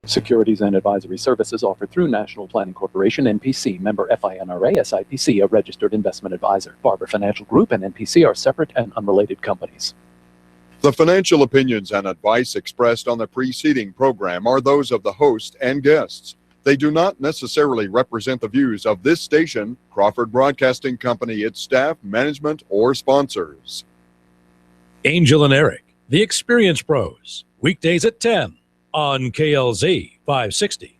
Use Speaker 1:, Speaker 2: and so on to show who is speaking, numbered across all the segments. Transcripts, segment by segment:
Speaker 1: Securities and advisory services offered through National Planning Corporation, NPC, member FINRA, SIPC, a registered investment advisor. Barber Financial Group and NPC are separate and unrelated companies.
Speaker 2: The financial opinions and advice expressed on the preceding program are those of the host and guests. They do not necessarily represent the views of this station, Crawford Broadcasting Company, its staff, management, or sponsors.
Speaker 3: Angel and Eric, the Experience Pros, weekdays at 10 on KLZ 560.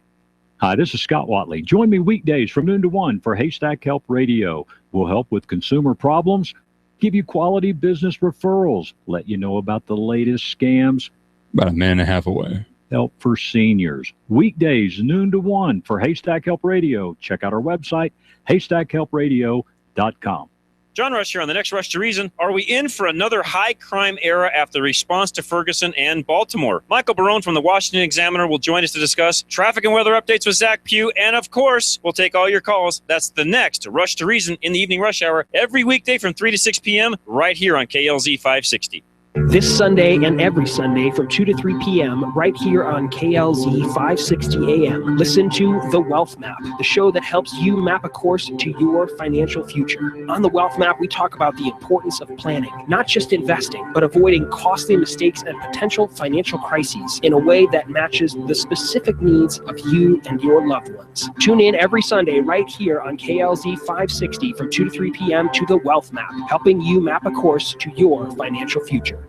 Speaker 4: Hi, this is Scott Watley. Join me weekdays from noon to 1 for Haystack Help Radio. We'll help with consumer problems, give you quality business referrals, let you know about the latest scams.
Speaker 5: About a minute and a half away.
Speaker 4: Help for seniors. Weekdays, noon to 1 for Haystack Help Radio. Check out our website, haystackhelpradio.com.
Speaker 6: John Rush here on the next Rush to Reason. Are we in for another high crime era after the response to Ferguson and Baltimore? Michael Barone from the Washington Examiner will join us to discuss traffic and weather updates with Zach Pugh. And of course, we'll take all your calls. That's the next Rush to Reason in the evening rush hour every weekday from 3 to 6 p.m. right here on KLZ 560.
Speaker 7: This Sunday and every Sunday from 2 to 3 p.m. right here on KLZ 560 AM. Listen to The Wealth Map, the show that helps you map a course to your financial future. On The Wealth Map, we talk about the importance of planning, not just investing, but avoiding costly mistakes and potential financial crises in a way that matches the specific needs of you and your loved ones. Tune in every Sunday right here on KLZ 560 from 2 to 3 p.m. to The Wealth Map, helping you map a course to your financial future.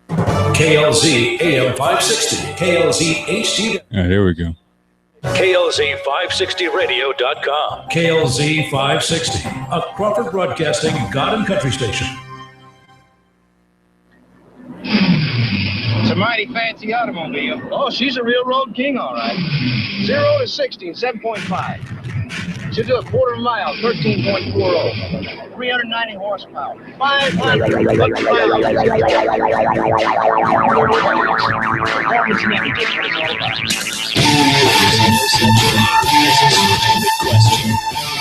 Speaker 3: KLZ AM 560, KLZ HD.
Speaker 5: There we go.
Speaker 3: KLZ560radio.com. KLZ 560, a Crawford Broadcasting God and Country station.
Speaker 8: It's a mighty fancy automobile. Oh, she's a real road king, all right. 0 to 60 in 7.5. She'll do a quarter mile, 13.40. 390 horsepower. 500 bucks miles. Performance never gets what it's all about.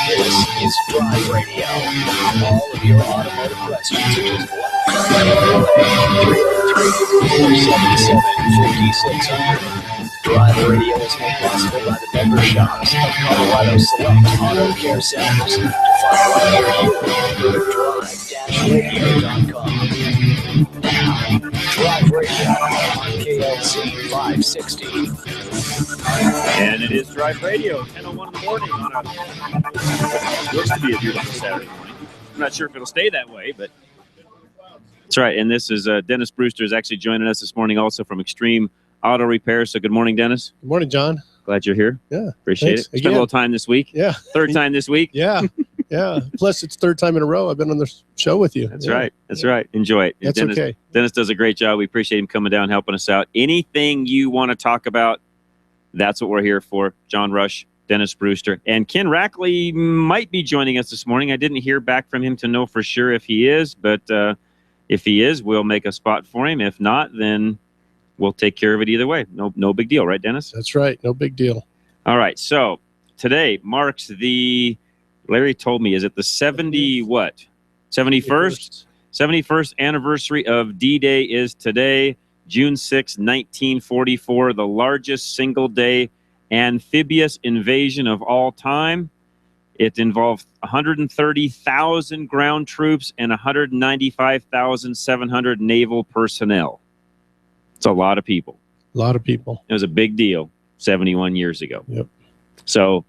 Speaker 9: This is Drive Radio. All of your automotive questions are just 1-303-477-5600. Drive Radio is made possible by the member shops of Colorado Select Auto Care Centers. To find one near you, go to drive-radio.com. Now, Drive Radio on KLZ 560.
Speaker 6: And it is Drive Radio, 10:01 in the morning on a looks to be a beautiful Saturday morning. I'm not sure if it'll stay that way, but that's right. And this is Dennis Brewster is actually joining us this morning also from Extreme Auto Repair. So good morning, Dennis.
Speaker 10: Good morning, John.
Speaker 6: Glad you're here.
Speaker 10: Yeah.
Speaker 6: Appreciate it. Spent a little time this week.
Speaker 10: Yeah.
Speaker 6: Third time this week.
Speaker 10: Yeah. Yeah. Plus, it's third time in a row I've been on the show with you.
Speaker 6: That's right. That's right. Enjoy it.
Speaker 10: That's okay.
Speaker 6: Dennis does a great job. We appreciate him coming down, helping us out. Anything you want to talk about, that's what we're here for. John Rush, Dennis Brewster, and Ken Rackley might be joining us this morning. I didn't hear back from him to know for sure if he is, but if he is, we'll make a spot for him. If not, then we'll take care of it either way. No big deal, right, Dennis?
Speaker 10: That's right. No big deal.
Speaker 6: All right. So today marks the, Larry told me, is it the 71st 71st anniversary of D-Day is today, June 6, 1944, the largest single-day amphibious invasion of all time. It involved 130,000 ground troops and 195,700 naval personnel. It's a lot of people.
Speaker 10: A lot of people.
Speaker 6: It was a big deal 71 years ago.
Speaker 10: Yep.
Speaker 6: So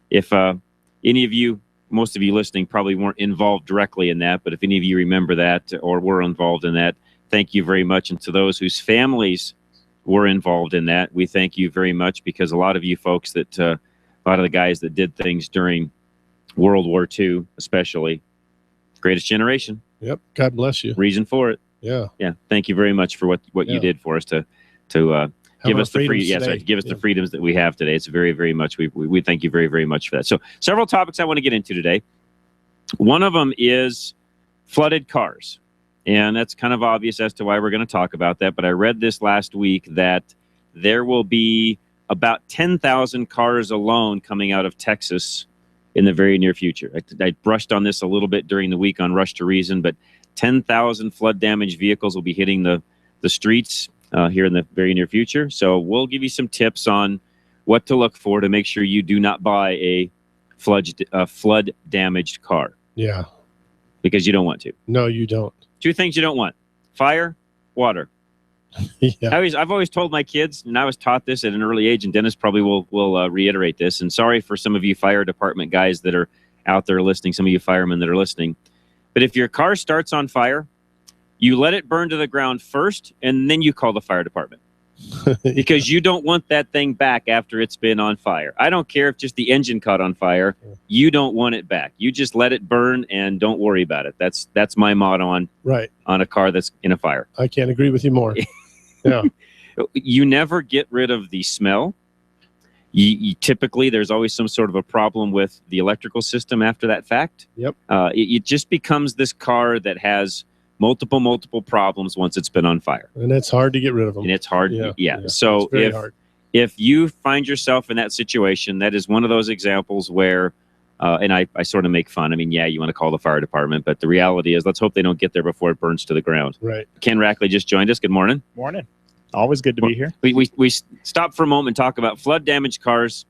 Speaker 6: if any of you, most of you listening probably weren't involved directly in that, but if any of you remember that or were involved in that, thank you very much. And to those whose families were involved in that, we thank you very much, because a lot of you folks that, a lot of the guys that did things during World War II, especially, greatest generation.
Speaker 10: Yep. God bless you.
Speaker 6: Reason for it.
Speaker 10: Yeah.
Speaker 6: Yeah. Thank you very much for what you did for us to give us the free, give us the freedoms that we have today. It's very, very much. We thank you very, very much for that. So several topics I want to get into today. One of them is flooded cars. And that's kind of obvious as to why we're going to talk about that. But I read this last week that there will be about 10,000 cars alone coming out of Texas in the very near future. I brushed on this a little bit during the week on Rush to Reason, but 10,000 flood damaged vehicles will be hitting the streets here in the very near future. So we'll give you some tips on what to look for to make sure you do not buy a flood damaged car.
Speaker 10: Yeah.
Speaker 6: Because you don't want to.
Speaker 10: No, you don't.
Speaker 6: 2 things you don't want: fire, water.
Speaker 10: Yeah.
Speaker 6: I've always told my kids, and I was taught this at an early age, and Dennis probably will reiterate this. And sorry for some of you fire department guys that are out there listening, some of you firemen that are listening. But if your car starts on fire, you let it burn to the ground first, and then you call the fire department. Because you don't want that thing back after it's been on fire. I don't care if just the engine caught on fire. You don't want it back. You just let it burn and don't worry about it. That's my motto on a car that's in a fire.
Speaker 10: I can't agree with you more. Yeah.
Speaker 6: You never get rid of the smell. You typically, there's always some sort of a problem with the electrical system after that fact.
Speaker 10: Yep.
Speaker 6: It just becomes this car that has multiple problems once it's been on fire.
Speaker 10: And it's hard to get rid of them.
Speaker 6: And it's hard. Yeah. So if you find yourself in that situation, that is one of those examples where, and I sort of make fun. I mean, yeah, you want to call the fire department, but the reality is let's hope they don't get there before it burns to the ground.
Speaker 10: Right.
Speaker 6: Ken Rackley just joined us. Good morning.
Speaker 11: Morning. Always good to be here.
Speaker 6: We stop for a moment and talk about flood damaged cars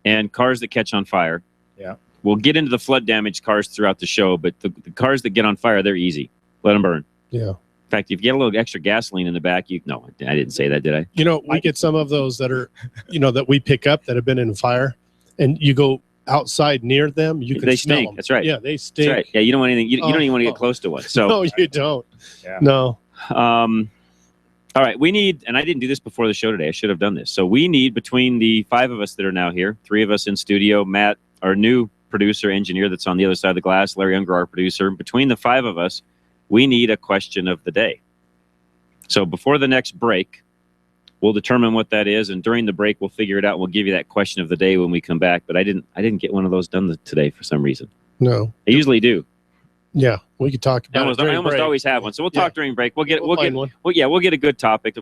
Speaker 6: and cars that catch on fire.
Speaker 11: Yeah.
Speaker 6: We'll get into the flood damaged cars throughout the show, but the cars that get on fire, they're easy. Let them burn.
Speaker 10: Yeah.
Speaker 6: In fact, if you get a little extra gasoline in the back, no, I didn't say that, did I?
Speaker 10: You know, we get some of those that are, that we pick up that have been in fire, and you go outside near them, you can
Speaker 6: they
Speaker 10: smell
Speaker 6: stink.
Speaker 10: them.
Speaker 6: That's right.
Speaker 10: Yeah, they stink.
Speaker 6: That's right. Yeah, you don't want anything. You don't even want to get close to one. So
Speaker 10: no, you don't.
Speaker 11: Yeah.
Speaker 10: No.
Speaker 6: All right, we need, and I didn't do this before the show today. I should have done this. So we need, between the 5 of us that are now here, 3 of us in studio, Matt, our new producer engineer that's on the other side of the glass, Larry Unger, our producer. Between the 5 of us, we need a question of the day. So before the next break, we'll determine what that is, and during the break, we'll figure it out. We'll give you that question of the day when we come back. But I didn't get one of those done today for some reason.
Speaker 10: No,
Speaker 6: I usually do.
Speaker 10: Yeah, we could talk about it.
Speaker 6: I almost always have one. So we'll talk during break. We'll get a good topic,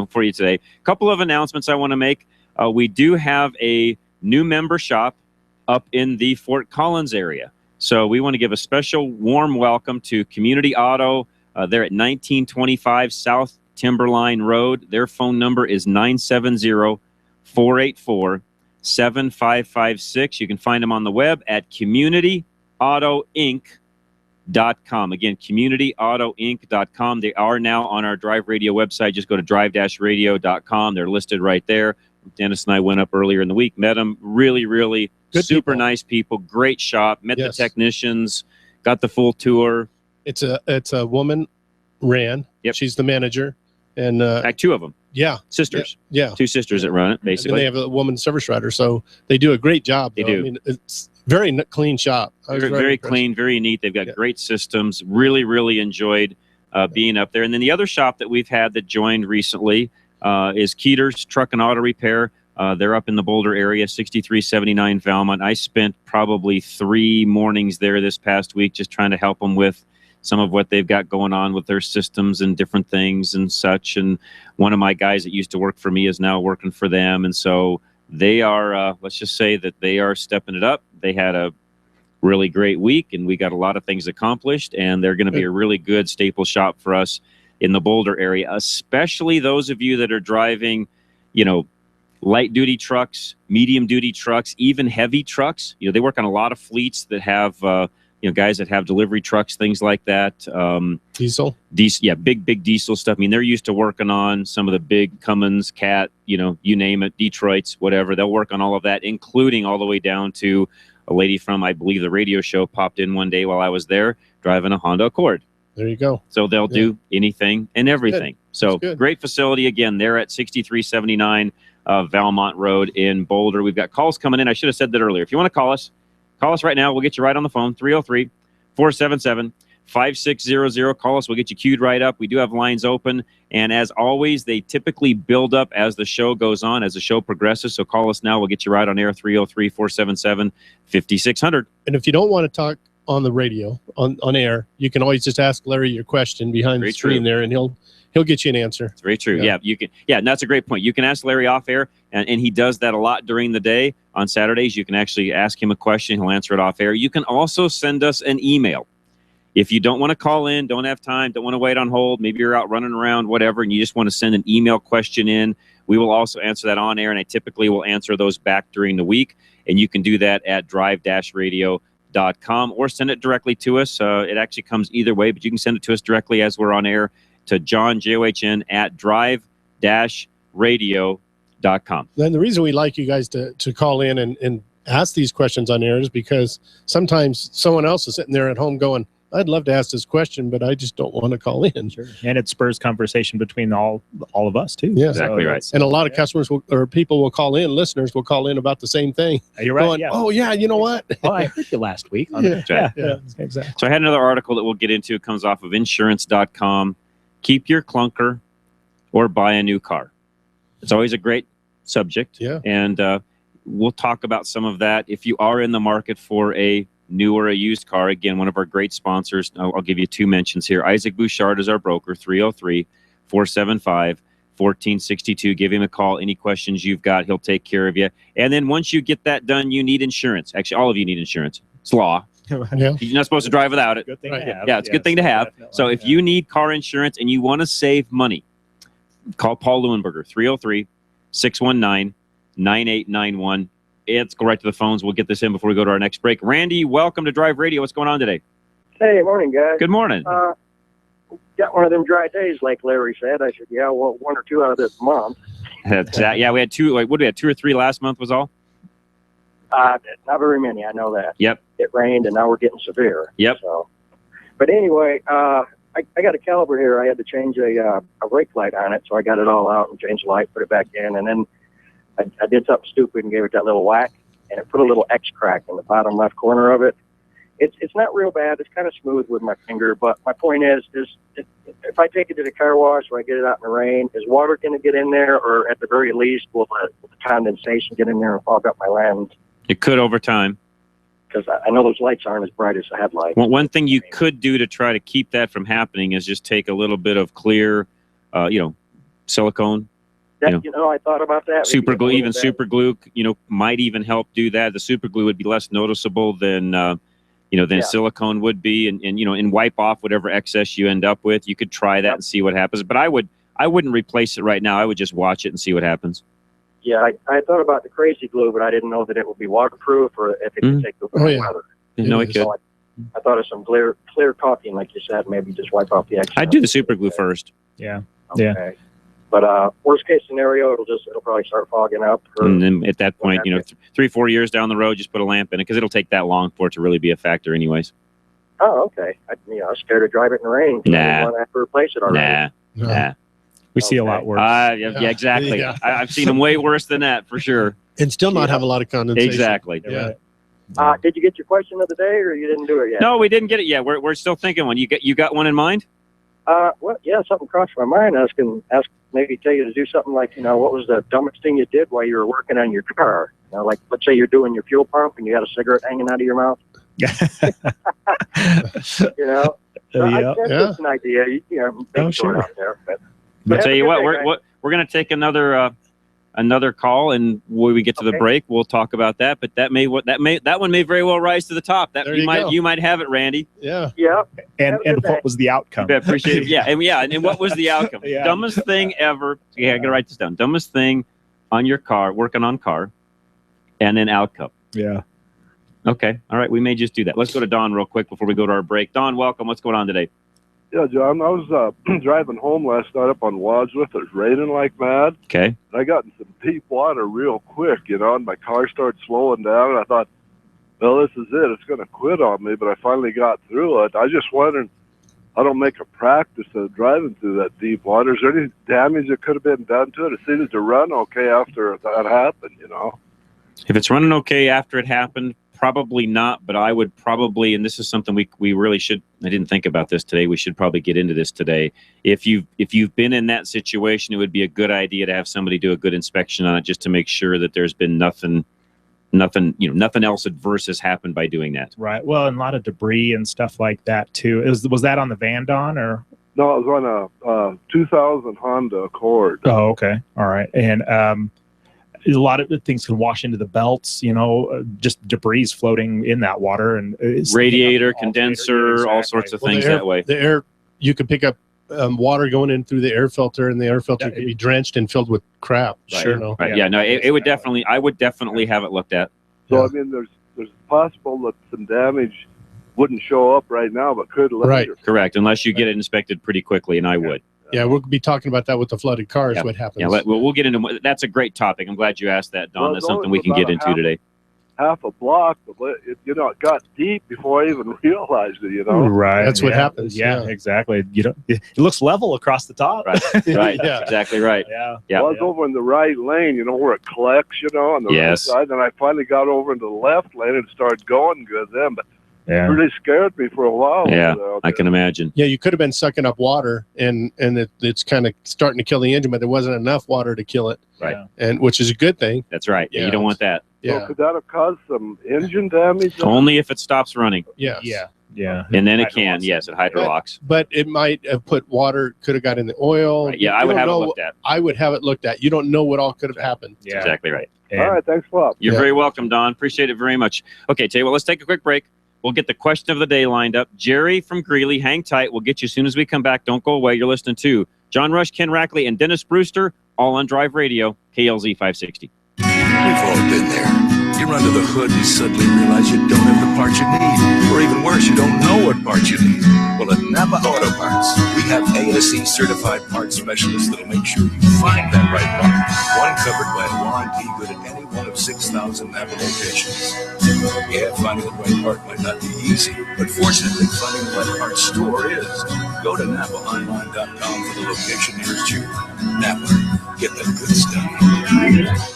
Speaker 6: for you today. A couple of announcements I want to make. We do have a new member shop up in the Fort Collins area. So we want to give a special warm welcome to Community Auto. They're at 1925 South Timberline Road. Their phone number is 970-484-7556. You can find them on the web at communityautoinc.com. Again, communityautoinc.com. They are now on our Drive Radio website. Just go to drive-radio.com. They're listed right there. Dennis and I went up earlier in the week, met them. Really, really good, super people. Nice people. Great shop. Met the technicians. Got the full tour.
Speaker 10: It's a woman, Ran.
Speaker 6: Yep.
Speaker 10: She's the manager, and
Speaker 6: like 2 of them.
Speaker 10: Yeah,
Speaker 6: sisters.
Speaker 10: Yeah, 2
Speaker 6: sisters that run it basically.
Speaker 10: And they have a woman service rider, so they do a great job.
Speaker 6: They do.
Speaker 10: I mean, it's very clean shop.
Speaker 6: Very clean, very neat. They've got great systems. Really, really enjoyed being up there. And then the other shop that we've had that joined recently is Keeter's Truck and Auto Repair. They're up in the Boulder area, 6379 Valmont. I spent probably 3 mornings there this past week just trying to help them with some of what they've got going on with their systems and different things and such. And one of my guys that used to work for me is now working for them. And so they are, let's just say that they are stepping it up. They had a really great week, and we got a lot of things accomplished, and they're going to be a really good staple shop for us in the Boulder area, especially those of you that are driving, light duty trucks, medium duty trucks, even heavy trucks. They work on a lot of fleets that have, guys that have delivery trucks, things like that.
Speaker 10: Diesel?
Speaker 6: Yeah, big diesel stuff. I mean, they're used to working on some of the big Cummins, Cat, you name it, Detroits, whatever. They'll work on all of that, including all the way down to a lady from, I believe, the radio show popped in one day while I was there driving a Honda Accord.
Speaker 10: There you go.
Speaker 6: So they'll do anything and everything. So great facility. Again, they're at 6379 Valmont Road in Boulder. We've got calls coming in. I should have said that earlier. If you want to call us right now. We'll get you right on the phone, 303-477-5600. Call us. We'll get you queued right up. We do have lines open. And as always, they typically build up as the show goes on, as the show progresses. So call us now. We'll get you right on air, 303-477-5600.
Speaker 10: And if you don't want to talk on the radio, on air, you can always just ask Larry your question behind the screen there, and he'll get you an answer.
Speaker 6: It's very true. Yeah, you can. Yeah, and that's a great point. You can ask Larry off air, and he does that a lot during the day. On Saturdays, you can actually ask him a question. He'll answer it off air. You can also send us an email. If you don't want to call in, don't have time, don't want to wait on hold, maybe you're out running around, whatever, and you just want to send an email question in, we will also answer that on air, and I typically will answer those back during the week. And you can do that at drive-radio.com or send it directly to us. It actually comes either way, but you can send it to us directly as we're on air to John, John, at drive-radio.com.
Speaker 10: Then the reason we like you guys to call in and ask these questions on air is because sometimes someone else is sitting there at home going, I'd love to ask this question, but I just don't want to call in.
Speaker 11: Sure. And it spurs conversation between all of us too.
Speaker 10: Yeah,
Speaker 6: exactly right.
Speaker 10: And a lot of customers or people will call in, listeners will call in about the same thing.
Speaker 11: You're right.
Speaker 10: Going, oh yeah, you know what?
Speaker 11: Oh, I heard you last week.
Speaker 6: Yeah,
Speaker 11: Exactly.
Speaker 6: So I had another article that we'll get into. It comes off of insurance.com. Keep your clunker or buy a new car. It's always a great subject.
Speaker 10: Yeah.
Speaker 6: And we'll talk about some of that. If you are in the market for a new or a used car, again, one of our great sponsors, I'll give you two mentions here. Isaac Bouchard is our broker, 303-475-1462. Give him a call. Any questions you've got, he'll take care of you. And then once you get that done, you need insurance. Actually, all of you need insurance. It's law.
Speaker 10: Yeah.
Speaker 6: You're not supposed to drive without it.
Speaker 11: Good thing to have.
Speaker 6: Yeah, it's a good thing to have. So if you need car insurance and you want to save money, call Paul Leuenberger, 303-619-9891. Let's go right to the phones. We'll get this in before we go to our next break. Randy, welcome to Drive Radio. What's going on today?
Speaker 12: Hey, morning, guys.
Speaker 6: Good morning.
Speaker 12: Got one of them dry days, like Larry said. I said, yeah, well, 1 or 2 out of this month.
Speaker 6: Yeah, we had 2. What did we have? 2 or 3 last month was all?
Speaker 12: Not very many, I know that.
Speaker 6: Yep.
Speaker 12: It rained, and now we're getting severe.
Speaker 6: Yep.
Speaker 12: So, but anyway, I got a caliber here. I had to change a brake light on it, so I got it all out and changed the light, put it back in, and then I did something stupid and gave it that little whack, and it put a little X crack in the bottom left corner of it. It's not real bad. It's kind of smooth with my finger, but my point is if I take it to the car wash or I get it out in the rain, is water going to get in there, or at the very least, will the condensation get in there and fog up my lens?
Speaker 6: It could over time.
Speaker 12: Because I know those lights aren't as bright as the headlights.
Speaker 6: Well, one thing you could do to try to keep that from happening is just take a little bit of clear, silicone.
Speaker 12: I thought about that.
Speaker 6: Super glue, even super glue, might even help do that. The super glue would be less noticeable than silicone would be, and wipe off whatever excess you end up with. You could try that and see what happens. But I wouldn't replace it right now. I would just watch it and see what happens.
Speaker 12: Yeah, I thought about the crazy glue, but I didn't know that it would be waterproof or if it could take the weather.
Speaker 6: No, it could.
Speaker 12: So I thought of some clear caulking, like you said, maybe just wipe off the excess.
Speaker 6: I'd do the super glue first.
Speaker 11: Yeah.
Speaker 12: Okay. Yeah. But worst case scenario, it'll probably start fogging up.
Speaker 6: And then at that point, 3-4 years down the road, just put a lamp in it because it'll take that long for it to really be a factor, anyways.
Speaker 12: Oh, okay. I was scared to drive it in the rain.
Speaker 6: Nah.
Speaker 12: I didn't want to have to replace it already.
Speaker 6: Nah.
Speaker 11: We see a lot worse.
Speaker 6: Yeah, exactly. Yeah. I've seen them way worse than that for sure.
Speaker 10: And still not have a lot of condensation.
Speaker 6: Exactly.
Speaker 10: Yeah.
Speaker 12: Did you get your question of the day, or you didn't do it yet?
Speaker 6: No, we didn't get it yet. We're still thinking one. You got one in mind?
Speaker 12: Well, yeah, something crossed my mind. I was going to maybe tell you to do something like, what was the dumbest thing you did while you were working on your car? Like, let's say you're doing your fuel pump and you got a cigarette hanging out of your mouth. That's just an idea.
Speaker 11: Sure.
Speaker 12: Out there, but
Speaker 6: I'll tell you what, we're going to take another call, and when we get to the break, we'll talk about that. But that one may very well rise to the top. That you might have it, Randy.
Speaker 10: Yeah.
Speaker 12: Yeah.
Speaker 11: And what was the outcome?
Speaker 6: I appreciate it. Yeah, and what was the outcome?
Speaker 11: Yeah.
Speaker 6: Dumbest thing ever. Yeah, I got to write this down. Dumbest thing on your car, working on car, and then outcome.
Speaker 11: Yeah.
Speaker 6: Okay. All right. We may just do that. Let's go to Don real quick before we go to our break. Don, welcome. What's going on today?
Speaker 13: Yeah, John, I was driving home last night up on Wadsworth. It was raining like mad.
Speaker 6: Okay.
Speaker 13: I got in some deep water real quick, and my car started slowing down. And I thought, well, this is it. It's going to quit on me, but I finally got through it. I just wondered, I don't make a practice of driving through that deep water. Is there any damage that could have been done to it? It seemed to run okay after that happened,
Speaker 6: If it's running okay after it happened, probably not, but I would probably, and this is something we really should, I didn't think about this today, we should probably get into this today. If you've been in that situation, it would be a good idea to have somebody do a good inspection on it just to make sure that there's been nothing else adverse has happened by doing that.
Speaker 11: Right. Well, and a lot of debris and stuff like that too. Was that on the van, Don, or?
Speaker 13: No, it was on a 2000 Honda Accord.
Speaker 11: Oh, okay. All right. And a lot of things can wash into the belts, just debris floating in that water, and
Speaker 6: radiator, condenser, exactly. All sorts of things that way.
Speaker 10: The air, you could pick up water going in through the air filter, and the air filter could be drenched and filled with crap.
Speaker 6: Right.
Speaker 10: Sure.
Speaker 6: Right. Yeah. No, it would definitely. I would definitely have it looked at.
Speaker 13: So I mean, there's possible that some damage wouldn't show up right now, but could later.
Speaker 10: Right.
Speaker 6: Correct. Unless you get it inspected pretty quickly, and I would.
Speaker 10: Yeah, we'll be talking about that with the flooded cars.
Speaker 6: Yeah.
Speaker 10: What happens?
Speaker 6: Yeah, we'll get into. That's a great topic. I'm glad you asked that, Don.
Speaker 13: Well,
Speaker 6: that's something we can get into today.
Speaker 13: Half a block, but it got deep before I even realized it.
Speaker 11: Right.
Speaker 10: That's what happens.
Speaker 11: Yeah, exactly. It looks level across the top.
Speaker 6: Right. Right.
Speaker 10: Yeah.
Speaker 6: Exactly right.
Speaker 11: Yeah.
Speaker 6: Yeah.
Speaker 13: Well, I was over in the right lane, where it collects, on the right side. And I finally got over into the left lane and started going good then, but it really scared me for a while.
Speaker 6: Yeah, I can imagine.
Speaker 10: Yeah, you could have been sucking up water, and it's kind of starting to kill the engine, but there wasn't enough water to kill it.
Speaker 6: Right.
Speaker 10: And which is a good thing.
Speaker 6: That's right. Yeah, you don't want that.
Speaker 10: Yeah.
Speaker 13: So could that have caused some engine damage?
Speaker 6: Only if it stops running.
Speaker 10: Yes.
Speaker 11: Yeah.
Speaker 6: And then it can. Yes, it hydrolocks.
Speaker 10: But it might have put water, could have got in the oil.
Speaker 6: Right. Yeah, I would have it looked at.
Speaker 10: I would have it looked at. You don't know what all could have happened.
Speaker 6: Yeah. Exactly right.
Speaker 13: All right. Thanks a lot.
Speaker 6: You're very welcome, Don. Appreciate it very much. Okay, tell you what, let's take a quick break. We'll get the question of the day lined up. Jerry from Greeley, hang tight. We'll get you as soon as we come back. Don't go away. You're listening to John Rush, Ken Rackley, and Dennis Brewster, all on Drive Radio, KLZ 560.
Speaker 14: We've all been there. You run to the hood and suddenly realize you don't have the parts you need. Or even worse, you don't know what parts you need. Well, at Napa Auto Parts, we have ASE certified parts specialists that'll make sure you find that right part. One covered by a warranty good at any one of 6,000 Napa locations. Yeah, finding the right part might not be easy, but fortunately, finding the right part store is. Go to NapaOnline.com for the location nearest you. Napa, get that good stuff.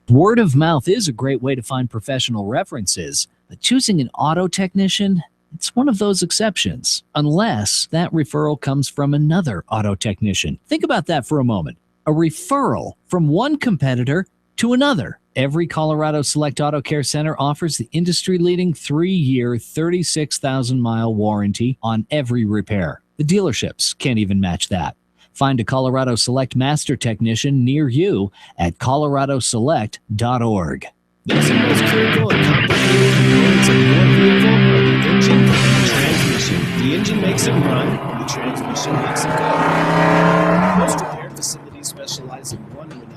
Speaker 15: Word of mouth is a great way to find professional references, but choosing an auto technician, it's one of those exceptions, unless that referral comes from another auto technician. Think about that for a moment. A referral from one competitor to another. Every Colorado Select Auto Care Center offers the industry-leading 3-year, 36,000-mile warranty on every repair. The dealerships can't even match that. Find a Colorado Select Master Technician near you at coloradoselect.org.
Speaker 7: Those are the most critical and complicated components of your vehicle are the engine and the transmission. The engine makes it run, the transmission makes it go. Most repair facilities specialize in one or another.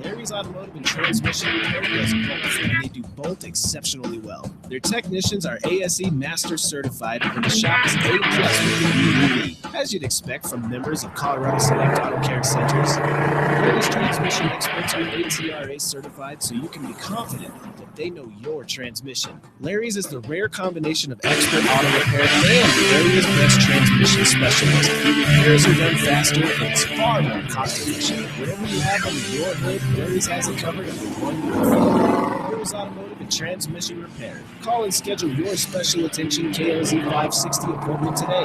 Speaker 7: Larry's Automotive and Transmission Repair does both, and they do both exceptionally well. Their technicians are ASE Master Certified, and the shop is A+ with the UUV, as you'd expect from members of Colorado Select Auto Care Centers. Larry's transmission experts are ATRA certified, so you can be confident that they know your transmission. Larry's is the rare combination of expert auto repair and the area's best transmission specialist. The repairs are done faster, and it's far more cost efficient. Whatever you have under your hood, Larry's has it covered under one roof. Larry's Automotive and Transmission Repair. Call and schedule your special attention KLZ 560 appointment today.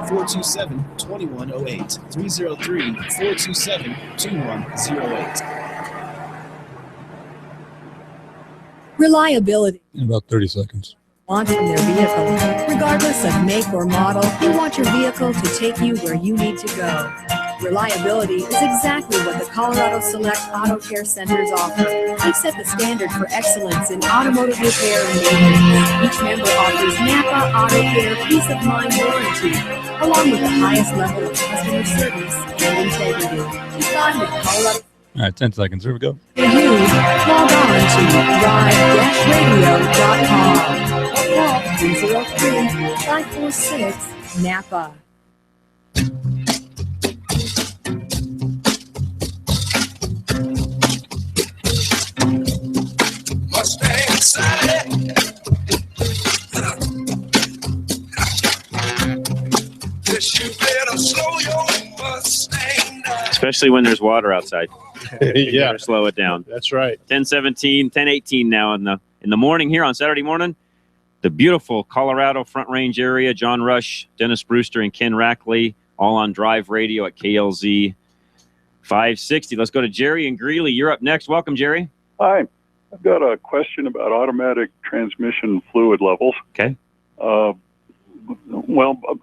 Speaker 7: 303-427-2108. 303-427-2108.
Speaker 5: Reliability. In about 30 seconds.
Speaker 16: Want from their vehicle. Regardless of make or model, you want your vehicle to take you where you need to go. Reliability is exactly what the Colorado Select Auto Care Centers offer. They set the standard for excellence in automotive repair and maintenance. Each member offers Napa Auto Care Peace of Mind warranty, along with the highest level of customer service and integrity. You find with Colorado.
Speaker 5: All right, 10 seconds. Here we go.
Speaker 16: For you, log on to ride-radio.com or call 303-546-NAPA.
Speaker 14: Mustang Sally. Yes, you better slow your Mustang down.
Speaker 6: Especially when there's water outside.
Speaker 10: Yeah.
Speaker 6: Better slow it down.
Speaker 10: That's right.
Speaker 6: 10:17, 10:18 now in the morning here on Saturday morning. The beautiful Colorado Front Range area. John Rush, Dennis Brewster, and Ken Rackley, all on Drive Radio at KLZ 560. Let's go to Jerry and Greeley. You're up next. Welcome, Jerry.
Speaker 17: Hi. I've got a question about automatic transmission fluid levels.
Speaker 6: Okay.
Speaker 17: Well,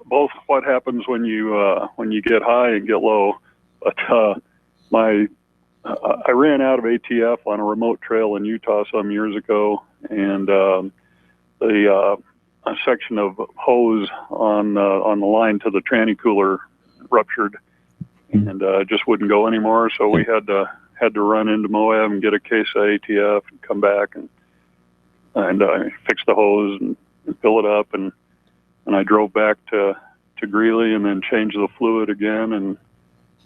Speaker 17: both what happens when you get high and get low, but my I ran out of ATF on a remote trail in Utah some years ago, and a section of hose on the line to the tranny cooler ruptured, and just wouldn't go anymore. So we had to run into Moab and get a case of ATF and come back and fix the hose and fill it up, and I drove back to Greeley and then changed the fluid again,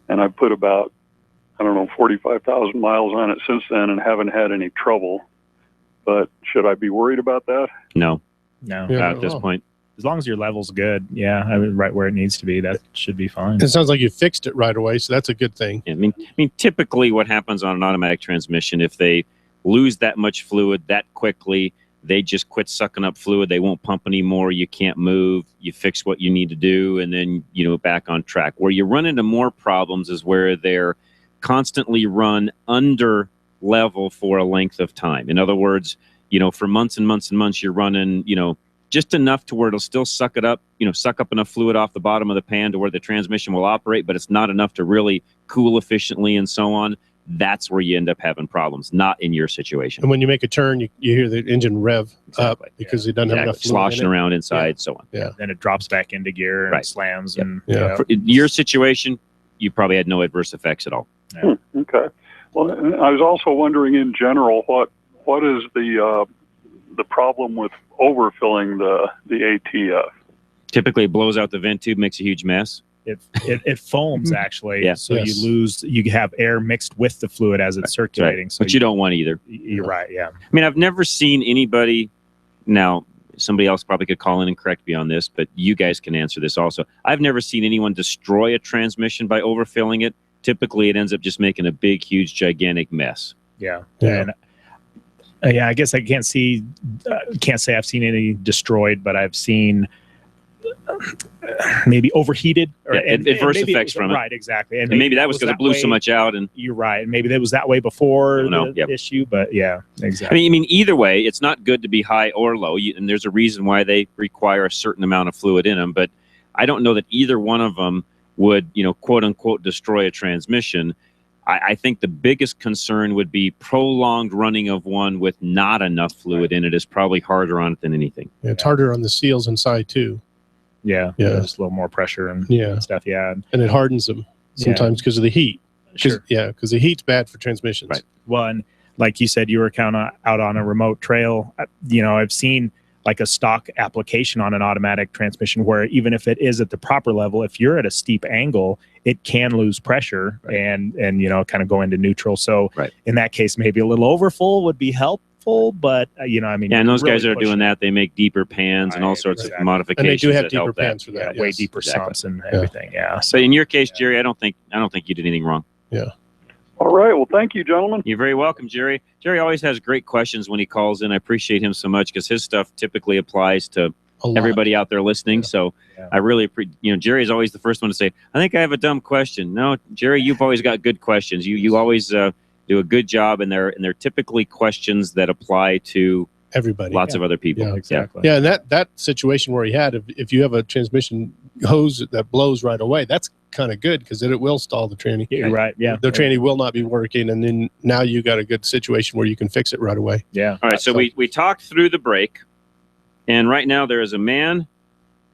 Speaker 17: and I put about 45,000 miles on it since then and haven't had any trouble. But should I be worried about that?
Speaker 6: No,
Speaker 11: not
Speaker 6: at this point.
Speaker 11: As long as your level's good, I mean, right where it needs to be, that should be fine.
Speaker 10: It sounds like you fixed it right away, so that's a good thing.
Speaker 6: I mean, typically what happens on an automatic transmission, if they lose that much fluid that quickly, they just quit sucking up fluid. They won't pump anymore. You can't move. You fix what you need to do, and then back on track. Where you run into more problems is where they're constantly run under level for a length of time. In other words, for months and months and months, you're running, just enough to where it'll still suck up enough fluid off the bottom of the pan to where the transmission will operate, but it's not enough to really cool efficiently and so on. That's where you end up having problems, not in your situation.
Speaker 10: And when you make a turn, you hear the engine rev up because it doesn't have enough fluid
Speaker 6: sloshing
Speaker 10: in it.
Speaker 6: around inside, so on.
Speaker 10: Yeah.
Speaker 11: Then it drops back into gear and slams. And
Speaker 6: For your situation, you probably had no adverse effects at all.
Speaker 17: Okay. Well, I was also wondering in general, what is the problem with overfilling the ATF?
Speaker 6: Typically, it blows out the vent tube, makes a huge mess.
Speaker 11: It foams actually,
Speaker 6: Yeah.
Speaker 11: so
Speaker 6: Yes.
Speaker 11: you have air mixed with the fluid as it's circulating.
Speaker 6: Right.
Speaker 11: So
Speaker 6: But you don't want either.
Speaker 11: You're right. Yeah.
Speaker 6: I mean, I've never seen anybody. Now, somebody else probably could call in and correct me on this, but you guys can answer this also. I've never seen anyone destroy a transmission by overfilling it. Typically, it ends up just making a big, huge, gigantic mess.
Speaker 11: Yeah.
Speaker 10: Yeah.
Speaker 11: And, I guess I can't say I've seen any destroyed, but I've seen maybe overheated or
Speaker 6: adverse effects from it.
Speaker 11: Right, exactly.
Speaker 6: And maybe that was because it blew so much out. And
Speaker 11: you're right. Maybe that was that way before the
Speaker 6: Yep.
Speaker 11: issue, but yeah, exactly.
Speaker 6: I mean, either way, it's not good to be high or low, and there's a reason why they require a certain amount of fluid in them. But I don't know that either one of them would, quote unquote, destroy a transmission. I think the biggest concern would be prolonged running of one with not enough fluid in it is probably harder on it than anything.
Speaker 10: Yeah, it's harder on the seals inside too.
Speaker 11: Yeah, there's a little more pressure and stuff. Yeah,
Speaker 10: and it hardens them sometimes because of the heat.
Speaker 11: Sure.
Speaker 10: Because the heat's bad for transmissions.
Speaker 11: Right. Well, and like you said, you were kind of out on a remote trail. I've seen like a stock application on an automatic transmission where even if it is at the proper level, if you're at a steep angle, it can lose pressure and kind of go into neutral. So in that case, maybe a little overfull would be helpful, but I mean,
Speaker 6: and those guys that are doing that, they make deeper pans and all sorts of modifications.
Speaker 10: And they do have
Speaker 6: that
Speaker 10: deeper
Speaker 6: help
Speaker 10: pans for that.
Speaker 11: Way deeper sumps and everything. Yeah.
Speaker 6: So in your case, Jerry, I don't think you did anything wrong.
Speaker 10: Yeah.
Speaker 17: All right. Well, thank you, gentlemen.
Speaker 6: You're very welcome, Jerry. Jerry always has great questions when he calls in. I appreciate him so much because his stuff typically applies to everybody out there listening. So I really appreciate, Jerry is always the first one to say, I think I have a dumb question. No, Jerry, you've always got good questions. You always do a good job, and they're typically questions that apply to
Speaker 10: everybody,
Speaker 6: lots of other people.
Speaker 10: Yeah, exactly. Yeah, and that situation where he had, if you have a transmission hose that blows right away, that's kind of good because then it will stall the tranny.
Speaker 11: Yeah, right. Yeah,
Speaker 10: the tranny will not be working, and then now you got a good situation where you can fix it right away.
Speaker 11: Yeah.
Speaker 6: All right. So we talked through the break, and right now there is a man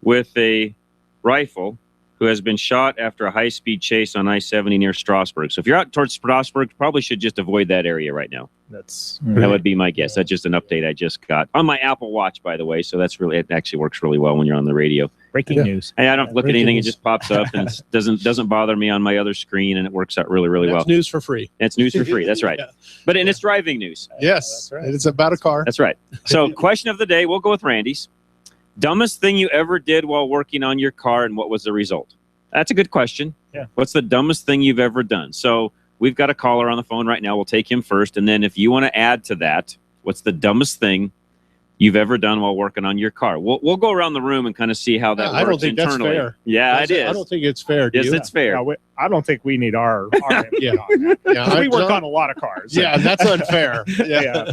Speaker 6: with a rifle who has been shot after a high-speed chase on I-70 near Strasburg. So if you're out towards Strasburg, probably should just avoid that area right now. That would be my guess. That's just an update I just got on my Apple Watch, by the way. So it actually works really well when you're on the radio.
Speaker 11: Breaking news.
Speaker 6: Hey, I don't look at anything; it just pops up and it doesn't bother me on my other screen, and it works out really, really well.
Speaker 10: That's news for free.
Speaker 6: It's news for free. That's right. But it's driving news.
Speaker 10: Yes, it's about a car.
Speaker 6: That's right. So, question of the day, we'll go with Randy's. Dumbest thing you ever did while working on your car, and what was the result? That's a good question.
Speaker 11: Yeah.
Speaker 6: What's the dumbest thing you've ever done? So we've got a caller on the phone right now. We'll take him first. And then if you want to add to that, what's the dumbest thing you've ever done while working on your car? We'll go around the room and kind of see how that works
Speaker 10: I don't think
Speaker 6: internally.
Speaker 10: That's fair.
Speaker 6: Yeah, it is.
Speaker 10: I don't think it's fair.
Speaker 6: Yes, it's fair.
Speaker 11: No, I don't think we need our
Speaker 10: yeah.
Speaker 11: We work on a lot of cars.
Speaker 10: Yeah, that's unfair. Yeah.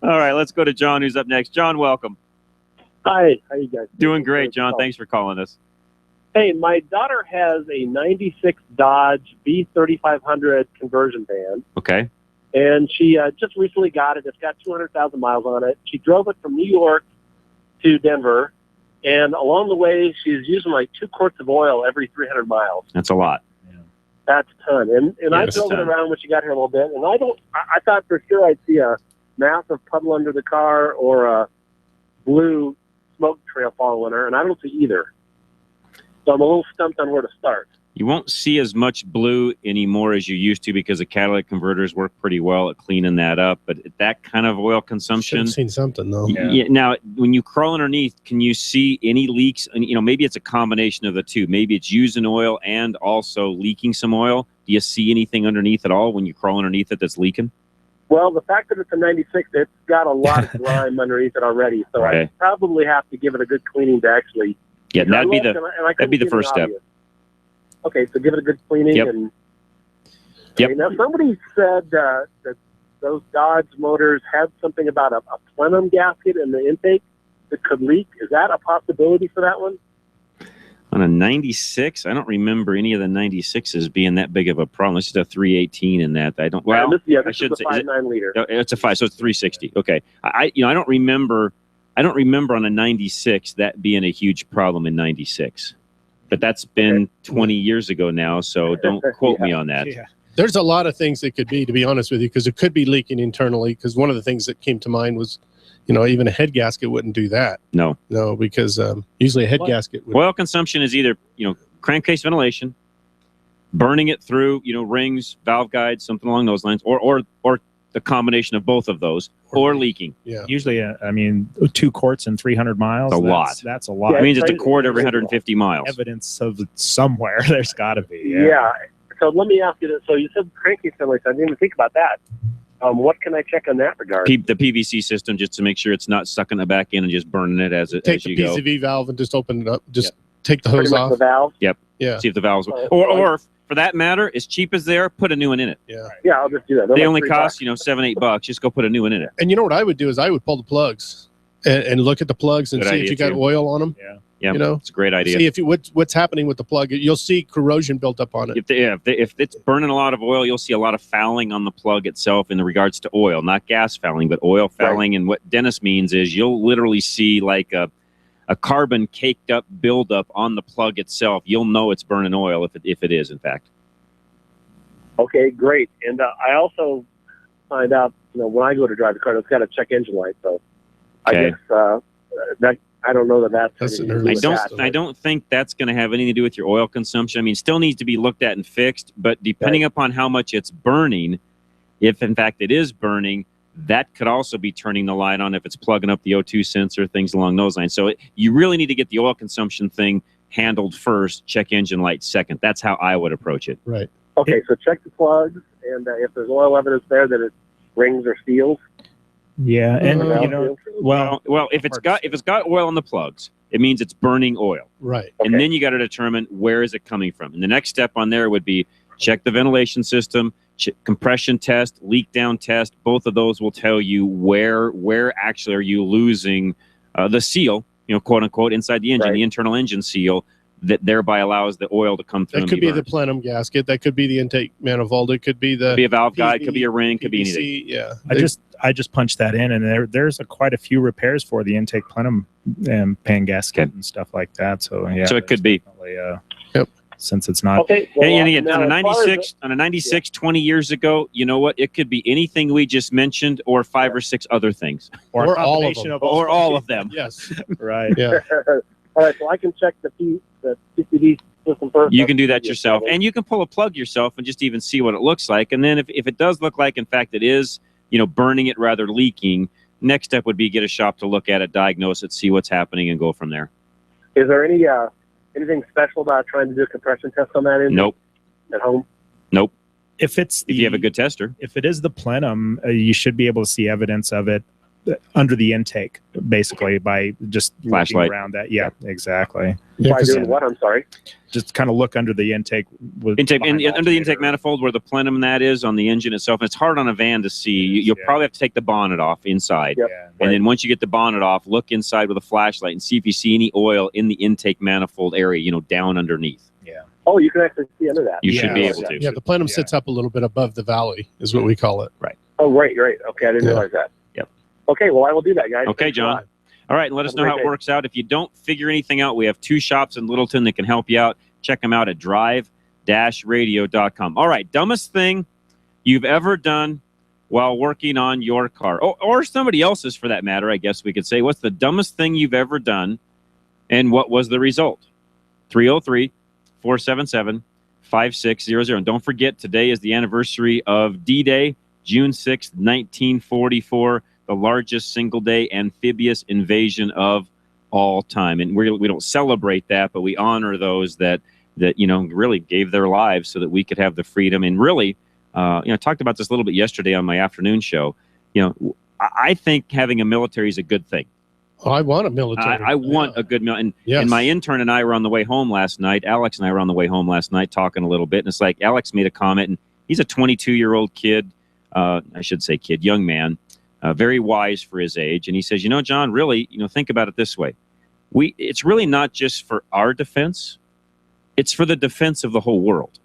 Speaker 6: All right, let's go to John, who's up next. John, welcome.
Speaker 18: Hi, how you guys?
Speaker 6: Doing great, John. Thanks for calling us.
Speaker 18: Hey, my daughter has a 96 Dodge V3500 conversion van,
Speaker 6: Okay.
Speaker 18: and she just recently got it. It's got 200,000 miles on it. She drove it from New York to Denver, and along the way, she's using like 2 quarts of oil every 300 miles.
Speaker 6: That's a lot.
Speaker 18: That's a ton. And I drove it around when she got here a little bit, and I thought for sure I'd see a massive puddle under the car or a blue smoke trail following her, and I don't see either. So I'm a little stumped on where to start.
Speaker 6: You won't see as much blue anymore as you used to because the catalytic converters work pretty well at cleaning that up. But that kind of oil consumption,
Speaker 10: Should have seen something though.
Speaker 6: Yeah. Now, when you crawl underneath, can you see any leaks? And maybe it's a combination of the two. Maybe it's using oil and also leaking some oil. Do you see anything underneath at all when you crawl underneath it that's leaking?
Speaker 18: Well, the fact that it's a 96, it's got a lot of grime underneath it already. So
Speaker 6: Okay.
Speaker 18: I probably have to give it a good cleaning to actually.
Speaker 6: Yeah,
Speaker 18: because I
Speaker 6: that'd be
Speaker 18: looked
Speaker 6: the
Speaker 18: and I
Speaker 6: that'd be the
Speaker 18: couldn't see
Speaker 6: first
Speaker 18: anything
Speaker 6: step.
Speaker 18: obvious. Okay, so give it a good cleaning.
Speaker 6: Yep.
Speaker 18: And
Speaker 6: Yep.
Speaker 18: okay, now somebody said that those Dodge motors had something about a plenum gasket in the intake that could leak. Is that a possibility for that one?
Speaker 6: On a 96, I don't remember any of the 96s being that big of a problem. This is a 318 in that. I don't. Well,
Speaker 18: this
Speaker 6: I
Speaker 18: is
Speaker 6: should
Speaker 18: a
Speaker 6: say
Speaker 18: 5.9 liter.
Speaker 6: it's a 5, so it's 360. Okay, I don't remember. I don't remember on a 96 that being a huge problem in 96. But that's been 20 years ago now, so don't quote me on that.
Speaker 10: Yeah. There's a lot of things it could be, to be honest with you, because it could be leaking internally. Because one of the things that came to mind was, even a head gasket wouldn't do that.
Speaker 6: No,
Speaker 10: because usually a head gasket would.
Speaker 6: Oil consumption is either crankcase ventilation, burning it through rings, valve guides, something along those lines, or the combination of both of those, or leaking.
Speaker 10: Yeah.
Speaker 11: Usually, 2 quarts in 300 miles.
Speaker 6: That's a lot.
Speaker 11: That's a lot.
Speaker 6: It means it's a quart every 150 miles.
Speaker 11: Evidence of it somewhere. There's got to be.
Speaker 18: Yeah. So let me ask you this. So you said crankcase ventilation. I didn't even think about that. What can I check in that regard?
Speaker 6: The PVC system, just to make sure it's not sucking it back in and just burning it as
Speaker 10: Take
Speaker 6: you
Speaker 10: the
Speaker 6: go.
Speaker 10: PCV valve and just open it up. Just take the hose
Speaker 18: Pretty much
Speaker 10: off.
Speaker 18: the valve?
Speaker 6: Yep.
Speaker 10: Yeah.
Speaker 6: See if the valves or for that matter, as cheap as they are, put a new one in it.
Speaker 10: Yeah.
Speaker 18: Yeah, I'll just do that. They're
Speaker 6: They
Speaker 18: like
Speaker 6: only
Speaker 18: $3.
Speaker 6: cost $7-8. Just go put a new one in it.
Speaker 10: And you know what I would do is I would pull the plugs and look at the plugs and
Speaker 6: Good
Speaker 10: see if
Speaker 6: idea,
Speaker 10: you got
Speaker 6: too.
Speaker 10: oil on them.
Speaker 6: Yeah, it's a great idea.
Speaker 10: See if what's happening with the plug. You'll see corrosion built up on it.
Speaker 6: If it's burning a lot of oil, you'll see a lot of fouling on the plug itself in regards to oil, not gas fouling, but oil fouling. And what Dennis means is you'll literally see like a carbon caked up buildup on the plug itself. You'll know it's burning oil if it is, in fact.
Speaker 18: Okay, great. And I also find out, when I go to drive the car, it's got a check engine light. So
Speaker 6: Okay.
Speaker 18: I guess that I don't know that's anything to do with that.
Speaker 6: I don't think that's going to have anything to do with your oil consumption. I mean, still needs to be looked at and fixed, but depending upon how much it's burning, if in fact it is burning, that could also be turning the light on if it's plugging up the O2 sensor, things along those lines. So you really need to get the oil consumption thing handled first, check engine light second. That's how I would approach it.
Speaker 10: Right.
Speaker 18: Okay, so check the plugs, and if there's oil evidence there that it rings or seals.
Speaker 11: Yeah, and
Speaker 6: Well, if it's got oil in the plugs, it means it's burning oil.
Speaker 10: Right.
Speaker 6: And then you got to determine where is it coming from. And the next step on there would be check the ventilation system, compression test, leak down test. Both of those will tell you where actually are you losing the seal, quote unquote, inside the engine, the internal engine seal that thereby allows the oil to come through.
Speaker 10: That could be the plenum gasket. That could be the intake manifold. It could be the.
Speaker 6: Could be a valve guide. Could be a ring. Could be anything.
Speaker 10: Yeah.
Speaker 11: I just punched that in, and there's quite a few repairs for the intake plenum pan gasket and stuff like that. So yeah.
Speaker 6: So it could be.
Speaker 11: Since it's not.
Speaker 18: Okay.
Speaker 6: And again, on a 96, 20 years ago, you know what? It could be anything we just mentioned, or 5 or 6 other things,
Speaker 10: Or all of them.
Speaker 6: or all of them.
Speaker 10: Yes.
Speaker 11: Right.
Speaker 10: Yeah.
Speaker 18: All right, so I can check the PCV system first.
Speaker 6: You can do that yourself, and you can pull a plug yourself and just even see what it looks like. And then if it does look like, in fact, it is, burning it rather leaking, next step would be get a shop to look at it, diagnose it, see what's happening, and go from there.
Speaker 18: Is there anything special about trying to do a compression test on that engine?
Speaker 6: Nope.
Speaker 18: At home?
Speaker 11: If you have
Speaker 6: a good tester.
Speaker 11: If it is the plenum, you should be able to see evidence of it under the intake, basically, by just
Speaker 6: Flashlight.
Speaker 11: looking around that. Yeah, exactly.
Speaker 18: By doing what? I'm sorry.
Speaker 11: Just kind of look under the intake.
Speaker 6: Under the intake manifold where the plenum that is on the engine itself. And it's hard on a van to see. You'll probably have to take the bonnet off inside. And then once you get the bonnet off, look inside with a flashlight and see if you see any oil in the intake manifold area, down underneath.
Speaker 18: Oh, you can actually see under that.
Speaker 6: You should be able to.
Speaker 10: Yeah, the plenum sits up a little bit above the valley, is what we call it.
Speaker 6: Right.
Speaker 18: Oh, right. Okay, I didn't realize that.
Speaker 6: Yep.
Speaker 18: Okay, well, I will do that, guys.
Speaker 6: Okay,
Speaker 18: Thanks a
Speaker 6: John.
Speaker 18: lot.
Speaker 6: All right, and let us know how it works out. If you don't figure anything out, we have 2 shops in Littleton that can help you out. Check them out at drive-radio.com. All right, dumbest thing you've ever done while working on your car, or somebody else's for that matter, I guess we could say. What's the dumbest thing you've ever done, and what was the result? 303-477-5600. And don't forget, today is the anniversary of D-Day, June 6th, 1944, the largest single-day amphibious invasion of all time. And we don't celebrate that, but we honor those that really gave their lives so that we could have the freedom. And really, I talked about this a little bit yesterday on my afternoon show. I think having a military is a good thing.
Speaker 10: Oh, I want a military.
Speaker 6: I want a good military. And my intern and I were on the way home last night. Alex and I were on the way home last night talking a little bit. And it's like Alex made a comment, and he's a 22-year-old kid. I should say kid, young man, very wise for his age. And he says, John, really, think about it this way. It's really not just for our defense. It's for the defense of the whole world.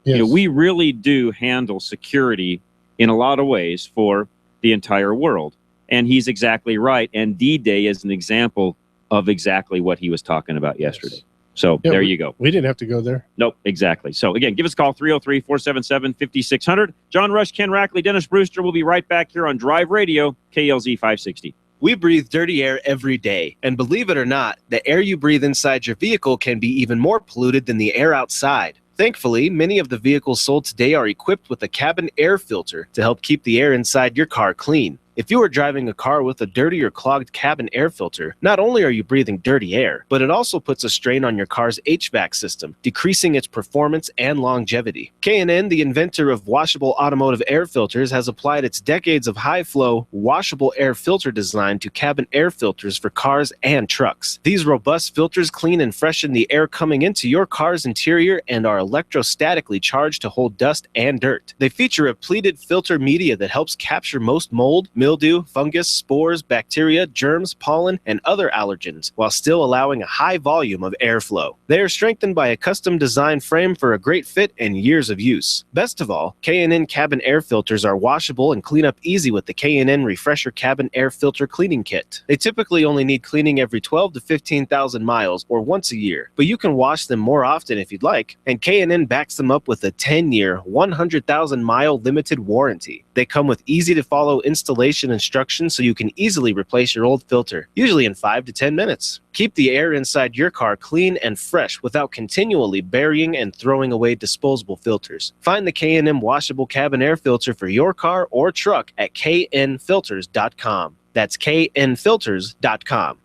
Speaker 10: Yes.
Speaker 6: We really do handle security in a lot of ways for the entire world. And he's exactly right. And D-Day is an example of exactly what he was talking about yesterday. Yes. So there you go.
Speaker 10: We didn't have to go there.
Speaker 6: Nope, exactly. So again, give us a call, 303-477-5600. John Rush, Ken Rackley, Dennis Brewster. We'll be right back here on Drive Radio, KLZ 560.
Speaker 19: We breathe dirty air every day, and believe it or not, the air you breathe inside your vehicle can be even more polluted than the air outside. Thankfully, many of the vehicles sold today are equipped with a cabin air filter to help keep the air inside your car clean. If you are driving a car with a dirty or clogged cabin air filter, not only are you breathing dirty air, but it also puts a strain on your car's HVAC system, decreasing its performance and longevity. K&N, the inventor of washable automotive air filters, has applied its decades of high-flow, washable air filter design to cabin air filters for cars and trucks. These robust filters clean and freshen the air coming into your car's interior and are electrostatically charged to hold dust and dirt. They feature a pleated filter media that helps capture most mold, mildew, fungus, spores, bacteria, germs, pollen, and other allergens, while still allowing a high volume of airflow. They are strengthened by a custom design frame for a great fit and years of use. Best of all, K&N cabin air filters are washable and clean up easy with the K&N Refresher Cabin Air Filter Cleaning Kit. They typically only need cleaning every 12 to 15,000 miles or once a year, but you can wash them more often if you'd like, and K&N backs them up with a 10-year, 100,000-mile limited warranty. They come with easy-to-follow installation instructions so you can easily replace your old filter, usually in 5 to 10 minutes. Keep the air inside your car clean and fresh without continually burying and throwing away disposable filters. Find the K&N washable cabin air filter for your car or truck at knfilters.com. That's knfilters.com.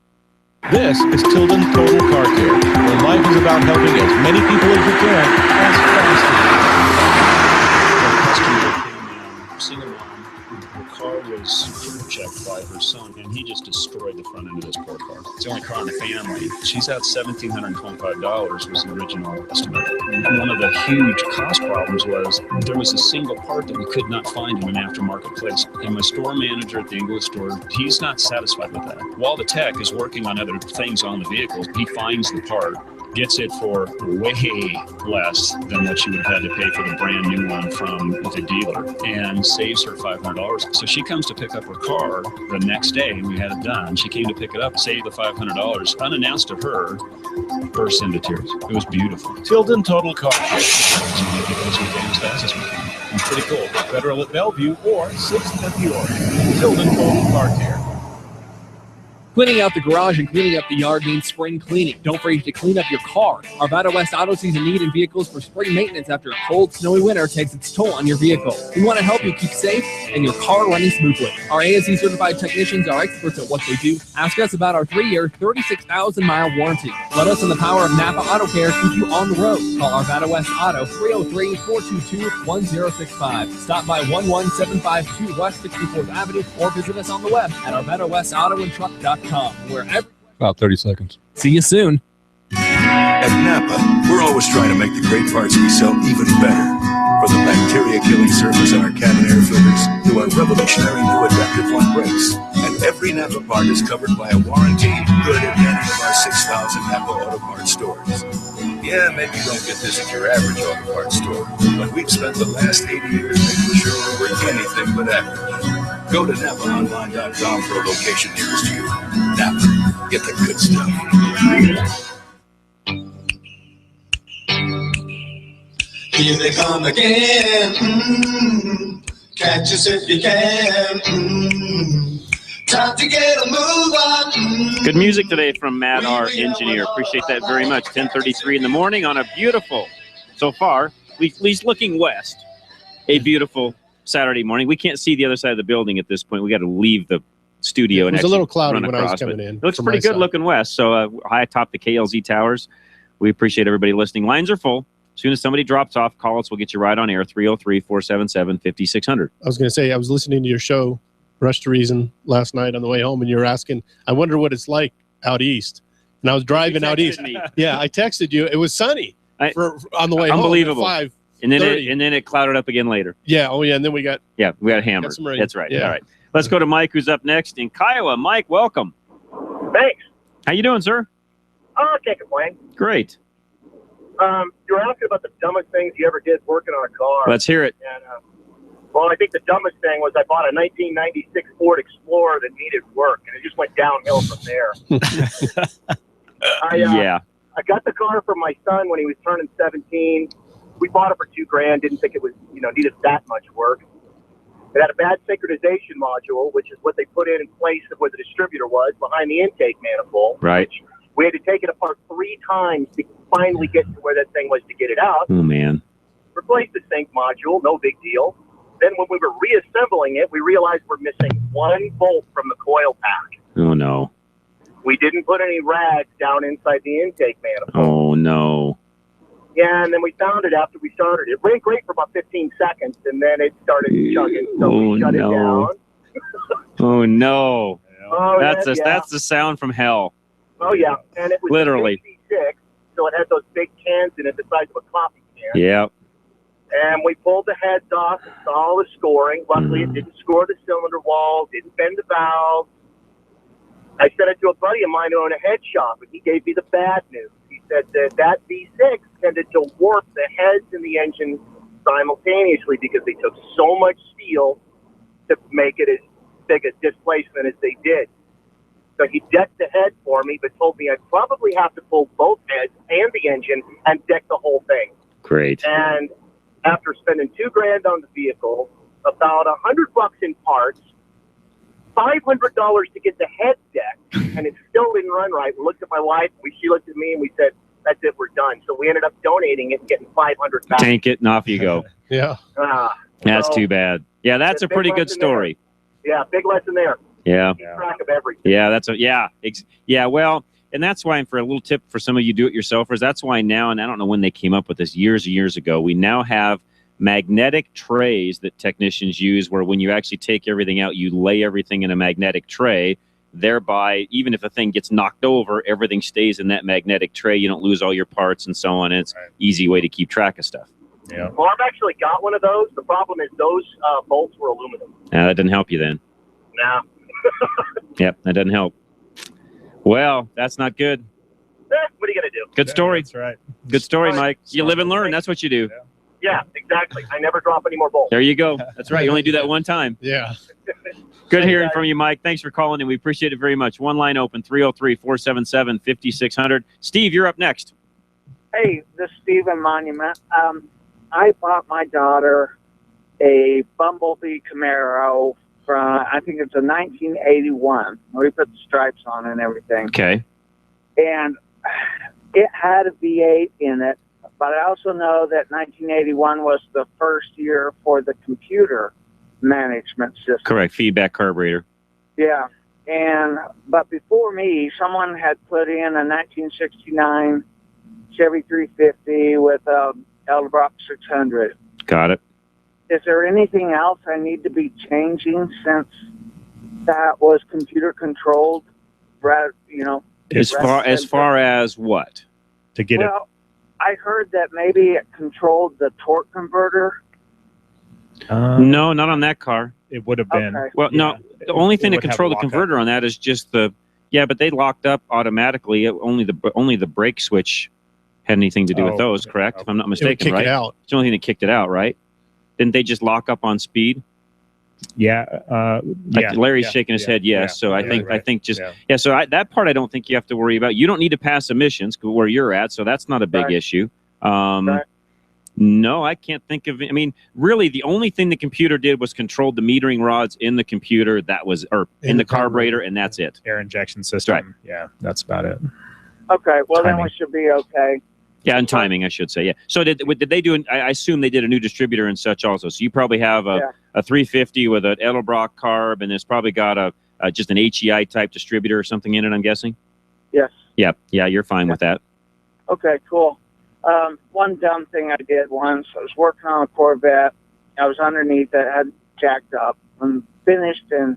Speaker 20: This is Tilden Total Car Care, where life is about helping as many people as you can as fast as you can.
Speaker 21: Single mom, her car was fuel checked by her son, and he just destroyed the front end of this poor car. It's the only car in the family. She's out $1,725 was the original estimate. One of the huge cost problems was there was a single part that we could not find in an aftermarket place. And my store manager at the Inglewood store, he's not satisfied with that. While the tech is working on other things on the vehicle, he finds the part, gets it for way less than what she would have had to pay for the brand new one from the dealer, and saves her $500. So she comes to pick up her car the next day, and we had it done. She came to pick it up, saved the $500, unannounced to her, burst into tears. It was beautiful.
Speaker 20: Tilden Total Car Care.
Speaker 21: Make it as fast as we can. And pretty cool. Federal at Bellevue or 6th at Peoria.
Speaker 20: Tilden Total Car Care.
Speaker 1: Cleaning out the garage and cleaning up the yard means spring cleaning. Don't forget to clean up your car. Arvada West Auto sees a need in vehicles for spring maintenance after a cold, snowy winter takes its toll on your vehicle. We want to help you keep safe and your car running smoothly. Our ASE certified technicians are experts at what they do. Ask us about our 3-year, 36,000-mile warranty. Let us and the power of Napa Auto Care keep you on the road. Call Arvada West Auto 303-422-1065. Stop by 11752 West 64th Avenue or visit us on the web at ArvadaWestAutoandTruck.com. Wherever.
Speaker 5: About 30 seconds.
Speaker 1: See you soon.
Speaker 14: At Napa, we're always trying to make the great parts we sell even better. From the bacteria-killing surface on our cabin air filters to our revolutionary new adaptive one brakes. And every Napa part is covered by a warranty good at any of our 6,000 Napa Auto Parts stores. Yeah, maybe you don't get this at your average auto parts store, but we've spent the last 80 years making sure we're anything but average. Go to NapaOnline.com for a location nearest you. Napa, get the good stuff.
Speaker 22: Here they come again. Catch us if you can. Time to get a move on.
Speaker 6: Good music today from Matt, our engineer. Appreciate that very much. 10:33 in the morning on a beautiful, so far, at least looking west, a beautiful Saturday morning. We can't see the other side of the building at this point. We got to leave the studio and
Speaker 10: it was a little cloudy
Speaker 6: run
Speaker 10: when
Speaker 6: across,
Speaker 10: I was coming in.
Speaker 6: It looks pretty good looking west. So high atop the KLZ towers. We appreciate everybody listening. Lines are full. As soon as somebody drops off, call us. We'll get you right on air. 303-477-5600.
Speaker 10: I was going to say, I was listening to your show, Rush to Reason, last night on the way home, and you were asking, I wonder what it's like out east. And I was driving out east. Yeah, I texted you. It was sunny on the way home.
Speaker 6: Unbelievable.
Speaker 10: At 5:30.
Speaker 6: And then it clouded up again later.
Speaker 10: Yeah. Oh, yeah. And then we got
Speaker 6: hammered.
Speaker 10: some rain.
Speaker 6: That's right.
Speaker 10: Yeah.
Speaker 6: All right. Let's go to Mike, who's up next in Kiowa. Mike, welcome.
Speaker 23: Thanks.
Speaker 6: How you doing, sir?
Speaker 23: Oh, I can't complain.
Speaker 6: Great.
Speaker 23: You were asking about the dumbest things you ever did working on a car.
Speaker 6: Let's hear it.
Speaker 23: And, well, I think the dumbest thing was I bought a 1996 Ford Explorer that needed work, and it just went downhill from there. I got the car for my son when he was turning 17. We bought it for $2,000. Didn't think it was, needed that much work. It had a bad synchronization module, which is what they put in place of where the distributor was behind the intake manifold.
Speaker 6: Right.
Speaker 23: We had to take it apart 3 times to finally get to where that thing was to get it out.
Speaker 6: Oh, man.
Speaker 23: Replaced the sync module, no big deal. Then when we were reassembling it, we realized we're missing 1 bolt from the coil pack.
Speaker 6: Oh, no.
Speaker 23: We didn't put any rads down inside the intake manifold.
Speaker 6: Oh, no.
Speaker 23: Yeah, and then we found it after we started. It ran great for about 15 seconds, and then it started chugging, so we shut it down.
Speaker 6: Oh, no.
Speaker 23: Oh,
Speaker 6: that's
Speaker 23: yeah.
Speaker 6: the sound from hell.
Speaker 23: Oh, yeah. And it was
Speaker 6: literally
Speaker 23: 56, so it had those big cans in it the size of a coffee can.
Speaker 6: Yeah.
Speaker 23: And we pulled the heads off and saw all the scoring. Luckily, it didn't score the cylinder wall, didn't bend the valve. I sent it to a buddy of mine who owned a head shop, and he gave me the bad news. He said that V6 tended to warp the heads in the engine simultaneously because they took so much steel to make it as big a displacement as they did. So he decked the head for me, but told me I'd probably have to pull both heads and the engine and deck the whole thing.
Speaker 6: Great.
Speaker 23: And after spending $2,000 on the vehicle, about $100 in parts, $500 to get the head decked, and it still didn't run right. We looked at my wife, she looked at me, and we said, "That's it, we're done." So we ended up donating it and getting $500 back.
Speaker 6: Tank it, and off you go.
Speaker 10: Yeah.
Speaker 6: That's too bad. Yeah, that's a pretty good story.
Speaker 23: Yeah, big lesson there.
Speaker 6: Yeah.
Speaker 23: Keep track of everything.
Speaker 6: Yeah, well, and that's why, for a little tip for some of you do-it-yourselfers, that's why now, and I don't know when they came up with this, years and years ago, we now have magnetic trays that technicians use where when you actually take everything out, you lay everything in a magnetic tray, thereby, even if a thing gets knocked over, everything stays in that magnetic tray. You don't lose all your parts and so on. And it's an easy way to keep track of stuff.
Speaker 23: Yeah. Well, I've actually got one of those. The problem is those bolts were aluminum.
Speaker 6: That didn't help you then.
Speaker 23: Nah.
Speaker 6: Yep, that doesn't help. Well, that's not good.
Speaker 23: What are you going to do?
Speaker 6: Good story.
Speaker 11: That's right.
Speaker 6: Good story, Mike. You live and learn. That's what you do.
Speaker 23: Yeah, exactly. I never drop any more bolts.
Speaker 6: There you go. That's right. You only do that one time.
Speaker 10: Yeah.
Speaker 6: Good hearing from you, Mike. Thanks for calling, and we appreciate it very much. One line open, 303-477-5600. Steve, you're up next.
Speaker 24: Hey, this is Stephen Monument. I bought my daughter a Bumblebee Camaro from, I think it's a 1981. We put the stripes on and everything.
Speaker 6: Okay.
Speaker 24: And it had a V8 in it, but I also know that 1981 was the first year for the computer management system.
Speaker 6: Correct. Feedback carburetor.
Speaker 24: Yeah. But before me, someone had put in a 1969 Chevy 350 with a Edelbrock 600.
Speaker 6: Got it.
Speaker 24: Is there anything else I need to be changing since that was computer controlled?
Speaker 6: As far as what?
Speaker 11: To get it.
Speaker 24: Well, I heard that maybe it controlled the torque converter.
Speaker 6: No, not on that car.
Speaker 11: It would have been.
Speaker 24: Okay.
Speaker 6: Well, no. The only thing that controlled the converter on that is just the. Yeah, but they locked up automatically. Only the brake switch had anything to do with those. Correct? If I'm not mistaken, right?
Speaker 10: It out.
Speaker 6: It's the only thing that kicked it out, right? Didn't they just lock up on speed?
Speaker 11: Yeah.
Speaker 6: Larry's shaking his head. Yes. So I think So that part I don't think you have to worry about. You don't need to pass emissions where you're at, so that's not a big issue. No, I can't think of. I mean, really, the only thing the computer did was control the metering rods in the computer. That was, or in the carburetor, and that's it.
Speaker 11: Air injection system.
Speaker 6: Right.
Speaker 11: Yeah, that's about it.
Speaker 24: Okay. Well,
Speaker 11: Timing.
Speaker 24: then we should be okay.
Speaker 6: Yeah, and timing, I should say. Yeah. So did they do? I assume they did a new distributor and such also. So you probably have a 350 with an Edelbrock carb, and it's probably got a just an HEI type distributor or something in it. I'm guessing.
Speaker 24: Yes.
Speaker 6: Yeah. Yeah. You're fine with that.
Speaker 24: Okay. Cool. One dumb thing I did once, I was working on a Corvette. I was underneath it, had jacked up, and finished and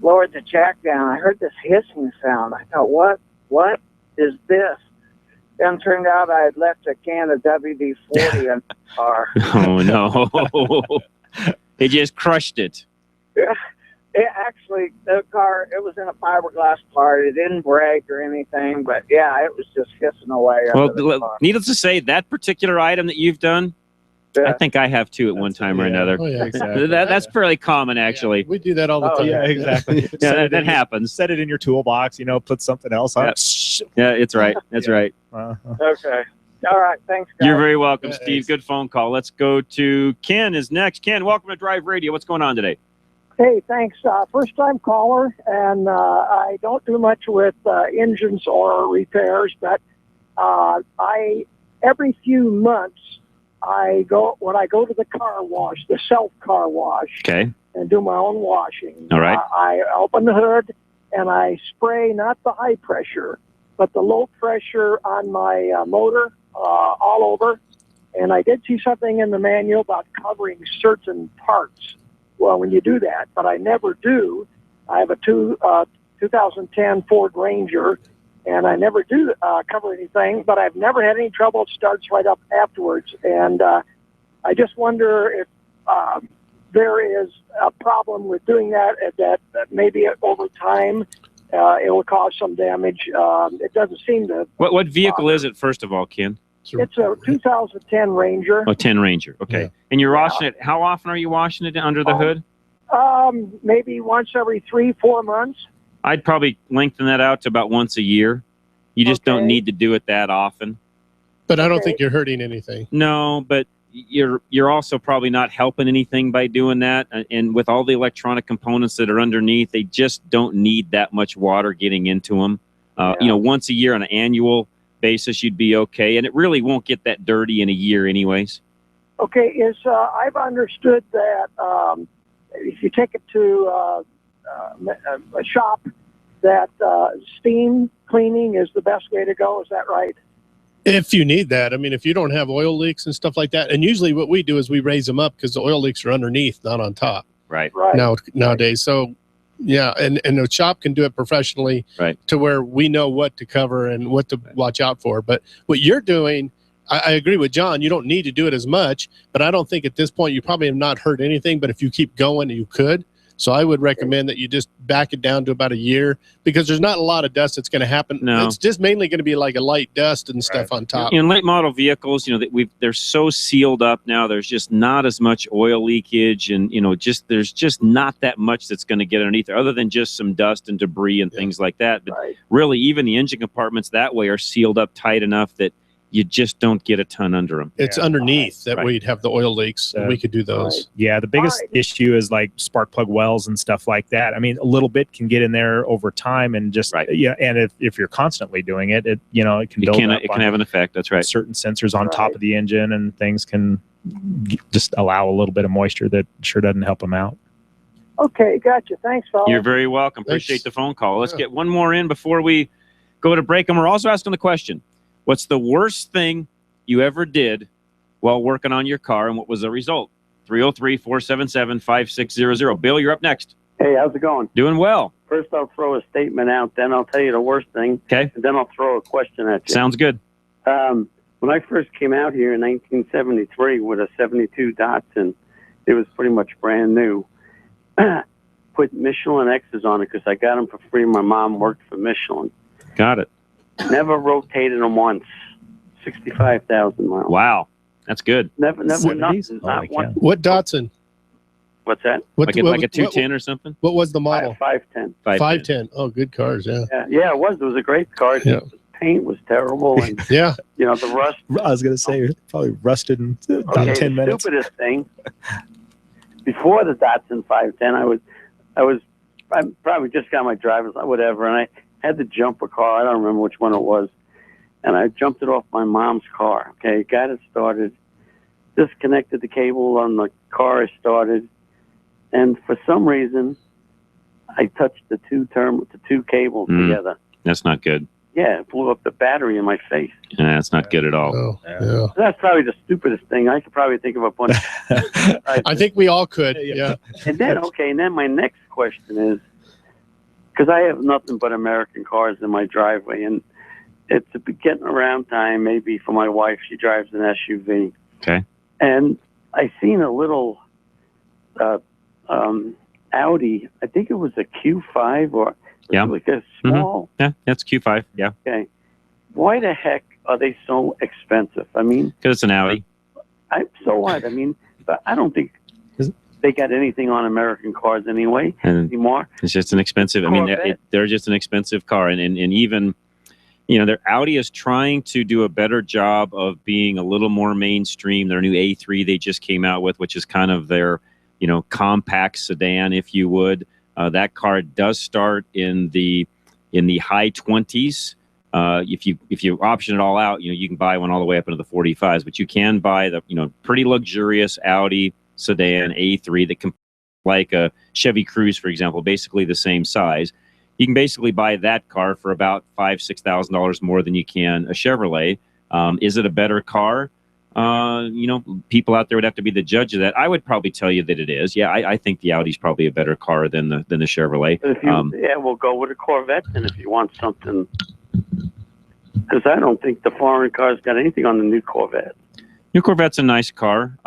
Speaker 24: lowered the jack down. I heard this hissing sound. I thought, what is this? Then turned out I had left a can of WD-40 in the car.
Speaker 6: Oh, no. It just crushed it.
Speaker 24: Yeah. It actually, the car, it was in a fiberglass part. It didn't break or anything, but yeah, it was just hissing away.
Speaker 6: Well, needless to say, that particular item that you've done, I think I have too at one time or another.
Speaker 10: Oh, yeah, exactly.
Speaker 6: That's fairly common, actually.
Speaker 10: We do that all the time.
Speaker 11: Yeah, exactly.
Speaker 6: Yeah, that happens.
Speaker 11: Set it in your toolbox, put something else on.
Speaker 6: Yeah, it's right. That's right.
Speaker 24: Okay. All right. Thanks, guys.
Speaker 6: You're very welcome, Steve. Good phone call. Let's go to Ken is next. Ken, welcome to Drive Radio. What's going on today?
Speaker 2: Hey, thanks. First-time caller, and I don't do much with engines or repairs, but every few months when I go to the car wash, the self-car wash, and do my own washing.
Speaker 6: All right.
Speaker 2: I open the hood and I spray not the high pressure, but the low pressure on my motor all over. And I did see something in the manual about covering certain parts. Well, when you do that, but I never do. I have a 2010 Ford Ranger, and I never do cover anything, but I've never had any trouble. It starts right up afterwards. And I just wonder if there is a problem with doing that maybe over time it will cause some damage. It doesn't seem to.
Speaker 6: What vehicle is it, first of all, Ken?
Speaker 2: It's a 2010 Ranger.
Speaker 6: Oh, 10 Ranger. Okay. Yeah. And you're washing it. How often are you washing it under the hood?
Speaker 2: Maybe once every 3-4 months.
Speaker 6: I'd probably lengthen that out to about once a year. You just don't need to do it that often.
Speaker 10: But I don't think you're hurting anything.
Speaker 6: No, but you're also probably not helping anything by doing that. And with all the electronic components that are underneath, they just don't need that much water getting into them. Once a year on an annual basis, you'd be okay, and it really won't get that dirty in a year anyways.
Speaker 2: Okay, I've understood that if you take it to a shop, that steam cleaning is the best way to go. Is that right?
Speaker 10: If you need that. I mean, if you don't have oil leaks and stuff like that, and usually what we do is we raise them up because the oil leaks are underneath, not on top.
Speaker 6: Right.
Speaker 10: Nowadays. So yeah, and the shop can do it professionally,
Speaker 6: right,
Speaker 10: to where we know what to cover and what to watch out for. But what you're doing, I agree with John. You don't need to do it as much, but I don't think at this point you probably have not heard anything. But if you keep going, you could. So I would recommend that you just back it down to about a year, because there's not a lot of dust that's going to happen.
Speaker 6: No.
Speaker 10: It's just mainly going to be like a light dust and stuff on top.
Speaker 6: In late model vehicles, they're so sealed up now. There's just not as much oil leakage, and there's just not that much that's going to get underneath there, other than just some dust and debris and things like that. But really, even the engine compartments that way are sealed up tight enough that you just don't get a ton under them.
Speaker 10: It's underneath that we'd have the oil leaks. And we could do those.
Speaker 11: Yeah, the biggest issue is like spark plug wells and stuff like that. I mean, a little bit can get in there over time, and just and if you're constantly doing it, it can build up.
Speaker 6: It can have an effect. That's right.
Speaker 11: Certain sensors on top of the engine and things can just allow a little bit of moisture that sure doesn't help them out.
Speaker 2: Okay, gotcha. Thanks, fellas.
Speaker 6: You're very welcome. Appreciate the phone call. Let's get one more in before we go to break. And we're also asking the question, what's the worst thing you ever did while working on your car, and what was the result? 303-477-5600. Bill, you're up next.
Speaker 3: Hey, how's it going?
Speaker 6: Doing well.
Speaker 3: First, I'll throw a statement out, then I'll tell you the worst thing.
Speaker 6: Okay.
Speaker 3: And then I'll throw a question at you.
Speaker 6: Sounds good.
Speaker 3: When I first came out here in 1973 with a 72 Datsun, it was pretty much brand new. Put Michelin X's on it because I got them for free. My mom worked for Michelin.
Speaker 6: Got it.
Speaker 3: Never rotated them once. 65,000 miles.
Speaker 6: Wow. That's good.
Speaker 3: Never, nothing. Not one.
Speaker 10: What Datsun?
Speaker 3: What's that?
Speaker 6: Like a 210 or something?
Speaker 10: What was the model?
Speaker 3: 510.
Speaker 10: 510. Oh, good cars, yeah.
Speaker 3: Yeah, it was. It was a great car.
Speaker 10: Yeah.
Speaker 3: The paint was terrible. And,
Speaker 10: yeah.
Speaker 3: You know, the rust.
Speaker 11: I was going to say, probably rusted in about 10 minutes.
Speaker 3: The stupidest thing, before the Datsun 510, I probably just got my driver's license, whatever, and I had the jumper car. I don't remember which one it was. And I jumped it off my mom's car. Okay, got it started, disconnected the cable on the car. I started, and for some reason, I touched the two cables together.
Speaker 6: That's not good.
Speaker 3: Yeah, it blew up the battery in my face.
Speaker 6: Yeah, that's not good at all.
Speaker 10: Oh,
Speaker 3: So that's probably the stupidest thing. I could probably think of a bunch.
Speaker 10: I think we all could. Yeah.
Speaker 3: And then, and then my next question is, because I have nothing but American cars in my driveway, and it's a getting around time, maybe for my wife. She drives an SUV.
Speaker 6: Okay.
Speaker 3: And I seen a little Audi. I think it was a Q5 or like a small.
Speaker 6: Yeah, that's Q5. Yeah.
Speaker 3: Okay. Why the heck are they so expensive? I mean,
Speaker 6: because it's an Audi.
Speaker 3: So what? I mean, but I don't think they got anything on American cars anyway anymore.
Speaker 6: It's just an expensive. I mean, they're just an expensive car, and even, you know, their Audi is trying to do a better job of being a little more mainstream. Their new A3 they just came out with, which is kind of their, you know, compact sedan, if you would. That car does start in the high 20s. If you option it all out, you know, you can buy one all the way up into the 45s, but you can buy the, you know, pretty luxurious Audi sedan A3 that can, like a Chevy Cruze, for example, basically the same size. You can basically buy that car for about $5,000-$6,000 more than you can a Chevrolet. Is it a better car? You know, people out there would have to be the judge of that. I would probably tell you that it is. Yeah, I think the Audi's probably a better car than the Chevrolet.
Speaker 3: But if you, we'll go with a Corvette then if you want something. Because I don't think the foreign cars got anything on the new Corvette.
Speaker 6: New Corvette's a nice car.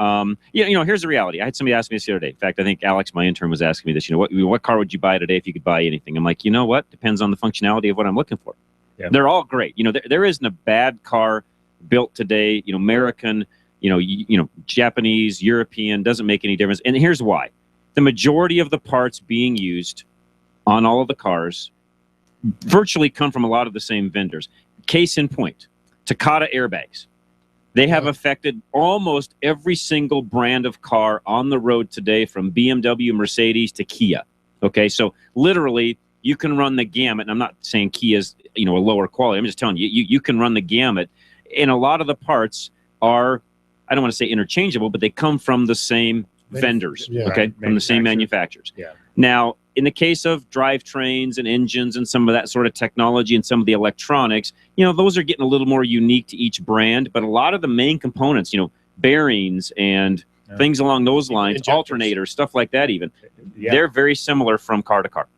Speaker 6: You know, here's the reality. I had somebody ask me this the other day. In fact, I think Alex, my intern, was asking me this. You know, what car would you buy today if you could buy anything? I'm like, you know what? Depends on the functionality of what I'm looking for. Yeah. They're all great. You know, there isn't a bad car built today. You know, American, you know, Japanese, European, doesn't make any difference. And here's why. The majority of the parts being used on all of the cars virtually come from a lot of the same vendors. Case in point, Takata airbags. They have affected almost every single brand of car on the road today, from BMW, Mercedes to Kia. Okay, so literally you can run the gamut. And I'm not saying Kia's, you know, a lower quality. I'm just telling you, you can run the gamut. And a lot of the parts are, I don't want to say interchangeable, but they come from the same vendors, okay, from the same manufacturers.
Speaker 11: Yeah.
Speaker 6: Now, in the case of drivetrains and engines and some of that sort of technology and some of the electronics, you know, those are getting a little more unique to each brand. But a lot of the main components, you know, bearings and things along those lines, alternators, stuff like that even, they're very similar from car to car.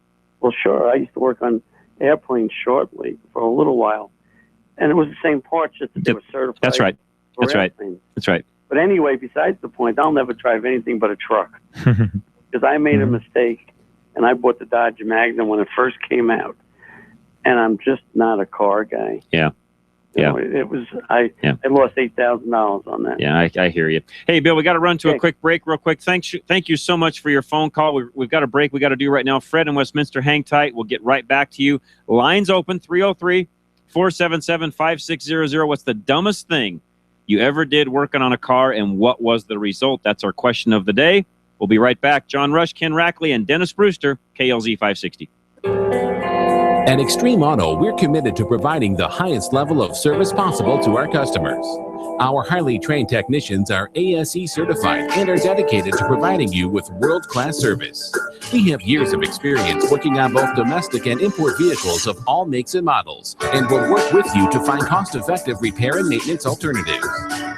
Speaker 3: Well, sure. I used to work on airplanes shortly for a little while. And it was the same parts, just that they were certified.
Speaker 6: That's right. That's right. That's right.
Speaker 3: But anyway, besides the point, I'll never drive anything but a truck. Because I made a mistake, and I bought the Dodge Magnum when it first came out. And I'm just not a car guy.
Speaker 6: Yeah.
Speaker 3: You know, it was, I lost $8,000 on that.
Speaker 6: Yeah, I hear you. Hey, Bill, we got to run to a quick break real quick. Thank you so much for your phone call. We've got a break we got to do right now. Fred in Westminster, hang tight. We'll get right back to you. Lines open, 303 477-5600. What's the dumbest thing you ever did working on a car, and what was the result? That's our question of the day. We'll be right back. John Rush, Ken Rackley, and Dennis Brewster, KLZ 560.
Speaker 4: At Extreme Auto, we're committed to providing the highest level of service possible to our customers. Our highly trained technicians are ASE certified and are dedicated to providing you with world-class service. We have years of experience working on both domestic and import vehicles of all makes and models, and will work with you to find cost-effective repair and maintenance alternatives.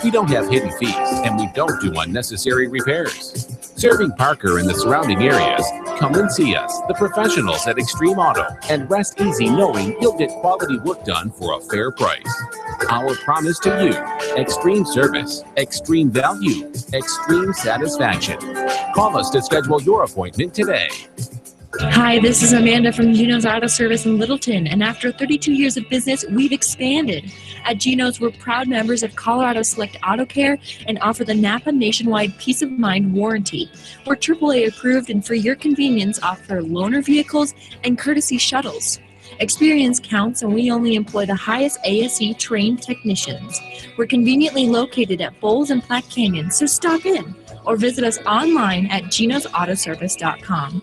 Speaker 4: We don't have hidden fees, and we don't do unnecessary repairs. Serving Parker and the surrounding areas, come and see us, the professionals at Extreme Auto, and rest easy knowing you'll get quality work done for a fair price. Our promise to you: extreme service, extreme value, extreme satisfaction. Call us to schedule your appointment today.
Speaker 8: Hi, this is Amanda from Geno's Auto Service in Littleton, and after 32 years of business, we've expanded. At Geno's, we're proud members of Colorado Select Auto Care and offer the Napa Nationwide Peace of Mind warranty. We're AAA approved and for your convenience offer loaner vehicles and courtesy shuttles. Experience counts, and we only employ the highest ASE trained technicians. We're conveniently located at Bowles and Platte Canyon, so stop in or visit us online at genosautoservice.com.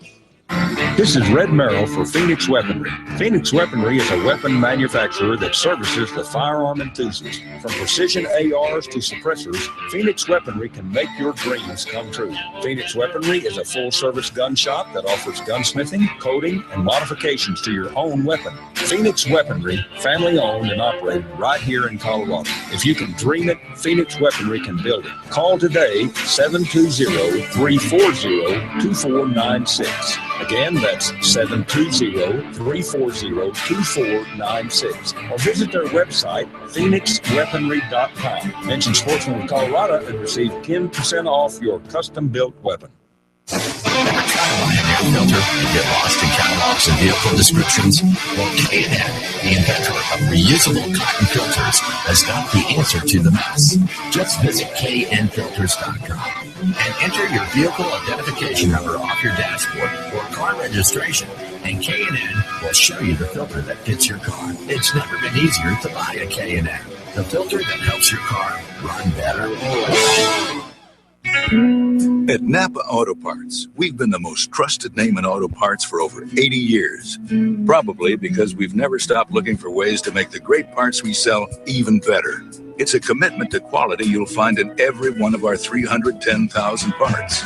Speaker 20: This is Red Merrill for Phoenix Weaponry. Phoenix Weaponry is a weapon manufacturer that services the firearm enthusiast. From precision ARs to suppressors, Phoenix Weaponry can make your dreams come true. Phoenix Weaponry is a full-service gun shop that offers gunsmithing, coating, and modifications to your own weapon. Phoenix Weaponry, family-owned and operated right here in Colorado. If you can dream it, Phoenix Weaponry can build it. Call today, 720-340-2496. Again, that's 720-340-2496. Or visit their website, phoenixweaponry.com. Mention Sportsman of Colorado and receive 10% off your custom-built weapon.
Speaker 9: Filter and get lost in catalogs and vehicle descriptions? Well, K&N, the inventor of reusable cotton filters, has got the answer to the mess. Just visit knfilters.com and enter your vehicle identification number off your dashboard or car registration, and K&N will show you the filter that fits your car. It's never been easier to buy a K&N, the filter that helps your car run better.
Speaker 14: At Napa Auto Parts, we've been the most trusted name in auto parts for over 80 years. Probably because we've never stopped looking for ways to make the great parts we sell even better. It's a commitment to quality you'll find in every one of our 310,000 parts.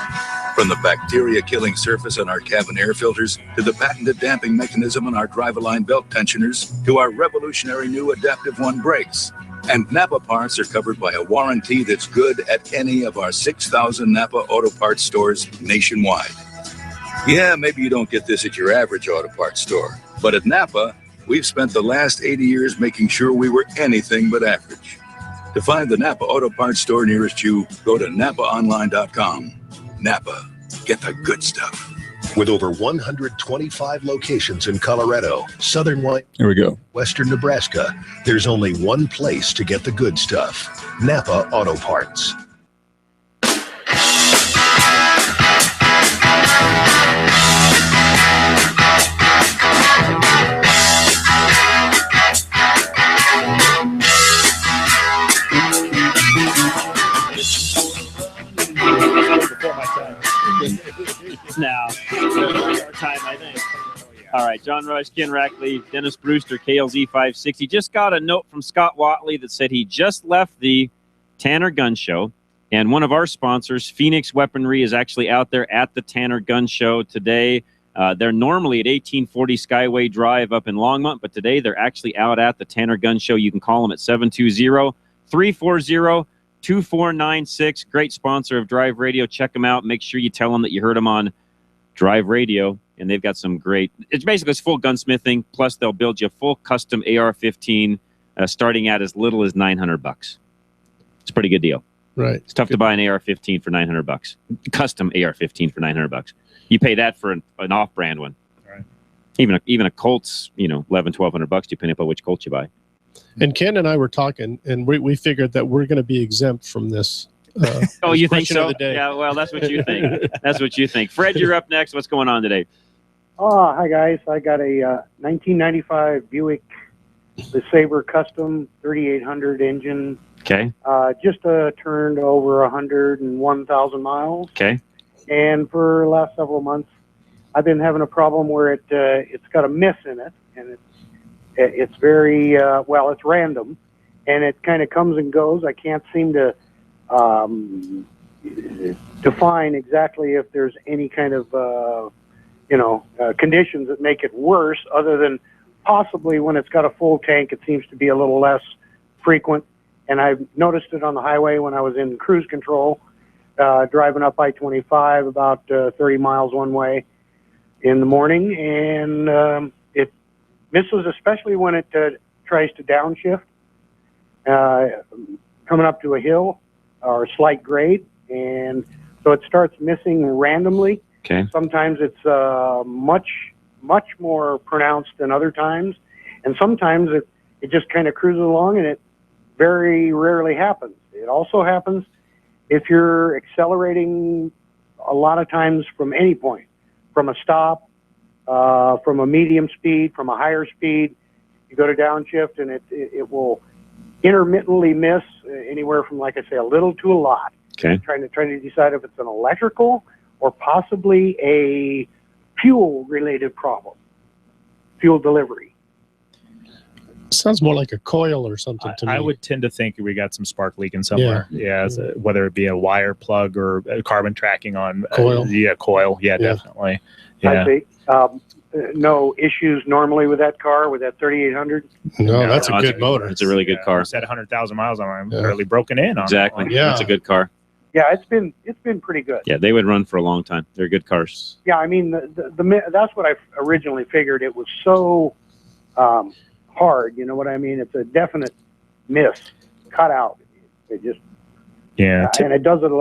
Speaker 14: From the bacteria-killing surface on our cabin air filters, to the patented damping mechanism on our drive-align belt tensioners, to our revolutionary new Adaptive One brakes. And Napa parts are covered by a warranty that's good at any of our 6,000 Napa Auto Parts stores nationwide. Yeah, maybe you don't get this at your average auto parts store, but at Napa, we've spent the last 80 years making sure we were anything but average. To find the Napa Auto Parts store nearest you, go to NapaOnline.com. Napa, get the good stuff.
Speaker 12: With over 125 locations in Colorado, southern
Speaker 5: Here we go.
Speaker 12: western Nebraska, there's only one place to get the good stuff: Napa Auto Parts.
Speaker 6: Now, our time, I think. All right, John Rush, Ken Rackley, Dennis Brewster, KLZ 560. Just got a note from Scott Watley that said he just left the Tanner Gun Show, and one of our sponsors, Phoenix Weaponry, is actually out there at the Tanner Gun Show today. They're normally at 1840 Skyway Drive up in Longmont, but today they're actually out at the Tanner Gun Show. You can call them at 720-340-2496. Great sponsor of Drive Radio. Check them out. Make sure you tell them that you heard them on Drive Radio, and they've got some great, it's full gunsmithing, plus they'll build you a full custom AR-15 starting at as little as $900. It's a pretty good deal.
Speaker 10: Right.
Speaker 6: It's tough to buy an AR-15 for $900. Custom AR-15 for $900. You pay that for an off-brand one.
Speaker 10: Right.
Speaker 6: Even a Colt's, $1,100-$1,200 depending upon which Colt you buy.
Speaker 10: And Ken and I were talking, and we figured that we're going to be exempt from this.
Speaker 6: Oh, you think so? Yeah, well, that's what you think. That's what you think. Fred, you're up next. What's going on today?
Speaker 25: Oh, hi, guys. I got a 1995 Buick
Speaker 7: the Sabre Custom 3800 engine.
Speaker 6: Okay.
Speaker 7: Just turned over 101,000 miles.
Speaker 6: Okay.
Speaker 7: And for the last several months, I've been having a problem where it's got a miss in it, and it's very it's random, and it kind of comes and goes. I can't seem to define exactly if there's any kind of conditions that make it worse, other than possibly when it's got a full tank, it seems to be a little less frequent. And I've noticed it on the highway when I was in cruise control, driving up I-25 about 30 miles one way in the morning, and it misses, especially when it tries to downshift, coming up to a hill or a slight grade, and so it starts missing randomly.
Speaker 6: Okay.
Speaker 7: Sometimes it's much more pronounced than other times, and sometimes it just kind of cruises along, and it very rarely happens. It also happens if you're accelerating a lot of times from any point, from a stop, from a medium speed, from a higher speed. You go to downshift, and it will intermittently miss anywhere from, like I say, a little to a lot.
Speaker 6: Okay.
Speaker 7: Trying to decide if it's an electrical or possibly a fuel-related problem, fuel delivery.
Speaker 10: Sounds more like a coil or something to me.
Speaker 11: I would tend to think we got some spark leaking somewhere. Yeah, whether it be a wire plug or carbon tracking on
Speaker 10: coil.
Speaker 11: Coil. Yeah, definitely. Yeah.
Speaker 7: I see. No issues normally with that car, with that 3800?
Speaker 10: No, that's a good motor.
Speaker 6: It's a really good car.
Speaker 11: It's at 100,000 miles on it. Barely broken in on
Speaker 6: Exactly.
Speaker 11: it.
Speaker 6: Yeah. It's a good car.
Speaker 7: Yeah, it's been pretty good.
Speaker 6: Yeah, they would run for a long time. They're good cars.
Speaker 7: Yeah, I mean, that's what I originally figured. It was so hard, you know what I mean? It's a definite miss, cut out. It just and it does it.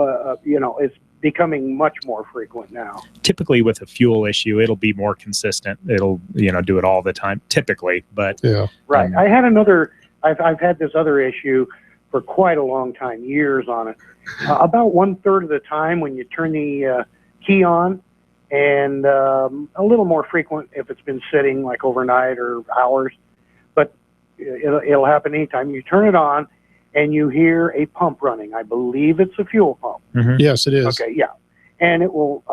Speaker 7: It's becoming much more frequent now.
Speaker 11: Typically, with a fuel issue, it'll be more consistent. It'll do it all the time. Typically, but
Speaker 7: right. I had another. I've had this other issue for quite a long time, years on it. About 1/3 of the time when you turn the key on, and a little more frequent if it's been sitting like overnight or hours. But it'll happen anytime you turn it on and you hear a pump running. I believe it's a fuel pump.
Speaker 10: Mm-hmm. Yes, it is.
Speaker 7: Okay, yeah. And it will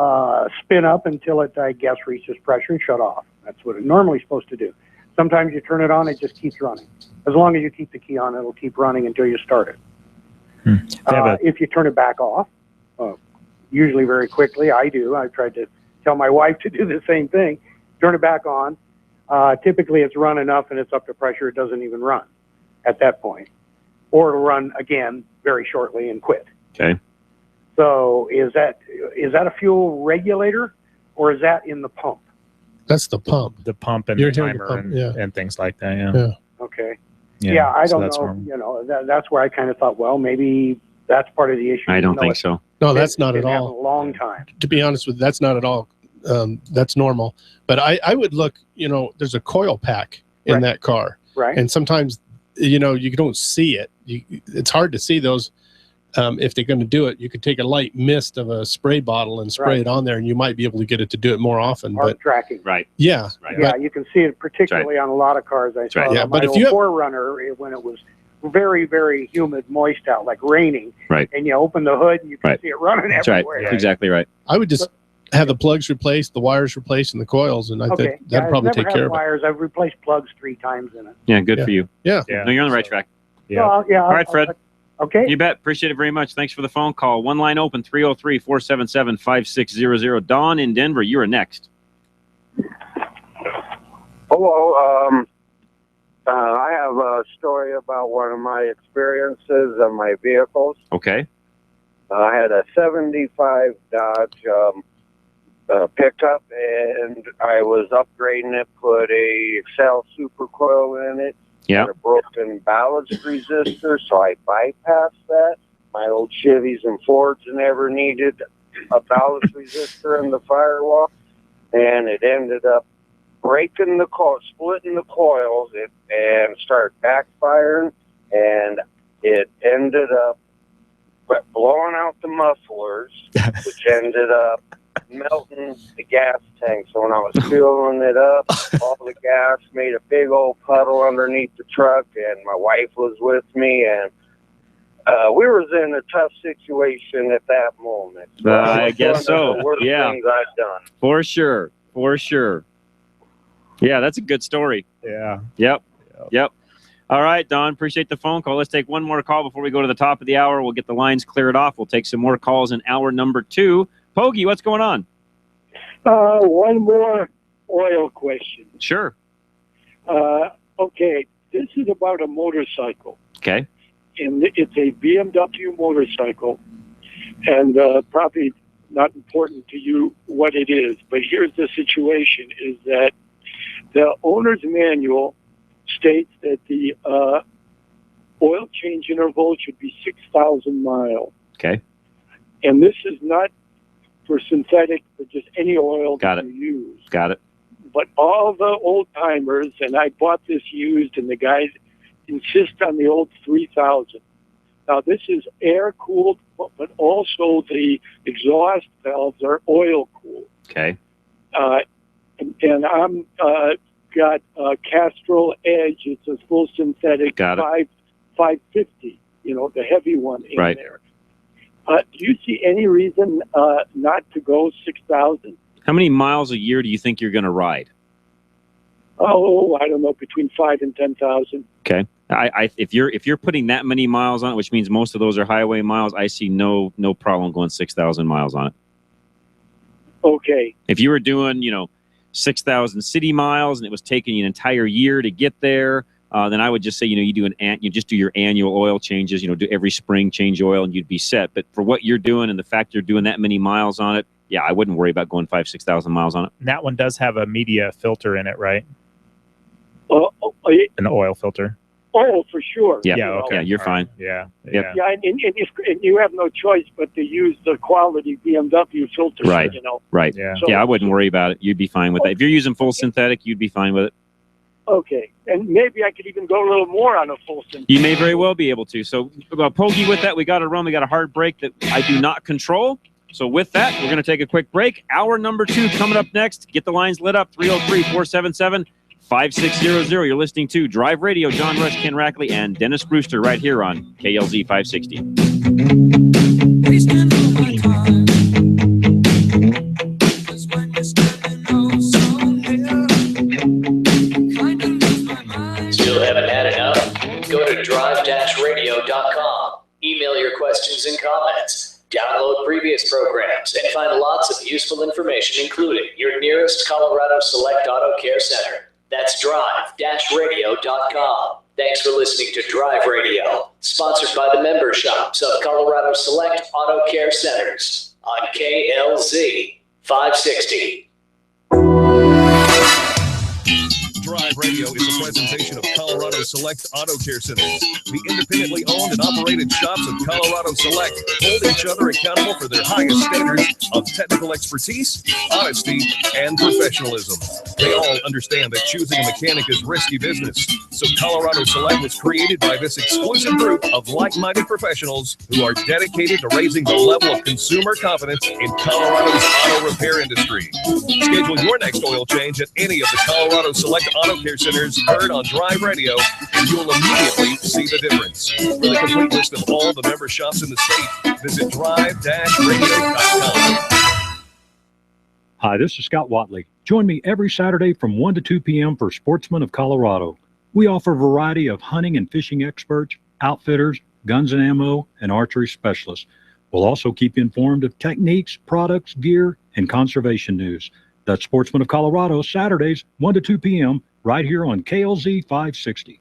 Speaker 7: spin up until it, I guess, reaches pressure and shut off. That's what it's normally supposed to do. Sometimes you turn it on, it just keeps running. As long as you keep the key on, it'll keep running until you start it. If you turn it back off, usually very quickly, I do. I've tried to tell my wife to do the same thing. Turn it back on. Typically, it's run enough and it's up to pressure, it doesn't even run at that point. Or it'll run again very shortly and quit.
Speaker 6: Okay.
Speaker 7: So is that a fuel regulator, or is that in the pump?
Speaker 10: That's the pump.
Speaker 11: The pump and
Speaker 10: You're
Speaker 11: the
Speaker 10: hearing
Speaker 11: timer
Speaker 10: the pump,
Speaker 11: and things like that. Yeah.
Speaker 7: Okay.
Speaker 11: Yeah,
Speaker 7: I
Speaker 11: so
Speaker 7: don't
Speaker 11: that's
Speaker 7: know.
Speaker 11: normal.
Speaker 7: That's where I kind of thought, well, maybe that's part of the issue.
Speaker 6: I don't think so.
Speaker 10: No, that's not at
Speaker 7: Been
Speaker 10: all.
Speaker 7: happening a long time.
Speaker 10: To be honest with you, that's not at all. That's normal. But I would look, there's a coil pack in that car.
Speaker 7: Right.
Speaker 10: And sometimes, you don't see it. It's hard to see those. If they're going to do it, you could take a light mist of a spray bottle and spray it on there, and you might be able to get it to do it more often.
Speaker 7: Arc tracking.
Speaker 6: Right.
Speaker 10: Yeah.
Speaker 6: Right.
Speaker 7: Yeah, you can see it particularly on a lot of cars. I saw
Speaker 10: Yeah,
Speaker 7: my
Speaker 10: but if
Speaker 7: old
Speaker 10: you have-
Speaker 7: 4Runner when it was very, very humid, moist out, like raining.
Speaker 6: Right.
Speaker 7: And you open the hood and you can see it running
Speaker 6: That's right.
Speaker 7: everywhere.
Speaker 6: That's exactly right.
Speaker 10: I would just have the plugs replaced, the wires replaced, and the coils, and I think that'd probably take care of it.
Speaker 7: Wires. I've replaced plugs 3 times in it.
Speaker 6: Yeah, good for you.
Speaker 10: Yeah.
Speaker 6: No, you're on the right track.
Speaker 7: Yeah. Well, yeah.
Speaker 6: All right, Fred.
Speaker 7: Okay.
Speaker 6: You bet. Appreciate it very much. Thanks for the phone call. One line open, 303-477-5600. Don in Denver, you are next.
Speaker 13: Hello. I have a story about one of my experiences on my vehicles.
Speaker 6: Okay.
Speaker 13: I had a 75 Dodge pickup, and I was upgrading it, put a Excel Super Coil in it.
Speaker 6: Yeah.
Speaker 13: And a broken ballast resistor, so I bypassed that. My old Chevys and Fords never needed a ballast resistor in the firewall, and it ended up breaking the coil, splitting the coils, and started backfiring, and it ended up blowing out the mufflers, which ended up melting the gas tank. So when I was filling it up, all the gas made a big old puddle underneath the truck, and my wife was with me, and we were in a tough situation at that moment. So
Speaker 6: I guess so.
Speaker 13: The worst
Speaker 6: Yeah,
Speaker 13: things I've done.
Speaker 6: for sure. Yeah, that's a good story.
Speaker 11: Yeah.
Speaker 6: Yep. All right, Don, appreciate the phone call. Let's take one more call before we go to the top of the hour. We'll get the lines cleared off. We'll take some more calls in hour number 2. Pogie, what's going on?
Speaker 15: One more oil question.
Speaker 6: Sure.
Speaker 15: Okay, this is about a motorcycle.
Speaker 6: Okay.
Speaker 15: And it's a BMW motorcycle, and probably not important to you what it is, but here's the situation, is that the owner's manual states that the oil change interval should be 6,000 miles.
Speaker 6: Okay.
Speaker 15: And this is not for synthetic, but just any oil
Speaker 6: Got
Speaker 15: that
Speaker 6: it.
Speaker 15: you use.
Speaker 6: Got it.
Speaker 15: But all the old timers, and I bought this used, and the guys insist on the old 3,000. Now this is air cooled, but also the exhaust valves are oil cooled.
Speaker 6: Okay.
Speaker 15: And I'm got Castrol Edge. It's a full synthetic.
Speaker 6: Got it.
Speaker 15: 550. The heavy one in
Speaker 6: Right.
Speaker 15: there. Do you see any reason not to go 6,000?
Speaker 6: How many miles a year do you think you're going to ride?
Speaker 15: Oh, I don't know, between 5,000 and 10,000.
Speaker 6: Okay. If you're putting that many miles on it, which means most of those are highway miles, I see no problem going 6,000 miles on it.
Speaker 15: Okay.
Speaker 6: If you were doing, 6,000 city miles and it was taking you an entire year to get there, then I would just say, you just do your annual oil changes, do every spring change oil and you'd be set. But for what you're doing and the fact you're doing that many miles on it, yeah, I wouldn't worry about going 6,000 miles on it.
Speaker 11: And that one does have a media filter in it, right? An oil filter.
Speaker 15: Oh, for sure.
Speaker 6: Yeah. Okay. Yeah, you're fine.
Speaker 11: Yeah.
Speaker 6: Yep.
Speaker 15: Yeah, and you have no choice but to use the quality BMW filters.
Speaker 6: Right. Right.
Speaker 11: Yeah.
Speaker 15: So-
Speaker 6: I wouldn't worry about it. You'd be fine with that. If you're using full synthetic, you'd be fine with it.
Speaker 15: Okay, and maybe I could even go a little more on a full synthetic.
Speaker 6: You may very well be able to. So, Pogie, with that, we got to run. We got a hard break that I do not control. So with that, we're going to take a quick break. Hour number 2 coming up next. Get the lines lit up, 303-477-5600. You're listening to Drive Radio. John Rush, Ken Rackley, and Dennis Brewster right here on KLZ 560.
Speaker 16: Still haven't had enough? Go to drive-radio.com. Email your questions and comments. Download previous programs and find lots of useful information, including your nearest Colorado Select Auto Care Center. That's drive-radio.com. Thanks for listening to Drive Radio, sponsored by the member shops of Colorado Select Auto Care Centers on KLZ 560.
Speaker 12: Drive Radio is a presentation of Colorado Select Auto Care Centers. The independently owned and operated shops of Colorado Select hold each other accountable for their highest standards of technical expertise, honesty, and professionalism. They all understand that choosing a mechanic is risky business. So Colorado Select was created by this exclusive group of like-minded professionals who are dedicated to raising the level of consumer confidence in Colorado's auto repair industry. Schedule your next oil change at any of the Colorado Select Auto Care Centers heard on Drive Radio, and you'll immediately see the difference. For the complete list of all the member shops in the state, visit drive-radio.com.
Speaker 17: Hi, this is Scott Watley. Join me every Saturday from 1 to 2 p.m. for Sportsman of Colorado. We offer a variety of hunting and fishing experts, outfitters, guns and ammo, and archery specialists. We'll also keep you informed of techniques, products, gear, and conservation news. That's Sportsman of Colorado, Saturdays, 1 to 2 p.m., right here on KLZ 560.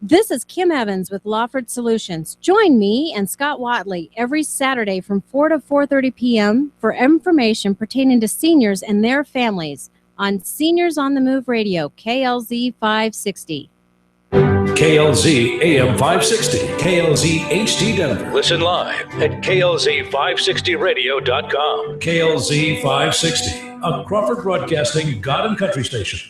Speaker 18: This is Kim Evans with Lawford Solutions. Join me and Scott Watley every Saturday from 4 to 4:30 p.m. for information pertaining to seniors and their families on Seniors on the Move Radio, KLZ 560.
Speaker 25: KLZ AM 560, KLZ HD Denver. Listen live at KLZ560radio.com. KLZ 560, a Crawford Broadcasting God and Country station.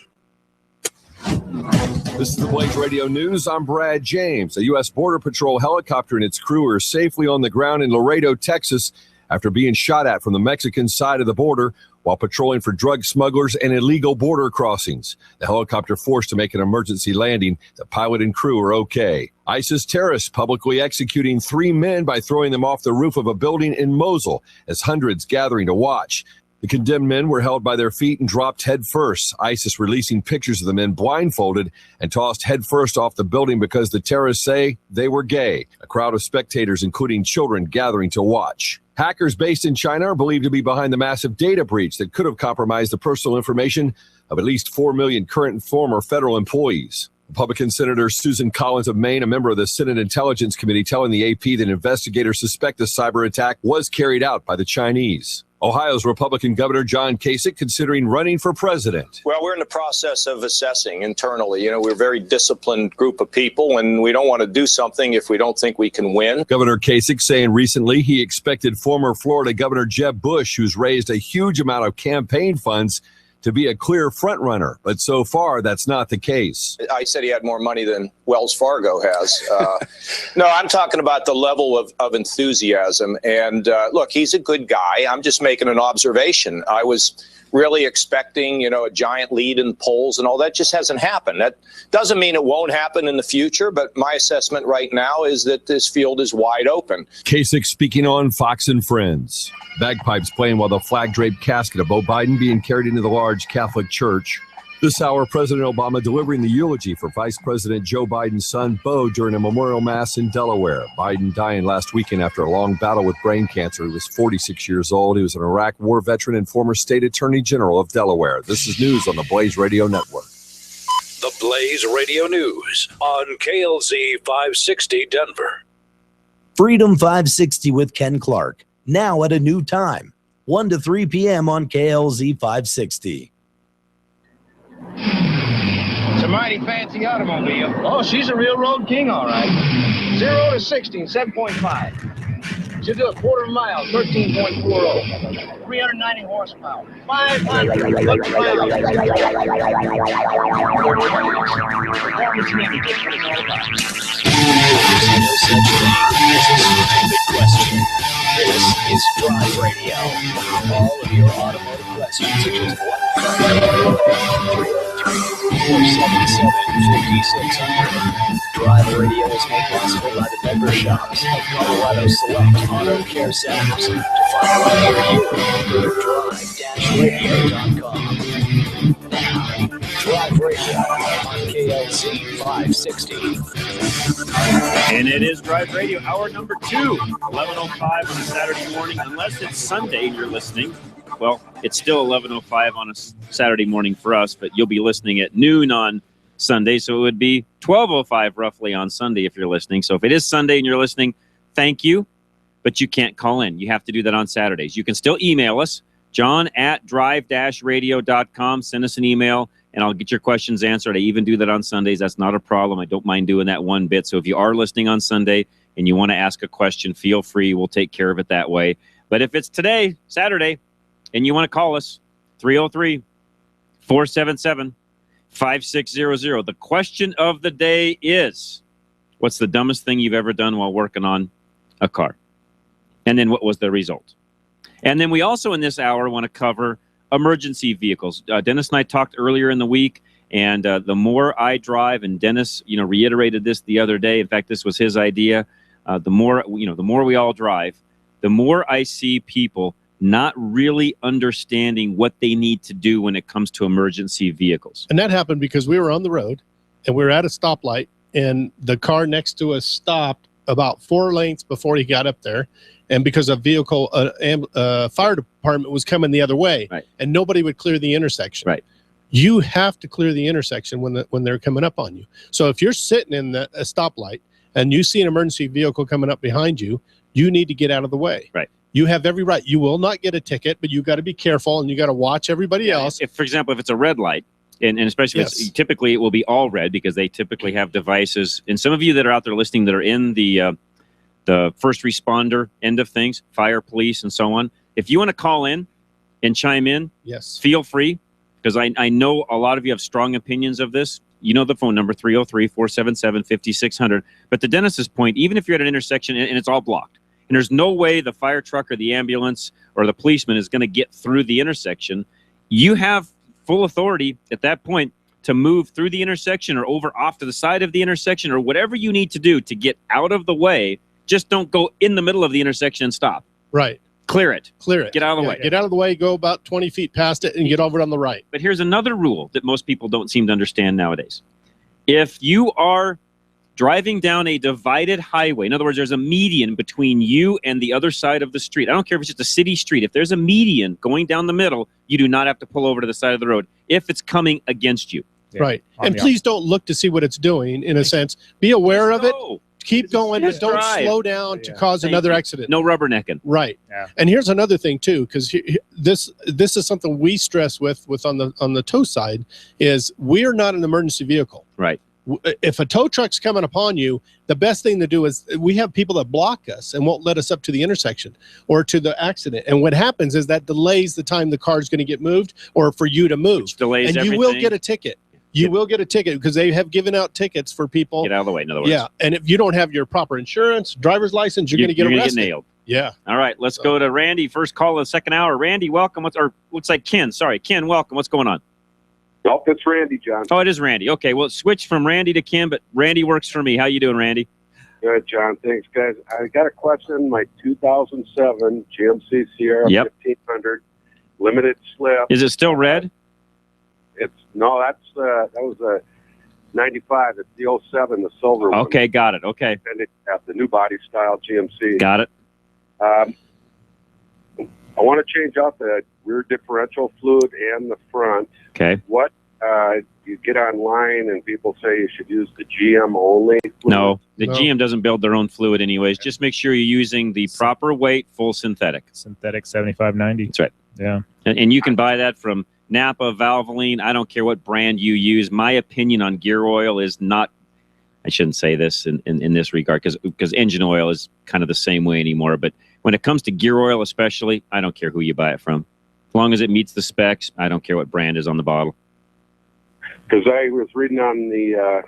Speaker 26: This is the Blaze Radio News. I'm Brad James. A U.S. Border Patrol helicopter and its crew are safely on the ground in Laredo, Texas, after being shot at from the Mexican side of the border while patrolling for drug smugglers and illegal border crossings. The helicopter forced to make an emergency landing. The pilot and crew are okay. ISIS terrorists publicly executing 3 men by throwing them off the roof of a building in Mosul as hundreds gathering to watch. The condemned men were held by their feet and dropped head first. ISIS releasing pictures of the men blindfolded and tossed head first off the building because the terrorists say they were gay. A crowd of spectators, including children, gathering to watch. Hackers based in China are believed to be behind the massive data breach that could have compromised the personal information of at least 4 million current and former federal employees. Republican Senator Susan Collins of Maine, a member of the Senate Intelligence Committee, telling the AP that investigators suspect the cyber attack was carried out by the Chinese. Ohio's Republican Governor John Kasich considering running for president.
Speaker 1: Well, we're in the process of assessing internally. We're a very disciplined group of people, and we don't want to do something if we don't think we can win.
Speaker 26: Governor Kasich saying recently he expected former Florida Governor Jeb Bush, who's raised a huge amount of campaign funds, to be a clear frontrunner. But so far, that's not the case.
Speaker 1: I said he had more money than Wells Fargo has. No, I'm talking about the level of enthusiasm. And look, he's a good guy. I'm just making an observation. I was really expecting, a giant lead in polls and all that. Just hasn't happened. That doesn't mean it won't happen in the future, but my assessment right now is that this field is wide open.
Speaker 26: Kasich speaking on Fox and Friends. Bagpipes playing while the flag-draped casket of Beau Biden being carried into the large Catholic church. This hour, President Obama delivering the eulogy for Vice President Joe Biden's son, Beau, during a memorial mass in Delaware. Biden dying last weekend after a long battle with brain cancer. He was 46 years old. He was an Iraq war veteran and former state attorney general of Delaware. This is news on the Blaze Radio Network.
Speaker 25: The Blaze Radio News on KLZ 560 Denver.
Speaker 19: Freedom 560 with Ken Clark. Now at a new time, 1 to 3 p.m. on KLZ 560.
Speaker 21: It's a mighty fancy automobile. Oh, she's a real road king, all right. 0 to 60 in 7.5. She'll do a quarter mile, 13.40. 390 horsepower. 500
Speaker 16: This is Drive Radio. All of your automotive questions are just 477-5600. Drive Radio is made possible by the member shops of Colorado Select Auto Care Centers. To find one near you, go to drive-radio.com. Now, Drive Radio on KLZ 560.
Speaker 6: And it is Drive Radio, hour number 2, 11:05 on a Saturday morning. Unless it's Sunday and you're listening, well, it's still 11:05 on a Saturday morning for us, but you'll be listening at noon on Sunday, so it would be 12:05 roughly on Sunday if you're listening. So if it is Sunday and you're listening, thank you, but you can't call in. You have to do that on Saturdays. You can still email us, john@drive-radio.com. Send us an email, and I'll get your questions answered. I even do that on Sundays. That's not a problem. I don't mind doing that one bit. So if you are listening on Sunday and you want to ask a question, feel free. We'll take care of it that way. But if it's today, Saturday, and you want to call us, 303-477-5600. The question of the day is, what's the dumbest thing you've ever done while working on a car? And then what was the result? And then we also in this hour want to cover emergency vehicles. Dennis and I talked earlier in the week, and the more I drive, and Dennis, reiterated this the other day. In fact, this was his idea. The more we all drive, the more I see people not really understanding what they need to do when it comes to emergency vehicles.
Speaker 10: And that happened because we were on the road and we were at a stoplight, and the car next to us stopped about 4 lengths before he got up there. And because a vehicle, fire department was coming the other way,
Speaker 6: right,
Speaker 10: and nobody would clear the intersection.
Speaker 6: Right.
Speaker 10: You have to clear the intersection when they're coming up on you. So if you're sitting in a stoplight and you see an emergency vehicle coming up behind you, you need to get out of the way.
Speaker 6: Right.
Speaker 10: You have every right. You will not get a ticket, but you got to be careful and you got to watch everybody else.
Speaker 6: If, for example, if it's a red light, and especially if it's, typically it will be all red because they typically have devices. And some of you that are out there listening that are in the first responder end of things, fire, police, and so on, if you want to call in and chime in,
Speaker 10: yes,
Speaker 6: feel free, because I know a lot of you have strong opinions of this. You know the phone number, 303-477-5600. But to Dennis's point, even if you're at an intersection and it's all blocked, and there's no way the fire truck or the ambulance or the policeman is going to get through the intersection, you have full authority at that point to move through the intersection or over off to the side of the intersection or whatever you need to do to get out of the way. Just don't go in the middle of the intersection and stop.
Speaker 10: Right.
Speaker 6: Clear it.
Speaker 10: Get
Speaker 6: out of the way.
Speaker 10: Get out of the way, go about 20 feet past it, and get over on the right.
Speaker 6: But here's another rule that most people don't seem to understand nowadays. If you are driving down a divided highway, in other words, there's a median between you and the other side of the street. I don't care if it's just a city street. If there's a median going down the middle, you do not have to pull over to the side of the road if it's coming against you.
Speaker 10: Right. And please don't look to see what it's doing, in a sense. Be aware of it. Keep going, but don't slow down to cause another accident.
Speaker 6: No rubbernecking.
Speaker 10: Right.
Speaker 11: Yeah.
Speaker 10: And here's another thing too, because this is something we stress with on the tow side, is we're not an emergency vehicle.
Speaker 6: Right.
Speaker 10: If a tow truck's coming upon you, the best thing to do is we have people that block us and won't let us up to the intersection or to the accident. And what happens is that delays the time the car's going to get moved or for you to move.
Speaker 6: Which delays
Speaker 10: and you will get a ticket. You will get a ticket because they have given out tickets for people.
Speaker 6: Get out of the way, in other words.
Speaker 10: Yeah, and if you don't have your proper insurance, driver's license, you're going to get arrested.
Speaker 6: Get nailed.
Speaker 10: Yeah.
Speaker 6: All right, let's go to Randy. First call of the second hour. Randy, welcome. Looks like Ken. Sorry, Ken, welcome. What's going on?
Speaker 2: Nope, it's Randy, John.
Speaker 6: Oh, it is Randy. Okay, well, switch from Randy to Ken, but Randy works for me. How you doing, Randy?
Speaker 2: Good, John. Thanks, guys. I got a question. My 2007 GMC Sierra 1500 limited slip.
Speaker 6: Is it still red?
Speaker 2: That was a 95. It's the 07, the silver one.
Speaker 6: Okay, got it. Okay.
Speaker 2: And it got the new body style GMC.
Speaker 6: Got it.
Speaker 2: I want to change out the rear differential fluid and the front.
Speaker 6: Okay.
Speaker 2: What you get online and people say you should use the GM only fluid?
Speaker 6: No, the GM doesn't build their own fluid anyways. Just make sure you're using the proper weight, full synthetic.
Speaker 11: Synthetic 7590.
Speaker 6: That's right.
Speaker 11: Yeah.
Speaker 6: And you can buy that from Napa, Valvoline. I don't care what brand you use. My opinion on gear oil is not, I shouldn't say this in this regard because engine oil is kind of the same way anymore. But when it comes to gear oil especially, I don't care who you buy it from. As long as it meets the specs, I don't care what brand is on the bottle.
Speaker 2: Because I was reading on the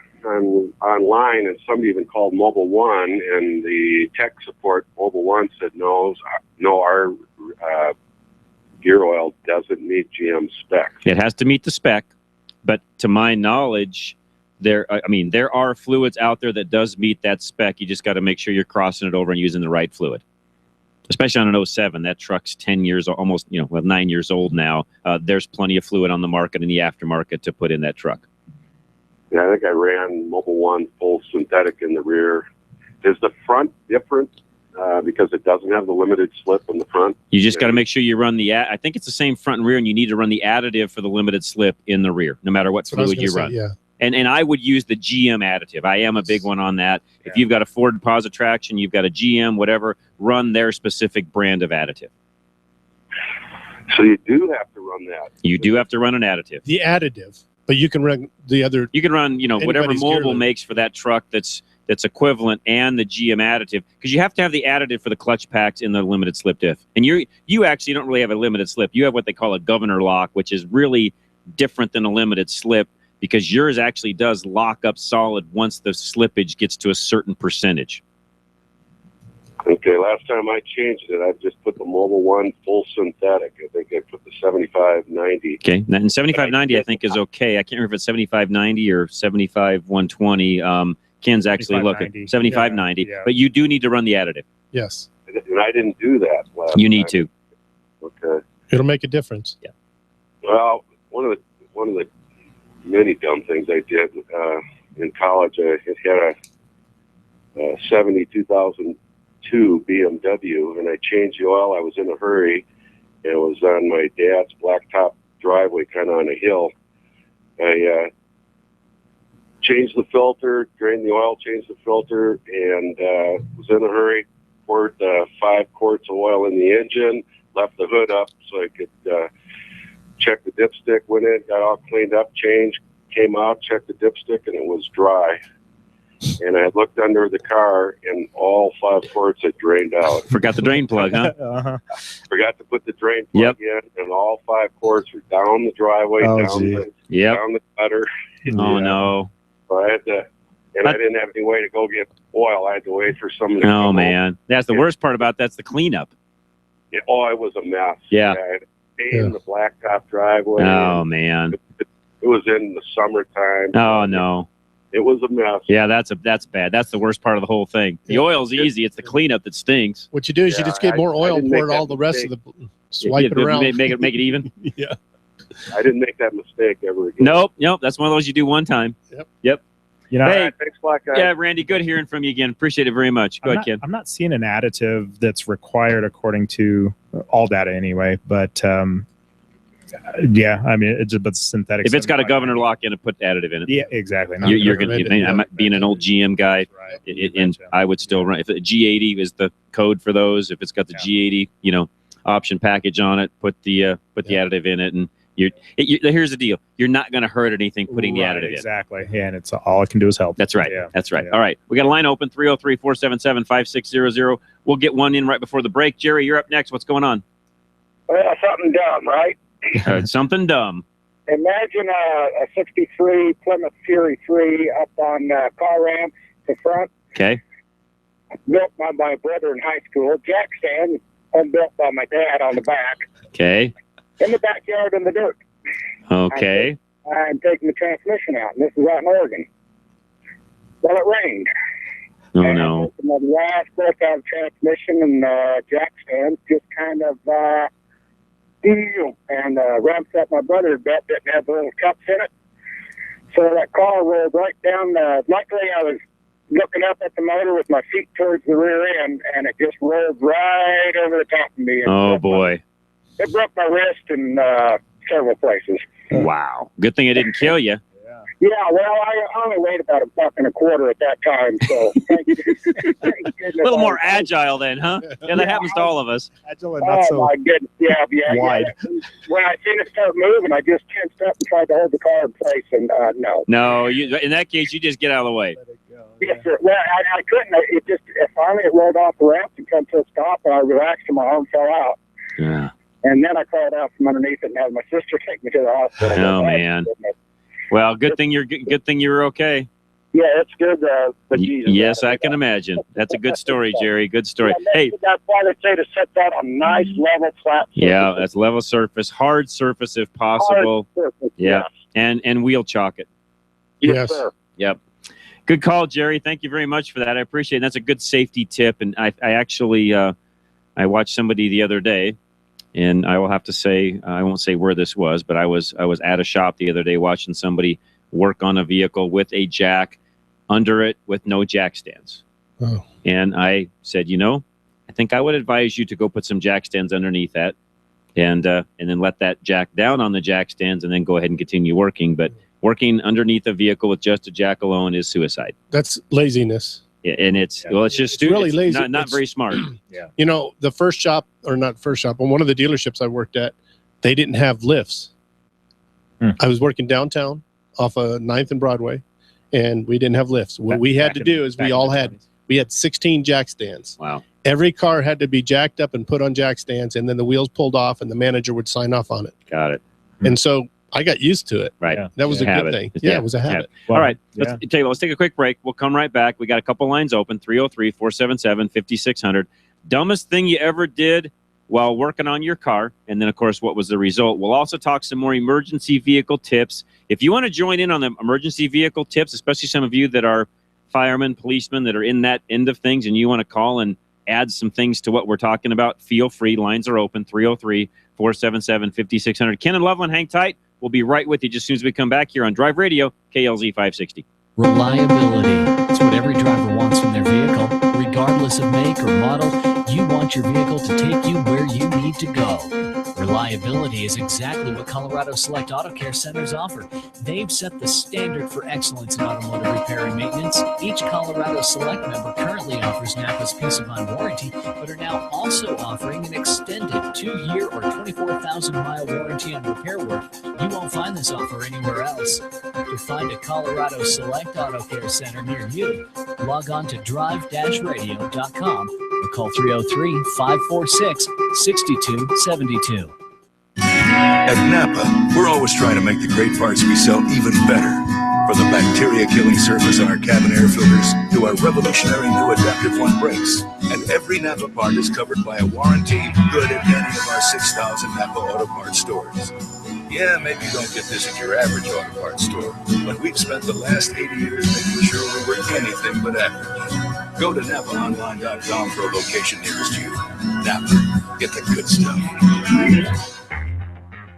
Speaker 2: online, and somebody even called Mobile One, and the tech support Mobile One said no, our gear oil doesn't meet GM specs.
Speaker 6: It has to meet the spec, but to my knowledge, there are fluids out there that does meet that spec. You just got to make sure you're crossing it over and using the right fluid. Especially on an 07, that truck's 10 years, almost, 9 years old now. There's plenty of fluid on the market in the aftermarket to put in that truck.
Speaker 2: Yeah, I think I ran Mobile One full synthetic in the rear. Is the front different because it doesn't have the limited slip in the front?
Speaker 6: You just got to make sure you run I think it's the same front and rear, and you need to run the additive for the limited slip in the rear, no matter what fluid you run.
Speaker 10: Yeah.
Speaker 6: And I would use the GM additive. I am a big one on that. Yeah. If you've got a Ford deposit traction, you've got a GM, whatever, run their specific brand of additive.
Speaker 2: So you do have to run that.
Speaker 6: You do have to run an additive.
Speaker 10: The additive, but you can run the other.
Speaker 6: You can run, whatever Mobile makes for that truck that's equivalent, and the GM additive, because you have to have the additive for the clutch packs in the limited slip diff. And you actually don't really have a limited slip. You have what they call a governor lock, which is really different than a limited slip, because yours actually does lock up solid once the slippage gets to a certain percentage.
Speaker 2: Okay, last time I changed it, I just put the Mobile One full synthetic. I think I put the 7590.
Speaker 6: Okay, and 7590 I think is okay. I can't remember if it's 7590 or 75120. Ken's actually looking 7590, but you do need to run the additive.
Speaker 10: Yes.
Speaker 2: And I didn't do that last
Speaker 6: You need to.
Speaker 2: Okay.
Speaker 10: It'll make a difference.
Speaker 6: Yeah.
Speaker 2: Well, one of the many dumb things I did in college, I had a 2002 BMW, and I changed the oil. I was in a hurry, and it was on my dad's blacktop driveway, kind of on a hill. I changed the filter, drained the oil, changed the filter, and was in a hurry, poured 5 quarts of oil in the engine, left the hood up so I could check the dipstick, went in, got all cleaned up, changed, came out, checked the dipstick, and it was dry. And I looked under the car, and all 5 quarts had drained out.
Speaker 6: Forgot the drain plug, huh?
Speaker 2: Forgot to put the drain plug in, and all 5 quarts were down the driveway, down the gutter.
Speaker 6: Oh, no.
Speaker 2: So I had to And I didn't have any way to go get oil. I had to wait for someone to
Speaker 6: Oh, man. That's the worst part about that's the cleanup.
Speaker 2: it was a mess.
Speaker 6: Yeah.
Speaker 2: I had in the blacktop driveway.
Speaker 6: Oh, man.
Speaker 2: It was in the summertime.
Speaker 6: Oh, no.
Speaker 2: It was a mess.
Speaker 6: Yeah, that's bad. That's the worst part of the whole thing. The oil's easy. It's the cleanup that stinks.
Speaker 10: What you do is you just get more oil and pour it all the rest of the swipe it around.
Speaker 6: Make it even.
Speaker 10: Yeah.
Speaker 2: I didn't make that mistake ever again.
Speaker 6: Nope. That's one of those you do one time.
Speaker 10: Yep.
Speaker 11: You know,
Speaker 6: hey,
Speaker 2: thanks, Black Guy.
Speaker 6: Yeah, Randy, good hearing from you again. Appreciate it very much. Go ahead, Ken.
Speaker 11: I'm not seeing an additive that's required according to all data anyway, but yeah, I mean, it's a synthetic.
Speaker 6: If it's got a governor lock in it, put additive in it.
Speaker 11: Yeah, exactly.
Speaker 6: You're going to, I'm being an old GM guy, and I would still run. If the G80 is the code for those, if it's got the G80, option package on it, put the additive in it, and here's the deal: you're not going to hurt anything putting the additive in.
Speaker 11: Exactly. Yeah, and it's all it can do is help.
Speaker 6: That's right.
Speaker 11: Yeah.
Speaker 6: That's right. All right, we got a line open 303-477-5600. We'll get one in right before the break. Jerry, you're up next. What's going on?
Speaker 3: Well, something dumb, right?
Speaker 6: Something dumb.
Speaker 3: Imagine a 63 Plymouth Fury 3 up on car ramp, the front.
Speaker 6: Okay.
Speaker 3: Built by my brother in high school. Jack stand, built by my dad on the back.
Speaker 6: Okay.
Speaker 3: In the backyard in the dirt.
Speaker 6: Okay.
Speaker 3: I'm taking the transmission out, and this is out in Oregon. Well, it rained.
Speaker 6: Oh, no.
Speaker 3: And the last broke out of transmission, and jack stand just kind of and ramps up my brother's bed, didn't have the little cups in it. So that car rolled right down. Luckily, I was looking up at the motor with my feet towards the rear end, and it just rolled right over the top of me.
Speaker 6: Oh, boy.
Speaker 3: It broke my wrist in several places.
Speaker 6: Wow. Good thing it didn't kill you.
Speaker 3: Yeah, well, I only weighed about $1.25 at that time, so thank you.
Speaker 6: A little more agile then, huh? Yeah, that happens to all of us.
Speaker 11: Agile
Speaker 3: and not so my goodness. Yeah.
Speaker 6: Wide.
Speaker 3: Yeah. When I seen it start moving, I just tensed up and tried to hold the car in place, and no.
Speaker 6: No, in that case, you just get out of the way.
Speaker 3: Yes, sir. Well, I couldn't. Finally it rolled off the ramp and come to a stop, and I relaxed, and my arm fell out.
Speaker 6: Yeah.
Speaker 3: And then I crawled out from underneath it and had my sister take me to the hospital.
Speaker 6: Oh, man. Well, good thing you're okay.
Speaker 3: Yeah, it's good. But Jesus,
Speaker 6: yes, I can imagine. That's a good story, Jerry. Good story.
Speaker 3: Yeah,
Speaker 6: hey,
Speaker 3: that's why they say to set that on nice level flat surface.
Speaker 6: Yeah, that's level surface, hard surface if possible.
Speaker 3: Hard surface,
Speaker 6: yeah, and wheel chalk it.
Speaker 3: Yes, sir.
Speaker 6: Yep. Good call, Jerry. Thank you very much for that. I appreciate it. That's a good safety tip. And I actually I watched somebody the other day. And I will have to say, I won't say where this was, but I was at a shop the other day watching somebody work on a vehicle with a jack under it with no jack stands.
Speaker 10: Oh.
Speaker 6: And I said, I think I would advise you to go put some jack stands underneath that, and then let that jack down on the jack stands, and then go ahead and continue working. But working underneath a vehicle with just a jack alone is suicide.
Speaker 10: That's laziness.
Speaker 6: Yeah, and it's just stupid.
Speaker 10: Really lazy.
Speaker 6: Not very smart.
Speaker 11: Yeah.
Speaker 10: The first shop, or not first shop, but one of the dealerships I worked at, they didn't have lifts. I was working downtown off of 9th and Broadway, and we didn't have lifts. What we had to do is we had 16 jack stands.
Speaker 6: Wow.
Speaker 10: Every car had to be jacked up and put on jack stands, and then the wheels pulled off, and the manager would sign off on it.
Speaker 6: Got it.
Speaker 10: And so I got used to it.
Speaker 6: Right.
Speaker 10: That was a good thing. Yeah, it was a habit.
Speaker 6: All right. Let's take a quick break. We'll come right back. We got a couple lines open, 303-477-5600. Dumbest thing you ever did while working on your car. And then, of course, what was the result? We'll also talk some more emergency vehicle tips. If you want to join in on the emergency vehicle tips, especially some of you that are firemen, policemen that are in that end of things, and you want to call and add some things to what we're talking about, feel free. Lines are open, 303-477-5600. Ken and Loveland, hang tight. We'll be right with you just as soon as we come back here on Drive Radio, KLZ 560.
Speaker 16: Reliability. It's what every driver wants from their vehicle. Regardless of make or model, you want your vehicle to take you where you need to go. Reliability is exactly what Colorado Select Auto Care Centers offer. They've set the standard for excellence in automotive repair and maintenance. Each Colorado Select member currently offers Napa's Peace of Mind warranty, but are now also offering an extended 2-year or 24,000-mile warranty on repair work. You won't find this offer anywhere else. To find a Colorado Select Auto Care Center near you, log on to drive-radio.com or call 303-546-6272.
Speaker 14: At Napa, we're always trying to make the great parts we sell even better. From the bacteria-killing surface on our cabin air filters to our revolutionary new Adaptive One brakes. And every Napa part is covered by a warranty good at any of our 6,000 Napa Auto Parts stores. Yeah, maybe you don't get this at your average auto parts store, but we've spent the last 80 years making sure we were anything but average. Go to NapaOnline.com for a location nearest you. Napa, get the good stuff.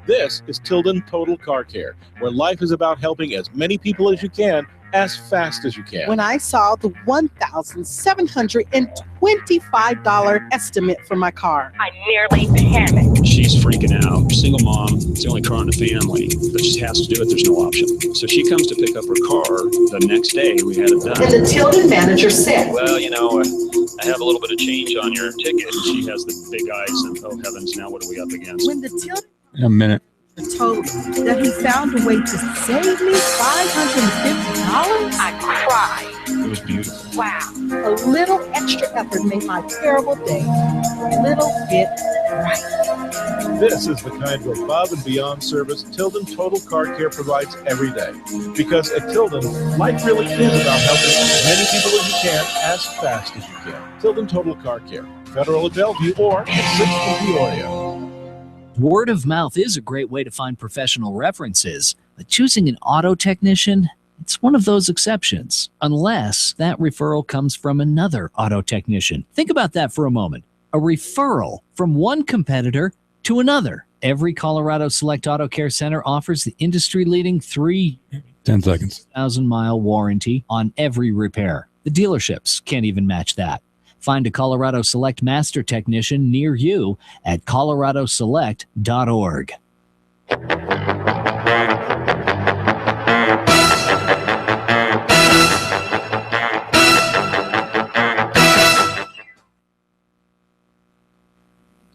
Speaker 4: This is Tilden Total Car Care, where life is about helping as many people as you can, as fast as you can.
Speaker 8: When I saw the $1,725 estimate for my car, I nearly panicked.
Speaker 20: She's freaking out. Single mom, it's the only car in the family, but she has to do it. There's no option. So she comes to pick up her car the next day. We had it done.
Speaker 8: And the Tilden manager said,
Speaker 20: well, you know, I have a little bit of change on your ticket. She has the big eyes and, oh heavens, now what are we up against?
Speaker 8: When the Tilden
Speaker 5: In a minute.
Speaker 8: told me that he found a way to save me $550, I cried.
Speaker 20: It was beautiful.
Speaker 8: Wow. A little extra effort made my terrible day a little bit right.
Speaker 4: This is the kind of above and beyond service Tilden Total Car Care provides every day. Because at Tilden, life really is about helping as many people as you can, as fast as you can. Tilden Total Car Care, Federal at Bellevue or at 6th in Peoria.
Speaker 22: Word of mouth is a great way to find professional references, but choosing an auto technician, it's one of those exceptions, unless that referral comes from another auto technician. Think about that for a moment. A referral from one competitor to another. Every Colorado Select Auto Care Center offers the industry-leading
Speaker 5: 10 seconds.
Speaker 22: 3,000-mile warranty on every repair. The dealerships can't even match that. Find a Colorado Select Master Technician near you at coloradoselect.org.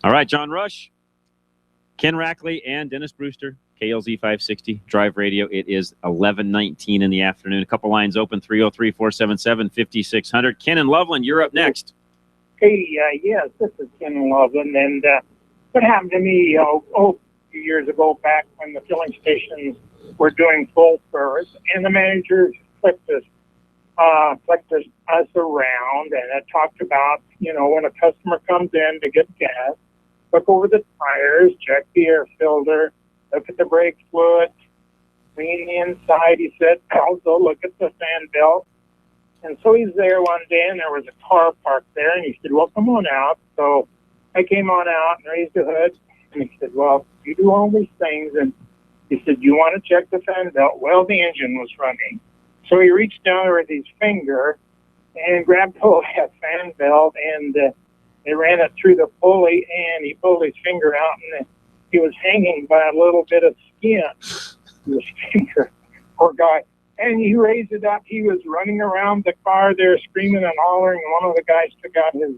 Speaker 6: All right, John Rush, Ken Rackley, and Dennis Brewster, KLZ 560 Drive Radio. It is 11:19 in the afternoon. A couple lines open, 303-477-5600. Ken and Loveland, you're up next.
Speaker 23: Hey, yes, this is Ken Loveland, and what happened to me a few years ago back when the filling stations were doing full service, and the managers flipped us around, and it talked about, you know, when a customer comes in to get gas, look over the tires, check the air filter, look at the brake fluid, clean the inside. He said, also look at the fan belt. And so he's there one day, and there was a car parked there, and he said, well, come on out. So I came on out and raised the hood, and he said, well, you do all these things. And he said, you want to check the fan belt? Well, the engine was running. So he reached down with his finger and grabbed hold of that fan belt, and they ran it through the pulley, and he pulled his finger out, and he was hanging by a little bit of skin, his finger, poor guy. And he raised it up. He was running around the car there screaming and hollering. One of the guys took out his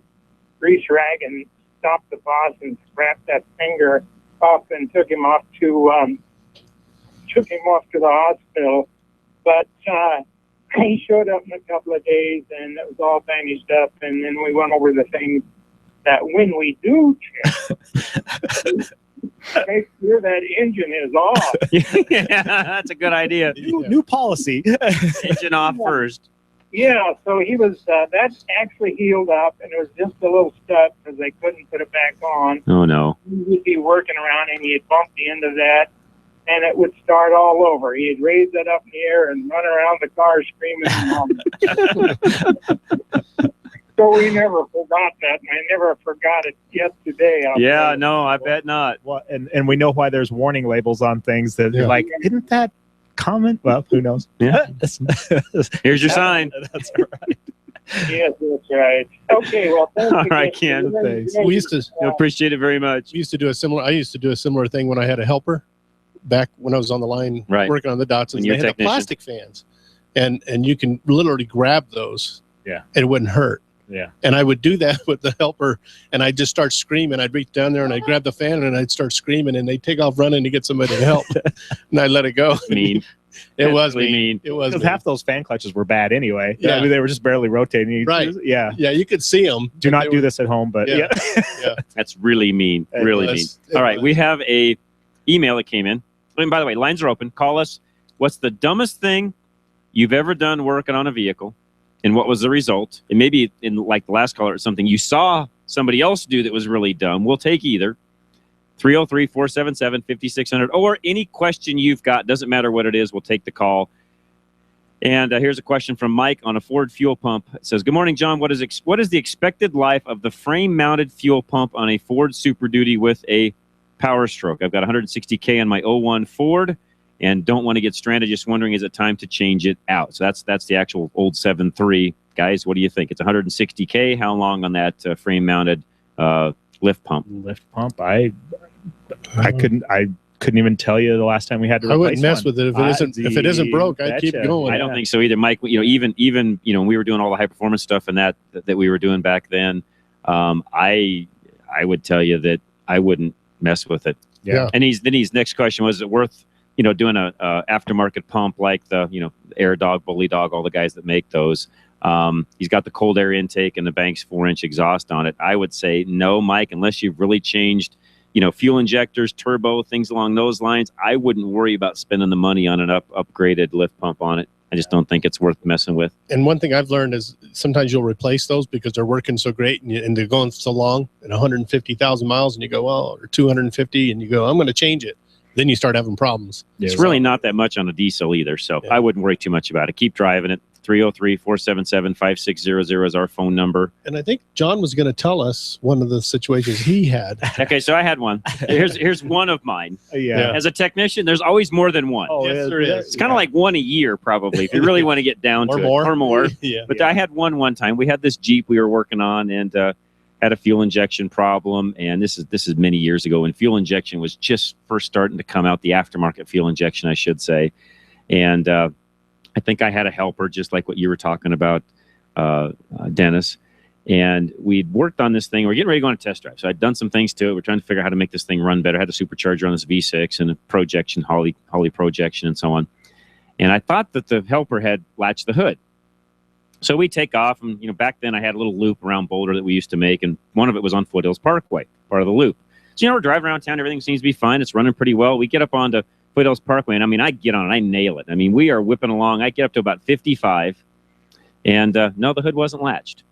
Speaker 23: grease rag and stopped the boss and wrapped that finger up and took him off to the hospital. But he showed up in a couple of days, and it was all bandaged up. And then we went over the things that when we do check, make sure that engine is off.
Speaker 6: Yeah, that's a good idea.
Speaker 11: New policy.
Speaker 6: Engine off first.
Speaker 23: Yeah, so he was, that actually healed up, and it was just a little stud because they couldn't put it back on.
Speaker 6: Oh, no.
Speaker 23: He'd be working around, and he'd bump the end of that, and it would start all over. He'd raise it up in the air and run around the car screaming and all. So we never forgot that, and I never forgot it yet today.
Speaker 6: Yeah, no, I bet not.
Speaker 11: Well, and we know why there's warning labels on things that are like, isn't that common? Well, who knows?
Speaker 6: Yeah. Here's your sign.
Speaker 11: That's right.
Speaker 23: Yes, that's right. Okay, well, thanks
Speaker 6: All right,
Speaker 23: again.
Speaker 6: Ken.
Speaker 23: Thanks.
Speaker 10: We used to
Speaker 6: appreciate it very much.
Speaker 10: I used to do a similar thing when I had a helper back when I was on the line working on the Datsuns. They had the plastic fans, and you can literally grab those.
Speaker 11: Yeah.
Speaker 10: And it wouldn't hurt.
Speaker 11: Yeah.
Speaker 10: And I would do that with the helper, and I'd just start screaming. I'd reach down there and I'd grab the fan and I'd start screaming, and they'd take off running to get somebody to help. And I'd let it go.
Speaker 6: Mean.
Speaker 10: It was
Speaker 6: really
Speaker 10: mean. It was
Speaker 11: because
Speaker 10: mean.
Speaker 11: half those fan clutches were bad anyway.
Speaker 10: Yeah.
Speaker 11: I mean, they were just barely rotating.
Speaker 10: Right.
Speaker 11: Yeah.
Speaker 10: Yeah, you could see them.
Speaker 11: Do not do this at home, but yeah.
Speaker 6: That's really mean. Really mean. All right, we have a email that came in. And by the way, lines are open. Call us. What's the dumbest thing you've ever done working on a vehicle, and what was the result. And maybe in like the last caller or something, you saw somebody else do that was really dumb. We'll take either. 303-477-5600, or any question you've got. Doesn't matter what it is. We'll take the call. And here's a question from Mike on a Ford fuel pump. It says, good morning, John. What is the expected life of the frame-mounted fuel pump on a Ford Super Duty with a Power Stroke? I've got 160K on my 01 Ford and don't want to get stranded. Just wondering, is it time to change it out? So that's the actual old 7.3. Guys, what do you think? It's 160K. How long on that frame-mounted lift pump?
Speaker 11: Lift pump. I couldn't even tell you the last time we had to replace
Speaker 10: I wouldn't mess
Speaker 11: one.
Speaker 10: with it if it isn't broke. I'd keep going.
Speaker 6: I don't think so either, Mike. Even when we were doing all the high performance stuff and that we were doing back then, I would tell you that I wouldn't mess with it.
Speaker 10: Yeah.
Speaker 6: And his next question was, is it worth doing a aftermarket pump like the Air Dog, Bully Dog, all the guys that make those? He's got the cold air intake and the Banks 4-inch exhaust on it. I would say no, Mike, unless you've really changed fuel injectors, turbo, things along those lines. I wouldn't worry about spending the money on an upgraded lift pump on it. I just don't think it's worth messing with.
Speaker 10: And one thing I've learned is sometimes you'll replace those because they're working so great and they're going so long and 150,000 miles, and you go, well, or 250, and you go, I'm going to change it. Then you start having problems.
Speaker 6: It's really not that much on a diesel either, so I wouldn't worry too much about it. Keep driving it. 303-477-5600 is our phone number.
Speaker 10: And I think John was going to tell us one of the situations he had.
Speaker 6: Okay, so I had one. Here's one of mine.
Speaker 10: Yeah.
Speaker 6: As a technician, there's always more than one.
Speaker 10: Oh, yes, there is.
Speaker 6: It's kind of like one a year, probably, if you really want to get down to it. Or more. But I had one time. We had this Jeep we were working on and had a fuel injection problem. And this is many years ago when fuel injection was just first starting to come out, the aftermarket fuel injection, I should say. And I think I had a helper, just like what you were talking about, Dennis. And we'd worked on this thing. We're getting ready to go on a test drive. So I'd done some things to it. We're trying to figure out how to make this thing run better. I had a supercharger on this V6 and a projection, Holley projection and so on. And I thought that the helper had latched the hood. So we take off. And, back then I had a little loop around Boulder that we used to make. And one of it was on Foothills Parkway, part of the loop. So, we're driving around town. Everything seems to be fine. It's running pretty well. We get up onto Foothills Parkway, and I get on it. I nail it. We are whipping along. I get up to about 55, and no, the hood wasn't latched.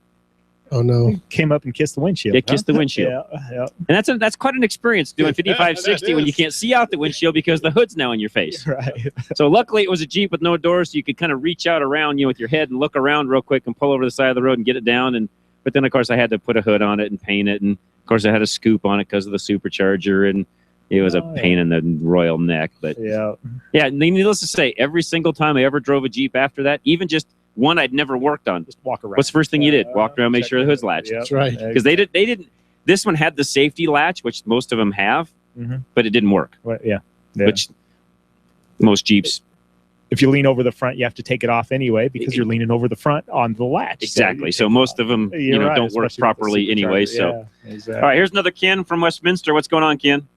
Speaker 10: Oh, no.
Speaker 11: Came up and kissed the windshield.
Speaker 6: It kissed the windshield.
Speaker 11: Yeah.
Speaker 6: And that's quite an experience doing 55, 60 when you can't see out the windshield because the hood's now in your face.
Speaker 11: Right.
Speaker 6: So luckily it was a Jeep with no doors, so you could kind of reach out around with your head and look around real quick and pull over the side of the road and get it down. But then, of course, I had to put a hood on it and paint it. And, of course, I had a scoop on it because of the supercharger. And it was a pain in the royal neck. But, needless to say, every single time I ever drove a Jeep after that, even just one I'd never worked on, just
Speaker 11: walk around.
Speaker 6: What's the first thing you did? Walk around, make sure the hood's latched.
Speaker 10: That's right.
Speaker 6: Because they didn't. This one had the safety latch, which most of them have, but it didn't work.
Speaker 11: Well,
Speaker 6: Which most Jeeps.
Speaker 11: If you lean over the front, you have to take it off anyway because you're leaning over the front on the latch.
Speaker 6: Exactly. So most of them,
Speaker 11: right,
Speaker 6: don't work properly anyway. So,
Speaker 11: exactly.
Speaker 6: All right, here's another Ken from Westminster. What's going on, Ken?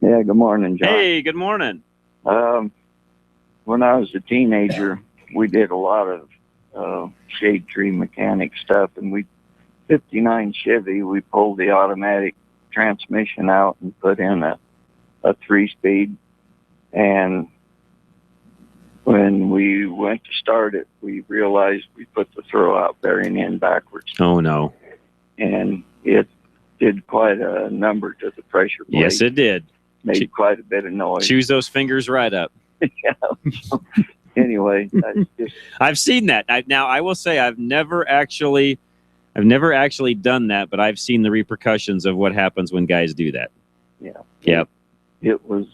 Speaker 7: Yeah. Good morning, John.
Speaker 6: Hey, good morning.
Speaker 7: When I was a teenager, we did a lot of shade tree mechanic stuff, and 59 Chevy, we pulled the automatic transmission out and put in a 3-speed. And when we went to start it, we realized we put the throwout bearing in backwards.
Speaker 6: Oh, no.
Speaker 7: And it did quite a number to the pressure plate.
Speaker 6: Yes, it did.
Speaker 7: Made quite a bit of noise.
Speaker 6: Choose those fingers right up.
Speaker 7: Anyway,
Speaker 6: I've seen that. I will say I've never actually done that, but I've seen the repercussions of what happens when guys do that.
Speaker 7: Yeah.
Speaker 6: Yep.
Speaker 7: It was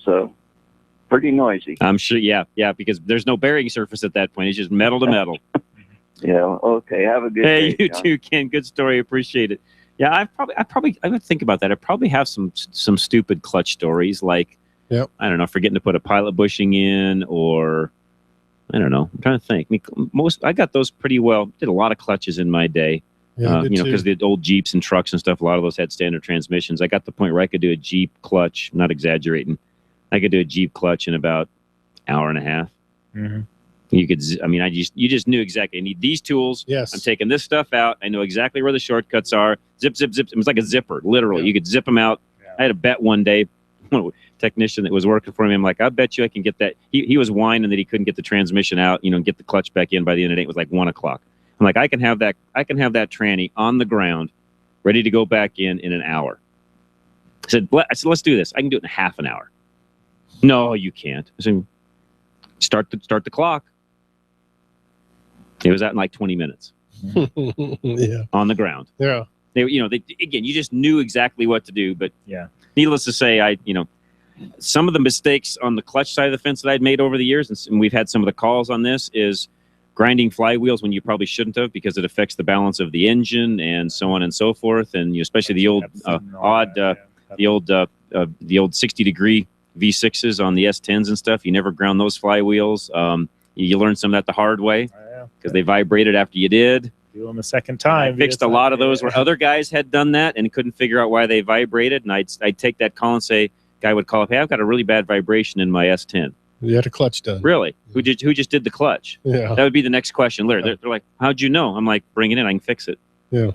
Speaker 7: pretty noisy.
Speaker 6: I'm sure. Yeah, because there's no bearing surface at that point. It's just metal to metal.
Speaker 7: Yeah. Okay. Have a good day.
Speaker 6: Hey, you
Speaker 7: John.
Speaker 6: too, Ken. Good story. Appreciate it. Yeah, I would think about that. I probably have some stupid clutch stories like, I don't know, forgetting to put a pilot bushing in, or I don't know. I'm trying to think. I got those pretty well. Did a lot of clutches in my day.
Speaker 10: Yeah,
Speaker 6: because the old Jeeps and trucks and stuff, a lot of those had standard transmissions. I got to the point where I could do a Jeep clutch. I'm not exaggerating. I could do a Jeep clutch in about an hour and a half.
Speaker 11: Mm-hmm.
Speaker 6: You could, you just knew exactly. I need these tools.
Speaker 10: Yes.
Speaker 6: I'm taking this stuff out. I know exactly where the shortcuts are. Zip, zip, zip. It was like a zipper, literally. You could zip them out. I had a bet one day technician that was working for me. I'm like, I bet you I can get that. He was whining that he couldn't get the transmission out, and get the clutch back in by the end of the day. It was like 1 o'clock. I'm like, I can have that tranny on the ground, ready to go back in an hour. I said, let's do this. I can do it in half an hour. No, you can't. I said, start the clock. It was out in like 20 minutes.
Speaker 10: Yeah.
Speaker 6: On the ground.
Speaker 10: Yeah.
Speaker 6: They again, you just knew exactly what to do. But
Speaker 11: yeah,
Speaker 6: needless to say, some of the mistakes on the clutch side of the fence that I'd made over the years, and we've had some of the calls on this, is grinding flywheels when you probably shouldn't have, because it affects the balance of the engine and so on and so forth. And especially the old the old 60-degree V6s on the S10s and stuff. You never ground those flywheels. You learned some of that the hard way because they vibrated after you did.
Speaker 11: Do them a second time.
Speaker 6: I fixed a lot of those where other guys had done that and couldn't figure out why they vibrated. And I'd take that call and say, guy would call up, hey, I've got a really bad vibration in my S10.
Speaker 10: You had a clutch done.
Speaker 6: Really? Who just did the clutch?
Speaker 10: Yeah.
Speaker 6: That would be the next question. They're like, how'd you know? I'm like, bring it in. I can fix it.
Speaker 10: Yeah.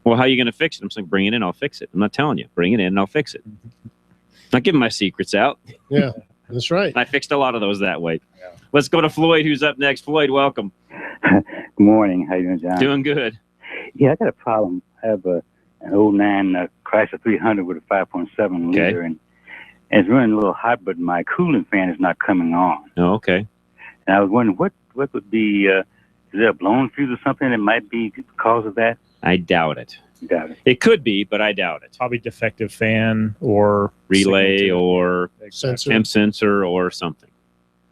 Speaker 6: Well, how are you going to fix it? I'm saying, bring it in. I'll fix it. I'm not telling you. Bring it in and I'll fix it. Not giving my secrets out.
Speaker 10: Yeah, that's right.
Speaker 6: I fixed a lot of those that way. Yeah. Let's go to Floyd, who's up next. Floyd, welcome.
Speaker 9: Good morning. How you doing, John?
Speaker 6: Doing good.
Speaker 9: Yeah, I got a problem. I have an 09 Chrysler 300 with a 5.7 liter, and it's running a little hot, but my cooling fan is not coming on.
Speaker 6: Oh, okay.
Speaker 9: And I was wondering what would be, is there a blown fuse or something that might be the cause of that?
Speaker 6: I doubt it.
Speaker 9: Doubt it.
Speaker 6: It could be, but I doubt it.
Speaker 11: Probably defective fan or
Speaker 6: relay or
Speaker 10: sensor.
Speaker 6: temp sensor or something.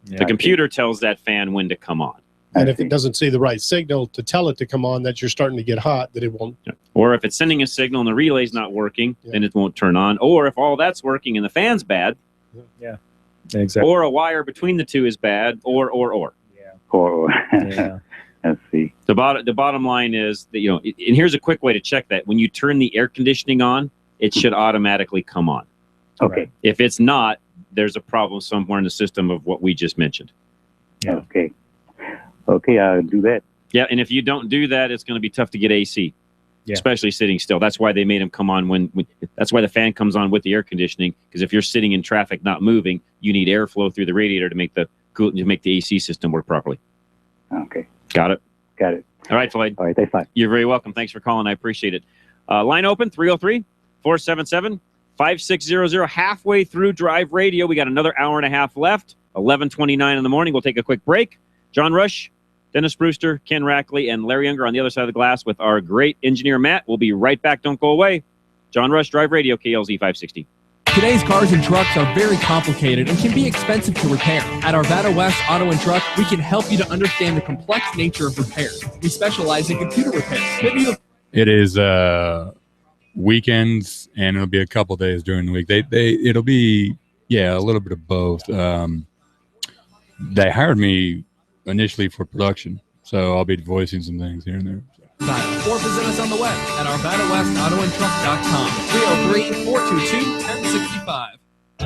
Speaker 11: Yeah,
Speaker 6: the computer tells that fan when to come on.
Speaker 10: And if it doesn't see the right signal to tell it to come on that you're starting to get hot, that it won't.
Speaker 6: Or if it's sending a signal and the relay's not working, then it won't turn on. Or if all that's working and the fan's bad.
Speaker 11: Yeah, exactly.
Speaker 6: Or a wire between the two is bad. Or.
Speaker 9: Yeah. Or.
Speaker 11: Yeah.
Speaker 9: Let's see.
Speaker 6: The bottom line is that, and here's a quick way to check that. When you turn the air conditioning on, it should automatically come on.
Speaker 9: Okay.
Speaker 6: If it's not, there's a problem somewhere in the system of what we just mentioned.
Speaker 9: Yeah. Okay. Okay, I'll do that.
Speaker 6: Yeah, and if you don't do that, it's going to be tough to get AC, especially sitting still. That's why they made them come on when that's why the fan comes on with the air conditioning, because if you're sitting in traffic not moving, you need airflow through the radiator to make the AC system work properly.
Speaker 9: Okay.
Speaker 6: Got it?
Speaker 9: Got it.
Speaker 6: All right, Floyd.
Speaker 9: All right, thanks, fine.
Speaker 6: You're very welcome. Thanks for calling. I appreciate it. Line open, 303-477-5600. Halfway through Drive Radio. We got another hour and a half left. 11:29 in the morning. We'll take a quick break. John Rush, Dennis Brewster, Ken Rackley, and Larry Unger on the other side of the glass with our great engineer, Matt. We'll be right back. Don't go away. John Rush, Drive Radio, KLZ 560.
Speaker 12: Today's cars and trucks are very complicated and can be expensive to repair. At Arvada West Auto and Truck, we can help you to understand the complex nature of repairs. We specialize in computer repairs.
Speaker 5: It is weekends, and it'll be a couple days during the week. It'll be a little bit of both. They hired me initially for production, so I'll be voicing some things here and there.
Speaker 12: Or visit us on the web at ArvadaWestAutoandTruck.com. 303-422-1065.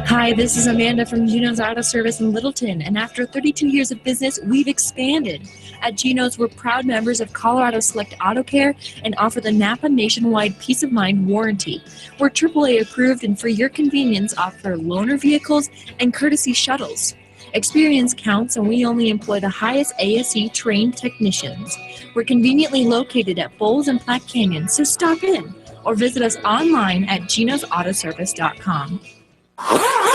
Speaker 13: Hi, this is Amanda from Geno's Auto Service in Littleton, and after 32 years of business, we've expanded. At Geno's, we're proud members of Colorado Select Auto Care and offer the Napa Nationwide Peace of Mind warranty. We're AAA approved and for your convenience offer loaner vehicles and courtesy shuttles. Experience counts, and we only employ the highest ASE trained technicians. We're conveniently located at Bowles and Platte Canyon, so stop in or visit us online at genosautoservice.com.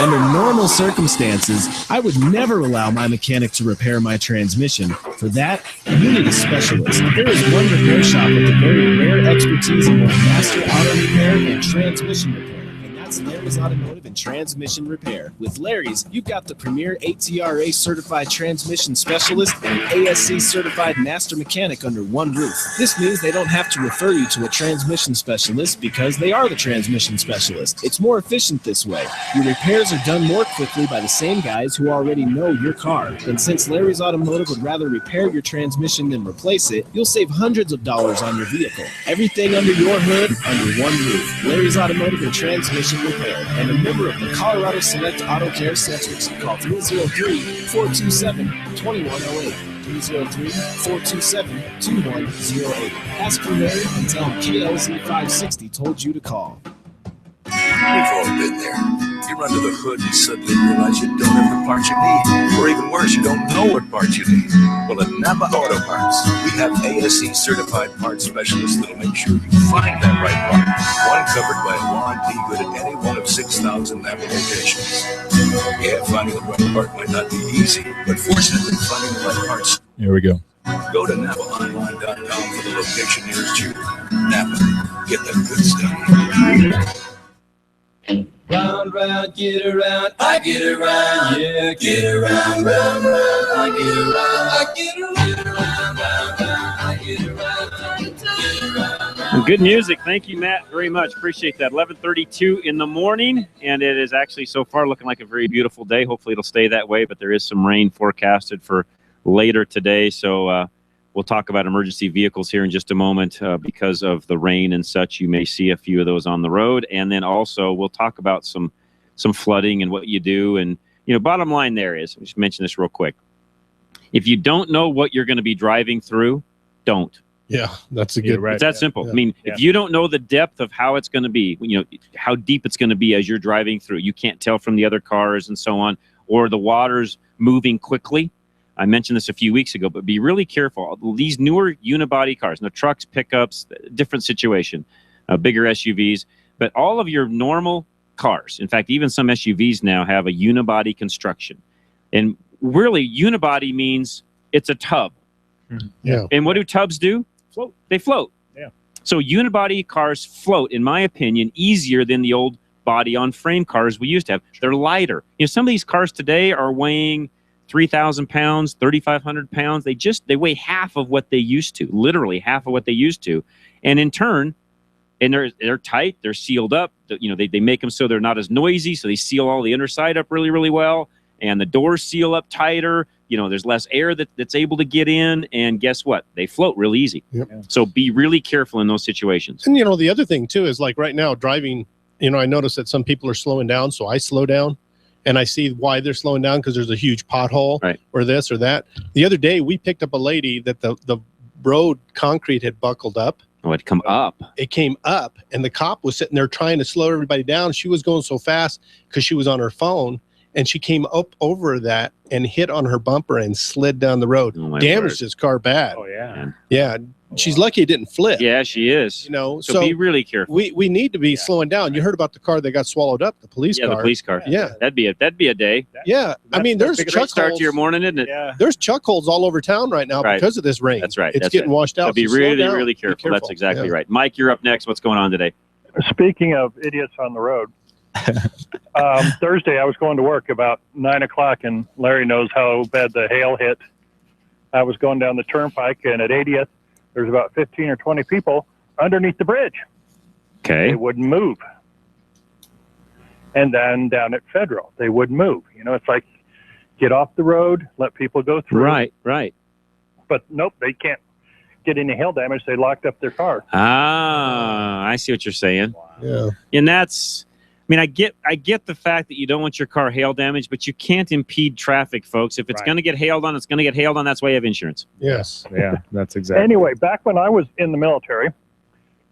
Speaker 15: Under normal circumstances, I would never allow my mechanic to repair my transmission. For that, you need a specialist. There is one repair shop with a very rare expertise in both master auto repair and transmission repair. That's Larry's Automotive and Transmission Repair. With Larry's, you've got the premier ATRA certified transmission specialist and ASC certified master mechanic under one roof. This means they don't have to refer you to a transmission specialist because they are the transmission specialist. It's more efficient this way. Your repairs are done more quickly by the same guys who already know your car. And since Larry's Automotive would rather repair your transmission than replace it, you'll save hundreds of dollars on your vehicle. Everything under your hood, under one roof. Larry's Automotive and Transmission Repair, and a member of the Colorado Select Auto Care Centers. Call 303-427-2108. 303-427-2108. Ask for Larry and tell him KLZ 560 told you to call.
Speaker 14: We've all been there. You run to the hood and suddenly realize you don't have the parts you need. Or even worse, you don't know what parts you need. Well, at Napa Auto Parts, we have ASE certified parts specialists that'll make sure you find that right part. One covered by a warranty good at any one of 6,000 Napa locations. Yeah, finding the right part might not be easy, but fortunately, finding the right parts.
Speaker 5: Here we go.
Speaker 14: Go to NapaOnline.com for the location nearest you. Napa, get the good stuff.
Speaker 1: Round, round, get around, I get around, yeah, get around, round, round, I get around, I get around, round, round, I get around.
Speaker 6: Good music. Thank you, Matt, very much. Appreciate that. 11:32 in the morning, and it is actually so far looking like a very beautiful day. Hopefully it'll stay that way, but there is some rain forecasted for later today, so we'll talk about emergency vehicles here in just a moment because of the rain and such. You may see a few of those on the road, and then also we'll talk about some flooding and what you do. And bottom line there is, I'll just mention this real quick. If you don't know what you're going to be driving through, don't.
Speaker 10: Yeah, that's a good.
Speaker 6: Right. It's that simple. Yeah. I mean, if you don't know the depth of how it's going to be, how deep it's going to be as you're driving through, you can't tell from the other cars and so on, or the water's moving quickly. I mentioned this a few weeks ago, but be really careful. These newer unibody cars, trucks, pickups, different situation, bigger SUVs, but all of your normal cars, in fact, even some SUVs now have a unibody construction. And really, unibody means it's a tub.
Speaker 10: Yeah.
Speaker 6: And what do tubs do?
Speaker 11: Float.
Speaker 6: They float.
Speaker 11: Yeah.
Speaker 6: So unibody cars float, in my opinion, easier than the old body on frame cars we used to have. They're lighter. Some of these cars today are weighing 3,000 pounds, 3,500 pounds. They weigh half of what they used to, literally half of what they used to. And in turn, and they're tight, they're sealed up. They make them so they're not as noisy, so they seal all the underside up really, really well. And the doors seal up tighter. There's less air that's able to get in. And guess what? They float real easy.
Speaker 10: Yep.
Speaker 6: So be really careful in those situations.
Speaker 10: And, the other thing, too, is like right now driving, I notice that some people are slowing down, so I slow down. And I see why they're slowing down because there's a huge pothole or this or that. The other day, we picked up a lady that the road concrete had buckled up.
Speaker 6: Oh, it come up.
Speaker 10: It came up, and the cop was sitting there trying to slow everybody down. She was going so fast because she was on her phone, and she came up over that and hit on her bumper and slid down the road. Damaged his car bad.
Speaker 11: Oh, yeah.
Speaker 10: Yeah. She's lucky it didn't flip.
Speaker 6: Yeah, she is. So be really careful.
Speaker 10: We need to be slowing down. You heard about the car that got swallowed up, the police car.
Speaker 6: Yeah, the police car.
Speaker 10: Yeah.
Speaker 6: That'd be a day.
Speaker 10: Yeah. I mean, there's chuck
Speaker 6: start
Speaker 10: holes.
Speaker 6: to your morning, isn't it?
Speaker 11: Yeah.
Speaker 10: There's chuck holes all over town right now because of this rain.
Speaker 6: That's right.
Speaker 10: It's getting washed out.
Speaker 6: So be really, really careful. That's exactly right. Mike, you're up next. What's going on today?
Speaker 17: Speaking of idiots on the road, Thursday I was going to work about 9 o'clock, and Larry knows how bad the hail hit. I was going down the turnpike, and at 80th, there's about 15 or 20 people underneath the bridge.
Speaker 6: Okay.
Speaker 17: They wouldn't move. And then down at Federal, they wouldn't move. It's like, get off the road, let people go through.
Speaker 6: Right.
Speaker 17: But nope, they can't get any hail damage. They locked up their car.
Speaker 6: Ah, I see what you're saying.
Speaker 10: Yeah.
Speaker 6: And that's, I get the fact that you don't want your car hail damaged, but you can't impede traffic, folks. If it's going to get hailed on, it's going to get hailed on. That's why you have insurance.
Speaker 10: Yes.
Speaker 11: Yeah, that's exactly.
Speaker 17: Anyway, back when I was in the military,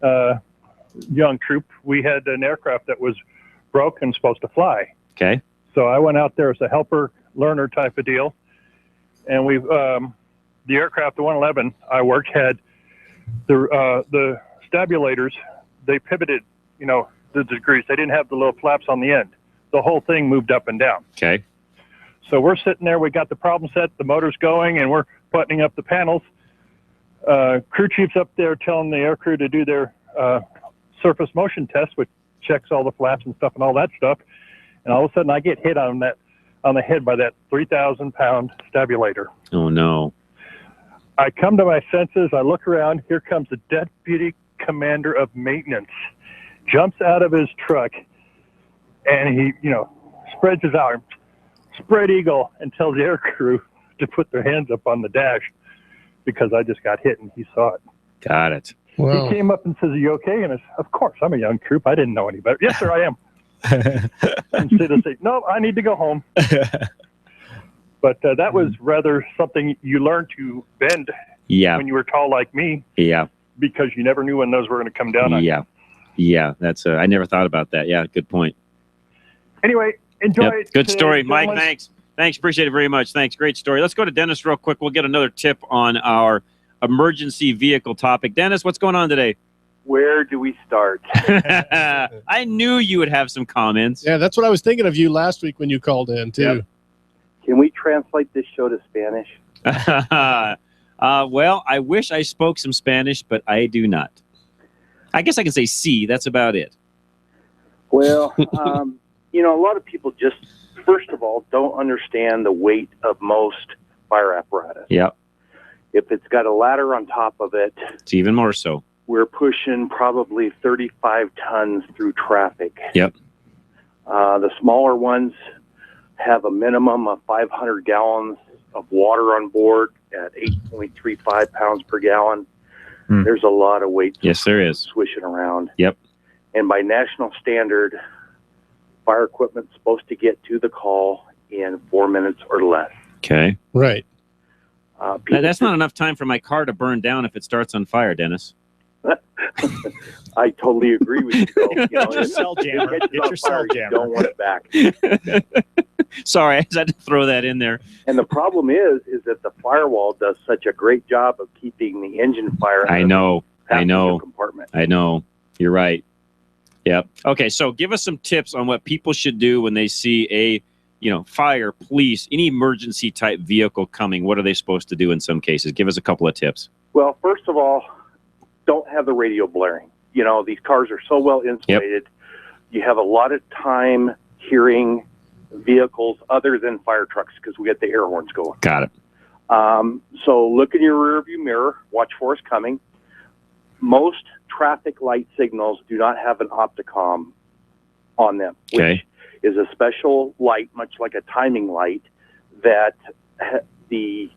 Speaker 17: young troop, we had an aircraft that was broke and supposed to fly.
Speaker 6: Okay.
Speaker 17: So I went out there as a helper learner type of deal. And the aircraft, the 111 I worked, had the stabulators, they pivoted, the degrees. They didn't have the little flaps on the end. The whole thing moved up and down.
Speaker 6: Okay.
Speaker 17: So we're sitting there. We got the problem set. The motor's going, and we're buttoning up the panels. Crew chief's up there telling the air crew to do their surface motion test, which checks all the flaps and stuff and all that stuff. And all of a sudden, I get hit on the head by that 3,000-pound stabulator.
Speaker 6: Oh no!
Speaker 17: I come to my senses. I look around. Here comes the deputy commander of maintenance. Jumps out of his truck, and he, spreads his arms, spread eagle, and tells the air crew to put their hands up on the dash because I just got hit, and he saw it.
Speaker 6: Got it.
Speaker 17: Wow. He came up and says, "Are you okay?" And I said, "Of course, I'm a young troop. I didn't know any better." "Yes, sir, I am." Instead of saying, "No, I need to go home." But that was rather something you learned to bend when you were tall like me.
Speaker 6: Yeah.
Speaker 17: Because you never knew when those were going to come down on you.
Speaker 6: Yeah, that's. I never thought about that. Yeah, good point.
Speaker 17: Anyway, enjoy
Speaker 6: Yep.
Speaker 17: it.
Speaker 6: Good story, Mike.
Speaker 17: gentlemen.
Speaker 6: Thanks. Appreciate it very much. Thanks. Great story. Let's go to Dennis real quick. We'll get another tip on our emergency vehicle topic. Dennis, what's going on today?
Speaker 18: Where do we start?
Speaker 6: I knew you would have some comments.
Speaker 10: Yeah, that's what I was thinking of you last week when you called in, too.
Speaker 18: Yep. Can we translate this show to Spanish?
Speaker 6: Well, I wish I spoke some Spanish, but I do not. I guess I can say sí. That's about it.
Speaker 18: Well, you know, a lot of people just, first of all, don't understand the weight of most fire apparatus.
Speaker 6: Yep.
Speaker 18: If it's got a ladder on top of it,
Speaker 6: it's even more so.
Speaker 18: We're pushing probably 35 tons through traffic.
Speaker 6: Yep.
Speaker 18: The smaller ones have a minimum of 500 gallons of water on board at 8.35 pounds per gallon. There's a lot of weight.
Speaker 6: Yes, there is.
Speaker 18: Swishing around.
Speaker 6: Yep.
Speaker 18: And by national standard, fire equipment's supposed to get to the call in 4 minutes or less.
Speaker 6: Okay.
Speaker 10: Right.
Speaker 6: That's not enough time for my car to burn down if it starts on fire, Dennis.
Speaker 18: I totally agree with you. Though. You know,
Speaker 11: Get your cell jammer. Get your cell jammer.
Speaker 18: You don't want it back.
Speaker 6: Sorry, I just had to throw that in there.
Speaker 18: And the problem is that the firewall does such a great job of keeping the engine fire.
Speaker 6: I know.
Speaker 18: Compartment.
Speaker 6: I know. You're right. Yep. Okay, so give us some tips on what people should do when they see a, fire, police, any emergency type vehicle coming. What are they supposed to do in some cases? Give us a couple of tips.
Speaker 18: Well, first of all, don't have the radio blaring. You know, these cars are so well insulated. Yep. You have a lot of time hearing vehicles other than fire trucks because we get the air horns going.
Speaker 6: Got it.
Speaker 18: So look in your rearview mirror, watch for us coming. Most traffic light signals do not have an opticom on them, which is a special light, much like a timing light, that the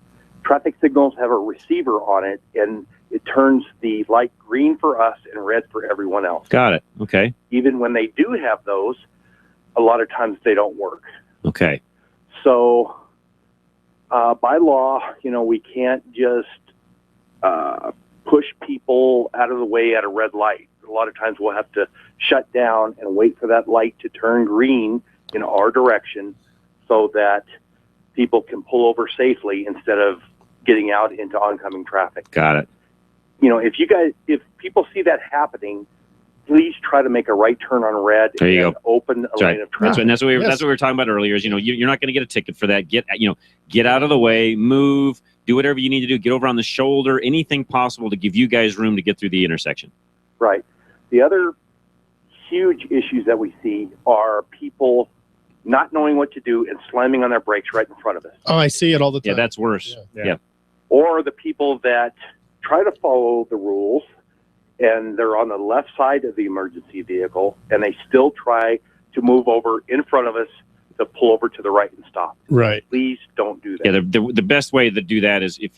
Speaker 18: traffic signals have a receiver on it, and it turns the light green for us and red for everyone else.
Speaker 6: Got it. Okay.
Speaker 18: Even when they do have those, a lot of times they don't work.
Speaker 6: Okay.
Speaker 18: So by law, we can't just push people out of the way at a red light. A lot of times we'll have to shut down and wait for that light to turn green in our direction so that people can pull over safely instead of getting out into oncoming traffic.
Speaker 6: Got it.
Speaker 18: If people see that happening, please try to make a right turn on red and open a lane of traffic.
Speaker 6: That's what we were talking about earlier. Is you're not going to get a ticket for that. Get out of the way, move, do whatever you need to do. Get over on the shoulder, anything possible to give you guys room to get through the intersection.
Speaker 18: Right. The other huge issues that we see are people not knowing what to do and slamming on their brakes right in front of us.
Speaker 10: Oh, I see it all the time.
Speaker 6: Yeah, that's worse. Yeah.
Speaker 18: Or the people that try to follow the rules and they're on the left side of the emergency vehicle and they still try to move over in front of us to pull over to the right and stop.
Speaker 10: Right.
Speaker 18: Please don't do that.
Speaker 6: Yeah, the best way to do that is if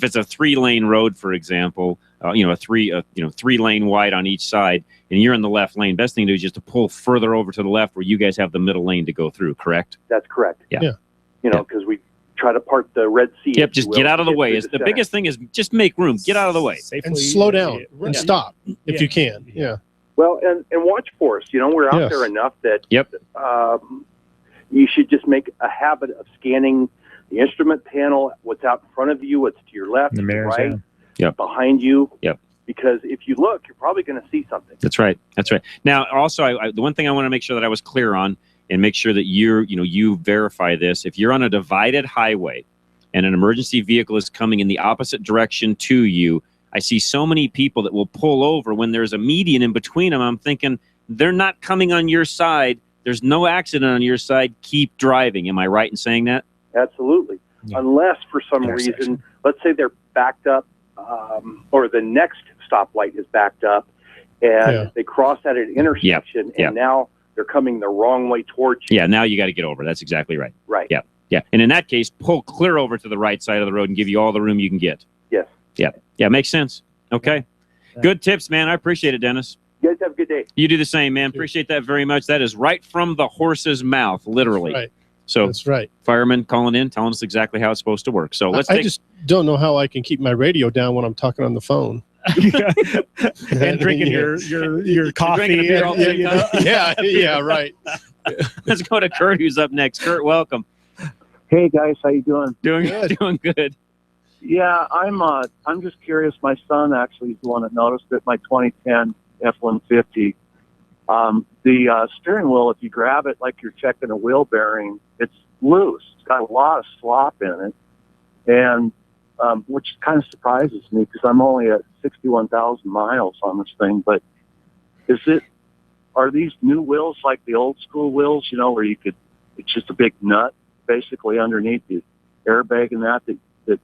Speaker 6: it's a 3-lane road, for example, a 3-lane wide on each side, and you're in the left lane. Best thing to do is just to pull further over to the left where you guys have the middle lane to go through. Correct?
Speaker 18: That's correct.
Speaker 6: Yeah.
Speaker 18: Because we try to park the red sea.
Speaker 6: Yep. Just get out of the way. The biggest thing is just make room. Get out of the way.
Speaker 10: Safely, and slow down and stop if you can. Yeah.
Speaker 18: Well, and watch for us. We're out there enough that.
Speaker 6: Yep.
Speaker 18: You should just make a habit of scanning the instrument panel, what's out in front of you, what's to your left, to your right, behind you.
Speaker 6: Yep.
Speaker 18: Because if you look, you're probably going to see something.
Speaker 6: That's right. Now, also, the one thing I want to make sure that I was clear on, and make sure that you verify this. If you're on a divided highway and an emergency vehicle is coming in the opposite direction to you, I see so many people that will pull over when there's a median in between them. I'm thinking they're not coming on your side. There's no accident on your side. Keep driving. Am I right in saying that?
Speaker 18: Absolutely. Yeah. Unless for some reason, let's say they're backed up or the next stoplight is backed up and they cross at an intersection and now they're coming the wrong way towards you.
Speaker 6: Yeah, now you got to get over. That's exactly right.
Speaker 18: Right.
Speaker 6: Yeah. Yeah. And in that case, pull clear over to the right side of the road and give you all the room you can get.
Speaker 18: Yes.
Speaker 6: Yeah. Yeah, makes sense. Okay. Good tips, man. I appreciate it, Dennis.
Speaker 18: You guys have a good day.
Speaker 6: You do the same, man. Appreciate that very much. That is right from the horse's mouth, literally.
Speaker 10: That's right.
Speaker 6: So
Speaker 10: that's right.
Speaker 6: Firemen calling in, telling us exactly how it's supposed to work. So
Speaker 10: I just don't know how I can keep my radio down when I'm talking on the phone.
Speaker 11: And drinking your coffee.
Speaker 10: Yeah, right.
Speaker 6: Let's go to Kurt, who's up next. Kurt, welcome.
Speaker 2: Hey guys, how you doing?
Speaker 6: Doing good.
Speaker 2: Yeah, I'm just curious. My son actually is the one that noticed it. My 2010 F-150. The steering wheel, if you grab it like you're checking a wheel bearing, it's loose. It's got a lot of slop in it, and which kind of surprises me because I'm only at 61,000 miles on this thing. But are these new wheels like the old school wheels? You know, where it's just a big nut basically underneath the airbag and that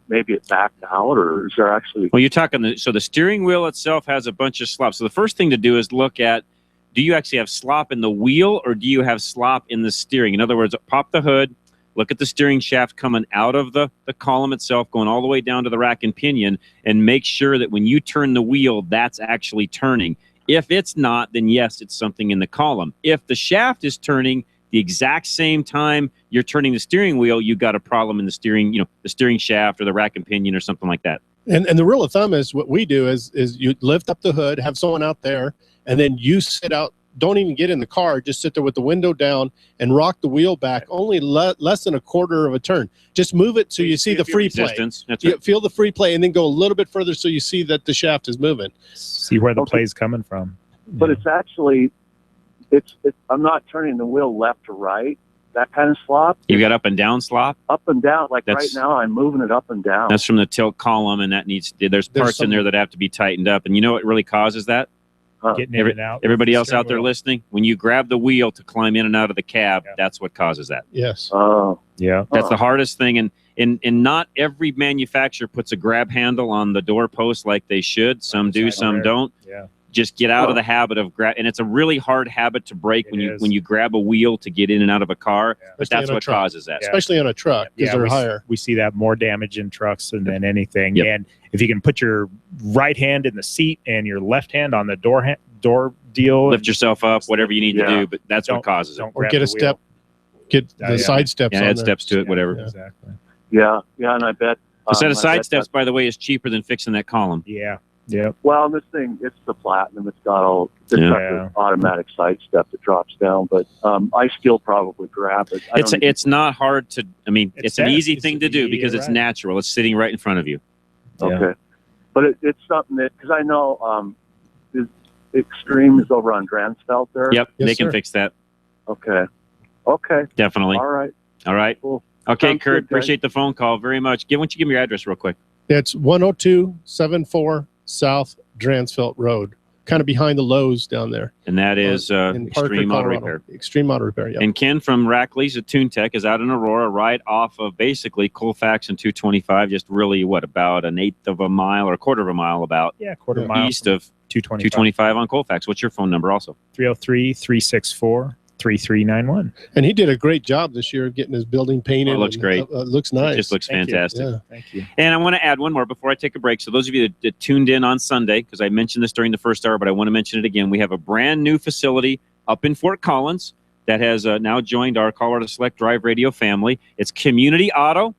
Speaker 2: maybe it backed out, or is there actually?
Speaker 6: Well, you're talking so the steering wheel itself has a bunch of slop. So the first thing to do is look at, do you actually have slop in the wheel or do you have slop in the steering? In other words, pop the hood, look at the steering shaft coming out of the column itself, going all the way down to the rack and pinion, and make sure that when you turn the wheel, that's actually turning. If it's not, then yes, it's something in the column. If the shaft is turning the exact same time you're turning the steering wheel, you've got a problem in the steering, the steering shaft or the rack and pinion or something like that.
Speaker 10: And the rule of thumb is what we do is you lift up the hood, have someone out there, and then you sit out. Don't even get in the car. Just sit there with the window down and rock the wheel back only less than a quarter of a turn. Just move it so you see the free play.
Speaker 6: That's right.
Speaker 10: Feel the free play and then go a little bit further so you see that the shaft is moving.
Speaker 11: See where the play's coming from.
Speaker 2: But it's actually, I'm not turning the wheel left to right. That kind of slop.
Speaker 6: You got up and down slop?
Speaker 2: Up and down. Right now, I'm moving it up and down.
Speaker 6: That's from the tilt column, and there's parts in there that have to be tightened up. And you know what really causes that?
Speaker 11: Getting in and out.
Speaker 6: Everybody else out there listening, when you grab the wheel to climb in and out of the cab, that's what causes that.
Speaker 10: Yes.
Speaker 2: Oh.
Speaker 11: Yeah.
Speaker 6: That's the hardest thing. And not every manufacturer puts a grab handle on the door post like they should. Some do, some don't.
Speaker 11: Yeah.
Speaker 6: Just get out of the habit of grab, and it's a really hard habit to break when you grab a wheel to get in and out of a car. Yeah. But that's what causes that,
Speaker 10: especially on a truck because they're higher.
Speaker 11: We see that more damage in trucks than anything. Yep. And if you can put your right hand in the seat and your left hand on the door deal,
Speaker 6: lift yourself up, whatever you need to do. But that's what causes it.
Speaker 10: Or get a step, get the side steps.
Speaker 6: Yeah, add steps to it, whatever.
Speaker 11: Exactly.
Speaker 2: Yeah, and I bet
Speaker 6: a set of side steps, by the way, is cheaper than fixing that column.
Speaker 11: Yeah. Yeah.
Speaker 2: Well, this thing, it's the Platinum. It's got the automatic side step that drops down, but I still probably grab it.
Speaker 6: It's not hard to. I mean, it's an easy thing to do because it's natural. It's sitting right in front of you.
Speaker 2: Okay, but it's something that because I know Extreme is over on Dransfeld there.
Speaker 6: Yep, they can fix that.
Speaker 2: Okay,
Speaker 6: definitely.
Speaker 2: All right.
Speaker 6: Cool. Okay, sounds Kurt, appreciate the phone call very much. Why don't you give me your address real quick?
Speaker 10: It's 10274 South Dransfeld Road, kind of behind the Lowe's down there.
Speaker 6: And that is Extreme Auto Repair.
Speaker 10: Extreme Auto Repair, yeah.
Speaker 6: And Ken from Rackley's at Tune Tech is out in Aurora, right off of basically Colfax and 225, just really, about an eighth of a mile or a quarter of a mile
Speaker 11: quarter mile
Speaker 6: east of 225 on Colfax. What's your phone number also?
Speaker 11: 303-364-3391.
Speaker 10: And he did a great job this year of getting his building painted.
Speaker 6: It looks great.
Speaker 10: It looks nice.
Speaker 6: It just looks fantastic.
Speaker 10: Yeah.
Speaker 11: Thank you.
Speaker 6: And I want to add one more before I take a break. So those of you that tuned in on Sunday, because I mentioned this during the first hour, but I want to mention it again. We have a brand new facility up in Fort Collins that has now joined our Colorado Select Drive Radio family. It's Community Auto,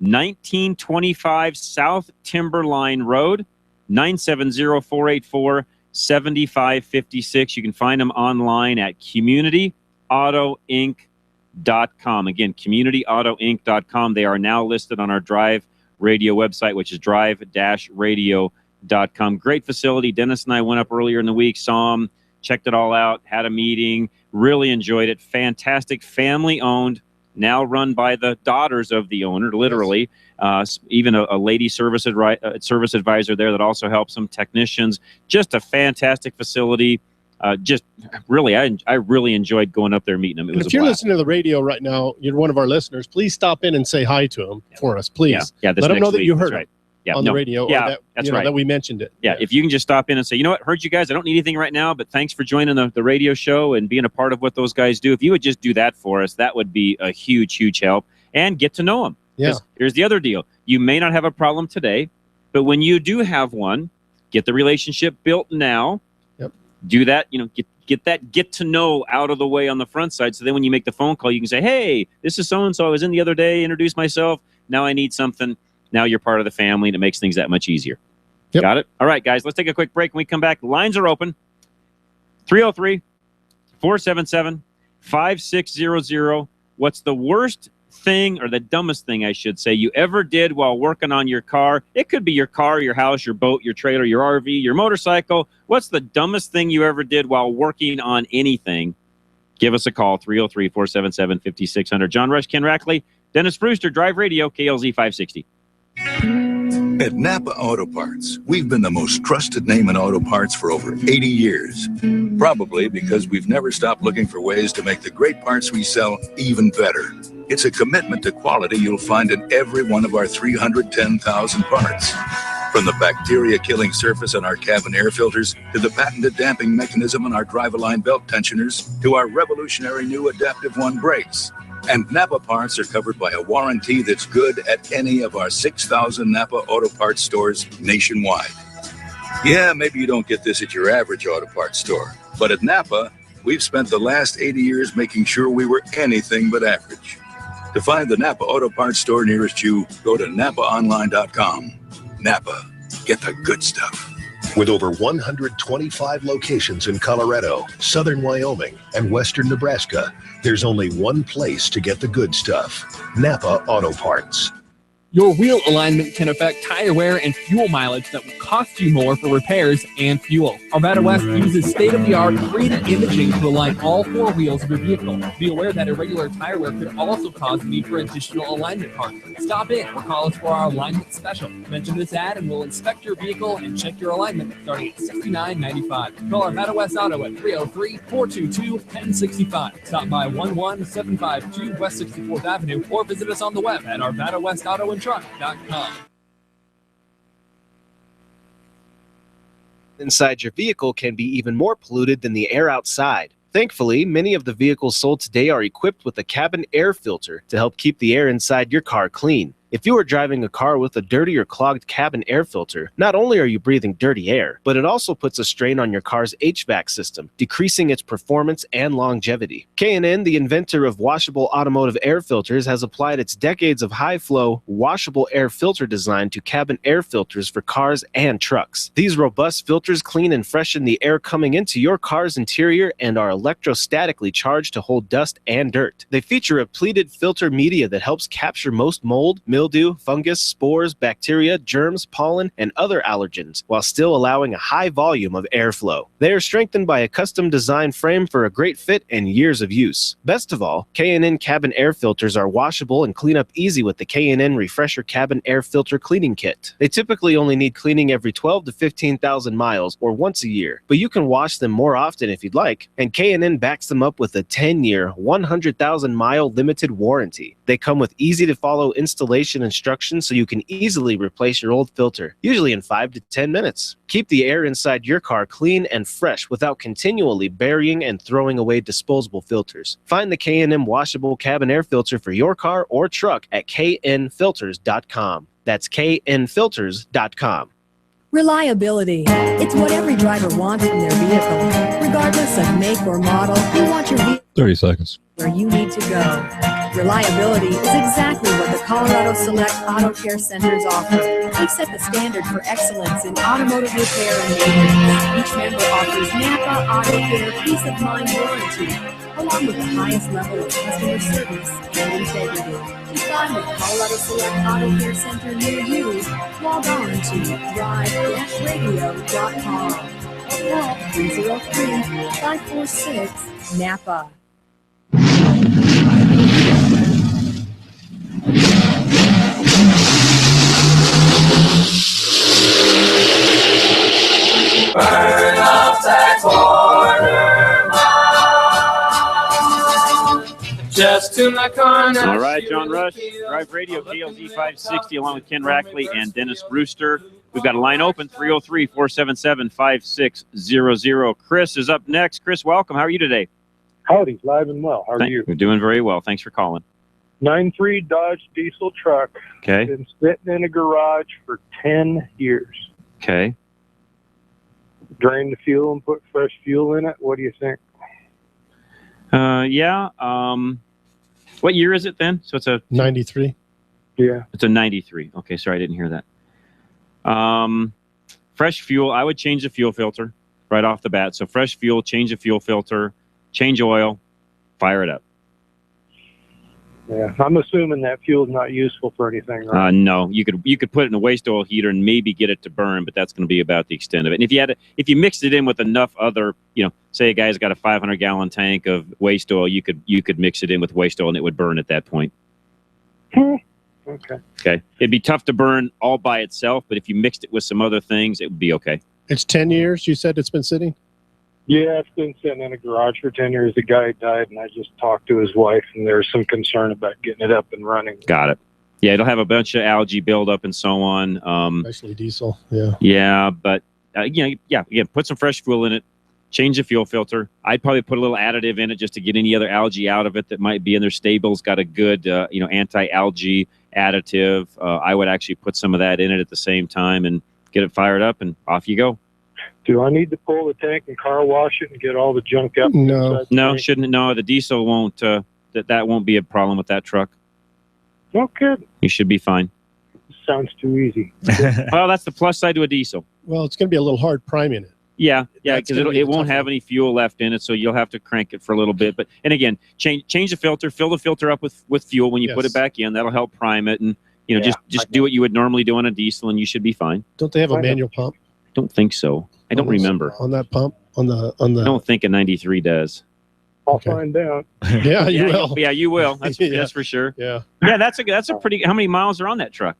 Speaker 6: 1925 South Timberline Road, 970-484-7556. You can find them online at communityautoinc.com. Again, communityautoinc.com. They are now listed on our Drive Radio website, which is drive-radio.com. Great facility. Dennis and I went up earlier in the week, saw them, checked it all out, had a meeting, really enjoyed it. Fantastic, family-owned, now run by the daughters of the owner, literally. Even a lady service advisor there that also helps them, technicians. Just a fantastic facility. Just really, I really enjoyed going up there, meeting them.
Speaker 10: If you're listening to the radio right now, you're one of our listeners, please stop in and say hi to them for us, please.
Speaker 6: Yeah,
Speaker 10: let them know that you heard it on the radio.
Speaker 6: Yeah,
Speaker 10: that's right. That we mentioned it.
Speaker 6: Yeah, if you can just stop in and say, you know what, heard you guys. I don't need anything right now, but thanks for joining the radio show and being a part of what those guys do. If you would just do that for us, that would be a huge, huge help. And get to know them.
Speaker 10: Yeah.
Speaker 6: Here's the other deal. You may not have a problem today, but when you do have one, get the relationship built now.
Speaker 10: Yep.
Speaker 6: Do that, get to know out of the way on the front side. So then when you make the phone call, you can say, hey, this is so-and-so. I was in the other day, introduced myself. Now I need something. Now you're part of the family, and it makes things that much easier.
Speaker 10: Yep.
Speaker 6: Got it? All right, guys, let's take a quick break. When we come back, lines are open. 303-477-5555. 5600. What's the worst thing, or the dumbest thing, I should say, you ever did while working on your car? It could be your car, your house, your boat, your trailer, your RV, your motorcycle. What's the dumbest thing you ever did while working on anything? Give us a call, 303-477-5600. John Rush, Ken Rackley, Dennis Brewster, Drive Radio, KLZ 560.
Speaker 14: At Napa Auto Parts, we've been the most trusted name in auto parts for over 80 years. Probably because we've never stopped looking for ways to make the great parts we sell even better. It's a commitment to quality you'll find in every one of our 310,000 parts. From the bacteria-killing surface on our cabin air filters, to the patented damping mechanism on our drive-align belt tensioners, to our revolutionary new Adaptive One brakes. And Napa parts are covered by a warranty that's good at any of our 6,000 Napa Auto Parts stores nationwide. Yeah, maybe you don't get this at your average auto parts store, but at Napa, we've spent the last 80 years making sure we were anything but average. To find the Napa Auto Parts store nearest you, go to NapaOnline.com. Napa, get the good stuff.
Speaker 3: With over 125 locations in Colorado, southern Wyoming, and western Nebraska, there's only one place to get the good stuff: Napa Auto Parts.
Speaker 12: Your wheel alignment can affect tire wear and fuel mileage that will cost you more for repairs and fuel. Arvada West uses state-of-the-art 3D imaging to align all four wheels of your vehicle. Be aware that irregular tire wear could also cause the need for additional alignment parts. Stop in or call us for our alignment special. Mention this ad and we'll inspect your vehicle and check your alignment starting at $69.95. Call Arvada West Auto at 303-422-1065. Stop by 11752 West 64th Avenue or visit us on the web at ArvadaWestAutoandTruck.com.
Speaker 19: Inside your vehicle can be even more polluted than the air outside. Thankfully, many of the vehicles sold today are equipped with a cabin air filter to help keep the air inside your car clean. If you are driving a car with a dirty or clogged cabin air filter, not only are you breathing dirty air, but it also puts a strain on your car's HVAC system, decreasing its performance and longevity. K&N, the inventor of washable automotive air filters, has applied its decades of high-flow, washable air filter design to cabin air filters for cars and trucks. These robust filters clean and freshen the air coming into your car's interior and are electrostatically charged to hold dust and dirt. They feature a pleated filter media that helps capture most mold, mildew, fungus, spores, bacteria, germs, pollen, and other allergens, while still allowing a high volume of airflow. They are strengthened by a custom design frame for a great fit and years of use. Best of all, K&N cabin air filters are washable and clean up easy with the K&N Refresher Cabin Air Filter Cleaning Kit. They typically only need cleaning every 12 to 15,000 miles or once a year, but you can wash them more often if you'd like, and K&N backs them up with a 10-year, 100,000-mile limited warranty. They come with easy-to-follow installation instructions so you can easily replace your old filter, usually in 5 to 10 minutes. Keep the air inside your car clean and fresh without continually burying and throwing away disposable filters. Find the K&N washable cabin air filter for your car or truck at knfilters.com. That's knfilters.com.
Speaker 21: Reliability. It's what every driver wants from their vehicle. Regardless of make or model, you want your vehicle
Speaker 5: 30 seconds.
Speaker 21: where you need to go. Reliability is exactly what the Colorado Select Auto Care Centers offer. They set the standard for excellence in automotive repair and maintenance. Each member offers Napa Auto Care Peace of Mind Warranty, along with the highest level of customer service and integrity. To find the Colorado Select Auto Care Center near you, log on to drive-radio.com or call 303-546-NAPA.
Speaker 1: Burn off that corner mile. Just to my corner.
Speaker 6: All right, John Rush, Drive Radio, KLZ 560, along with Ken Rackley and Dennis Brewster. We've got a line open, 303-477-5600. Chris is up next. Chris, welcome. How are you today?
Speaker 24: Howdy, live and well. How are you?
Speaker 6: We're doing very well. Thanks for calling.
Speaker 24: 93 Dodge diesel truck.
Speaker 6: Okay.
Speaker 24: Been sitting in a garage for 10 years.
Speaker 6: Okay.
Speaker 24: Drain the fuel and put fresh fuel in it. What do you think?
Speaker 6: Yeah. What year is it then? So it's a
Speaker 10: 93.
Speaker 24: Yeah.
Speaker 6: It's a 93. Okay, sorry, I didn't hear that. Fresh fuel. I would change the fuel filter right off the bat. So fresh fuel, change the fuel filter, change oil. Fire it up.
Speaker 24: Yeah, I'm assuming that fuel's not useful for anything, right?
Speaker 6: No, you could put it in a waste oil heater and maybe get it to burn, but that's going to be about the extent of it. And if you mixed it in with enough other, say a guy's got a 500-gallon tank of waste oil, you could mix it in with waste oil and it would burn at that point.
Speaker 24: Okay.
Speaker 6: Okay. It'd be tough to burn all by itself, but if you mixed it with some other things, it would be okay.
Speaker 10: It's 10 years. You said it's been sitting.
Speaker 24: Yeah, it's been sitting in a garage for 10 years. The guy died, and I just talked to his wife, and there's some concern about getting it up and running.
Speaker 6: Got it. Yeah, it'll have a bunch of algae buildup and so on.
Speaker 10: Especially diesel. Yeah.
Speaker 6: Yeah, but again, put some fresh fuel in it. Change the fuel filter. I'd probably put a little additive in it just to get any other algae out of it that might be in there. Stable's got a good, anti-algae additive. I would actually put some of that in it at the same time and get it fired up, and off you go.
Speaker 24: Do I need to pull the tank and car wash it and get all the junk up?
Speaker 6: No, shouldn't. No, the diesel won't. That won't be a problem with that truck.
Speaker 24: Okay.
Speaker 6: You should be fine.
Speaker 24: Sounds too easy.
Speaker 6: Well, that's the plus side to a diesel.
Speaker 10: Well, it's going to be a little hard priming it.
Speaker 6: Yeah, because it won't have any fuel left in it, so you'll have to crank it for a little bit. But and change the filter, fill the filter up with fuel when you put it back in. That'll help prime it, and just do what you would normally do on a diesel, and you should be fine.
Speaker 10: Don't they have a manual pump?
Speaker 6: I don't think so. I don't remember
Speaker 10: on that pump on the.
Speaker 6: I don't think a 93 does.
Speaker 24: I'll find out.
Speaker 10: Yeah, you will.
Speaker 6: Yeah, you will. That's for sure.
Speaker 10: Yeah.
Speaker 6: Yeah, that's a pretty. How many miles are on that truck?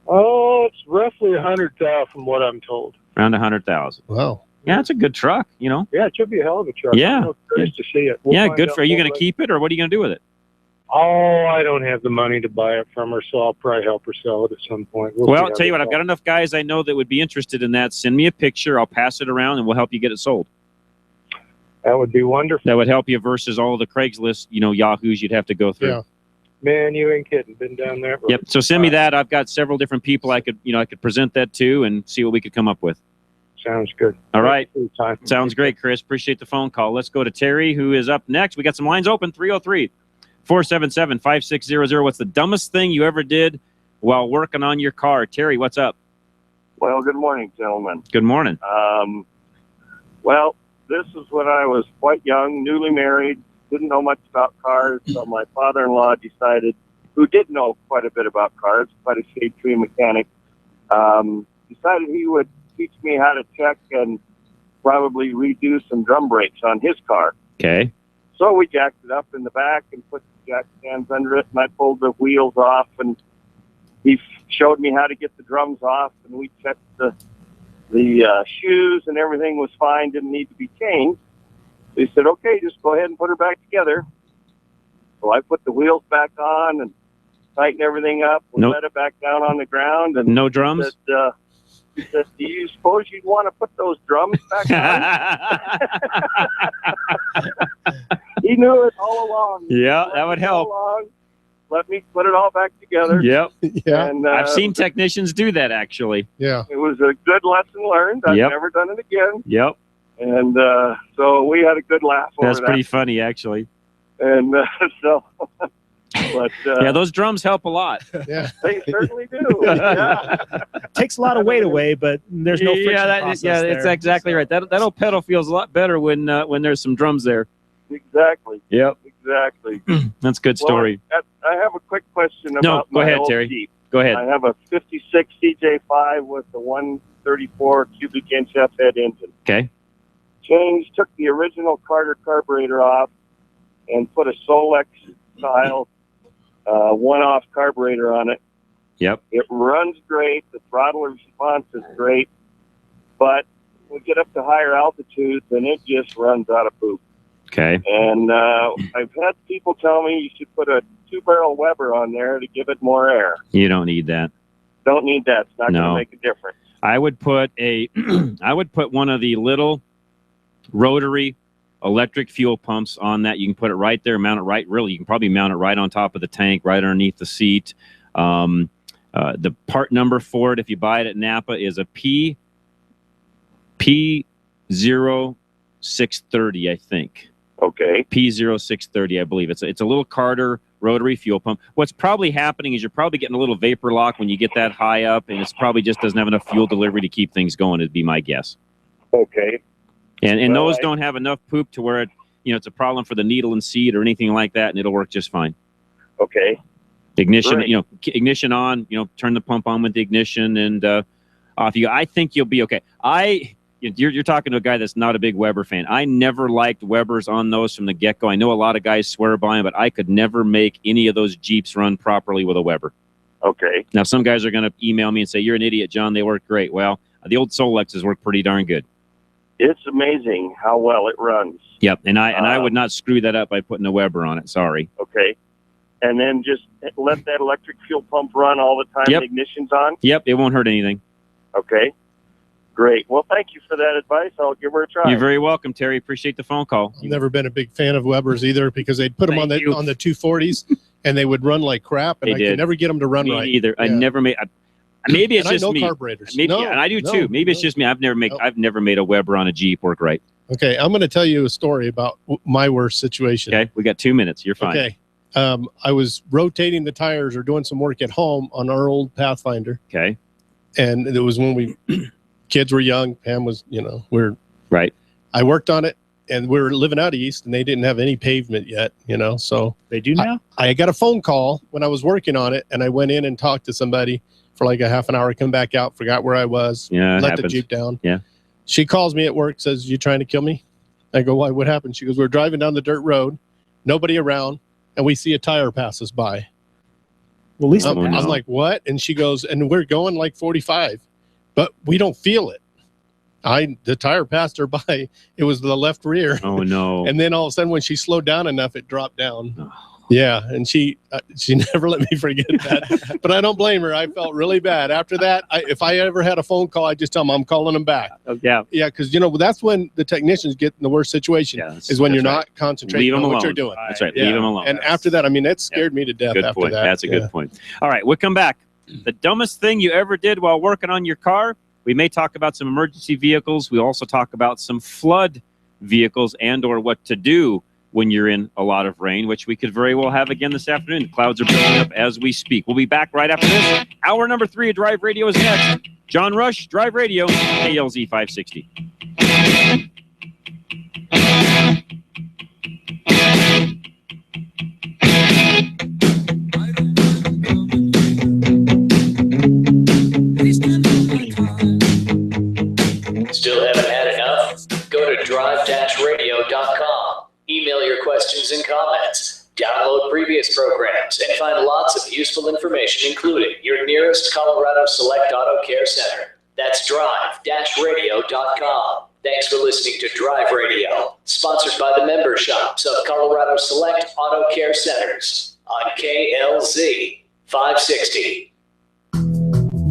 Speaker 24: Oh, it's roughly 100,000 from what I'm told.
Speaker 6: Around 100,000.
Speaker 10: Wow.
Speaker 6: Yeah, it's a good truck.
Speaker 24: Yeah, it should be a hell of a truck.
Speaker 6: Yeah.
Speaker 24: I'm curious to see it.
Speaker 6: Good for. Are you going to keep it, or what are you going to do with it?
Speaker 24: Oh, I don't have the money to buy it from her, so I'll probably help her sell it at some point.
Speaker 6: Well, I'll tell you what, I've got enough guys I know that would be interested in that. Send me a picture. I'll pass it around, and we'll help you get it sold.
Speaker 24: That would be wonderful.
Speaker 6: That would help you versus all of the Craigslist, Yahoos you'd have to go through.
Speaker 24: Yeah. Man, you ain't kidding. Been down there.
Speaker 6: Yep. So send me that. I've got several different people I could present that to and see what we could come up with.
Speaker 24: Sounds good.
Speaker 6: All right. Sounds great, Chris. Appreciate the phone call. Let's go to Terry, who is up next. We got some lines open, 303-477-5600. What's the dumbest thing you ever did while working on your car? Terry, what's up?
Speaker 4: Well, good morning, gentlemen.
Speaker 6: Good morning.
Speaker 4: Well, this is when I was quite young, newly married, didn't know much about cars, so my father-in-law decided, who did know quite a bit about cars, quite a shade tree mechanic, decided he would teach me how to check and probably redo some drum brakes on his car.
Speaker 6: Okay.
Speaker 4: So we jacked it up in the back and put the jack stands under it, and I pulled the wheels off, and he showed me how to get the drums off, and we checked the shoes, and everything was fine, didn't need to be changed. So he said, okay, just go ahead and put her back together. So I put the wheels back on and tightened everything up, let it back down on the ground. And
Speaker 6: no drums?
Speaker 4: He said, do you suppose you'd want to put those drums back on? He knew it all along.
Speaker 6: Yeah, that would help.
Speaker 4: Let me put it all back together.
Speaker 6: Yep.
Speaker 10: Yeah.
Speaker 4: And,
Speaker 6: I've seen technicians do that, actually.
Speaker 10: Yeah.
Speaker 4: It was a good lesson learned. I've never done it again.
Speaker 6: Yep.
Speaker 4: And so we had a good laugh over that.
Speaker 6: That's pretty funny, actually.
Speaker 4: And but
Speaker 6: yeah, those drums help a lot.
Speaker 10: Yeah,
Speaker 4: they certainly do. Yeah.
Speaker 11: Takes a lot of weight away, but there's no friction process there.
Speaker 6: That's exactly right. That old pedal feels a lot better when there's some drums there.
Speaker 4: Exactly.
Speaker 6: Yep.
Speaker 4: Exactly.
Speaker 6: That's a good story.
Speaker 4: Well, I have a quick question about
Speaker 6: go
Speaker 4: my
Speaker 6: ahead,
Speaker 4: old
Speaker 6: Terry.
Speaker 4: Jeep.
Speaker 6: Go ahead.
Speaker 4: I have a 56 CJ5 with the 134 cubic inch F-head engine.
Speaker 6: Okay.
Speaker 4: Took the original Carter carburetor off and put a Solex style one-off carburetor on it.
Speaker 6: Yep.
Speaker 4: It runs great. The throttle response is great. But we get up to higher altitudes and it just runs out of poop.
Speaker 6: Okay.
Speaker 4: And I've had people tell me you should put a 2-barrel Weber on there to give it more air.
Speaker 6: You don't need that.
Speaker 4: Don't need that. It's not going to make a difference.
Speaker 6: I would put one of the little rotary electric fuel pumps on that. You can put it right there, mount it right. Really, you can probably mount it right on top of the tank, right underneath the seat. The part number for it, if you buy it at Napa, is a P0630, I think.
Speaker 4: Okay.
Speaker 6: P0630, I believe. It's a little Carter rotary fuel pump. What's probably happening is you're probably getting a little vapor lock when you get that high up, and it's probably just doesn't have enough fuel delivery to keep things going, would be my guess.
Speaker 4: Okay.
Speaker 6: And those don't have enough poop to where it's a problem for the needle and seat or anything like that, and it'll work just fine.
Speaker 4: Okay.
Speaker 6: Ignition,
Speaker 4: Great.
Speaker 6: Ignition on, turn the pump on with the ignition, and off you go. I think you'll be okay. You're talking to a guy that's not a big Weber fan. I never liked Webers on those from the get-go. I know a lot of guys swear by them, but I could never make any of those Jeeps run properly with a Weber.
Speaker 4: Okay.
Speaker 6: Now, some guys are going to email me and say, you're an idiot, John. They work great. Well, the old Solexes work pretty darn good.
Speaker 4: It's amazing how well it runs.
Speaker 6: Yep, and I would not screw that up by putting a Weber on it. Sorry.
Speaker 4: Okay. And then just let that electric fuel pump run all the time the ignition's on?
Speaker 6: Yep, it won't hurt anything.
Speaker 4: Okay. Great. Well, thank you for that advice. I'll give her a try.
Speaker 6: You're very welcome, Terry. Appreciate the phone call.
Speaker 10: I've never been a big fan of Webers either because they'd put them on the 240s and they would run like crap, and I could never get them to run right.
Speaker 6: Either. I never made. Maybe it's just me.
Speaker 10: Carburetors.
Speaker 6: Maybe, and I do too. Maybe it's just me. I've never made a Weber on a Jeep work right.
Speaker 10: Okay, I'm going to tell you a story about my worst situation.
Speaker 6: Okay, we got 2 minutes. You're fine.
Speaker 10: Okay. I was rotating the tires or doing some work at home on our old Pathfinder.
Speaker 6: Okay.
Speaker 10: And it was when kids were young. Pam was, we're
Speaker 6: right.
Speaker 10: I worked on it, and we were living out east, and they didn't have any pavement yet, so
Speaker 11: they do now.
Speaker 10: I got a phone call when I was working on it, and I went in and talked to somebody for like a half an hour, come back out, forgot where I was, let the Jeep down.
Speaker 6: Yeah.
Speaker 10: She calls me at work, says, "You trying to kill me?" I go, "Why? What happened?" She goes, "We're driving down the dirt road, nobody around, and we see a tire pass us by."
Speaker 11: Well, at least
Speaker 10: I'm like, "What?" And she goes, "And we're going like 45, but we don't feel it." The tire passed her by. It was the left rear.
Speaker 6: Oh no!
Speaker 10: And then all of a sudden, when she slowed down enough, it dropped down. Oh. Yeah, and she never let me forget that. But I don't blame her. I felt really bad after that. If I ever had a phone call, I just tell them I'm calling them back.
Speaker 6: Oh, yeah,
Speaker 10: yeah, because that's when the technicians get in the worst situation. Is when you're not concentrating on what you're doing.
Speaker 6: That's right. Leave them alone.
Speaker 10: And after that, that scared me to death.
Speaker 6: Good
Speaker 10: after
Speaker 6: point.
Speaker 10: that,
Speaker 6: that's a good point. All right, we'll come back. The dumbest thing you ever did while working on your car. We may talk about some emergency vehicles. We also talk about some flood vehicles and/or what to do when you're in a lot of rain, which we could very well have again this afternoon. The clouds are building up as we speak. We'll be back right after this. Hour number 3 of Drive Radio is next. John Rush, Drive Radio, KLZ 560.
Speaker 8: Still haven't had enough? Go to drive-radio.com. Email your questions and comments. Download previous programs and find lots of useful information, including your nearest Colorado Select Auto Care Center. That's drive-radio.com. Thanks for listening to Drive Radio, sponsored by the member shops of Colorado Select Auto Care Centers on KLZ 560.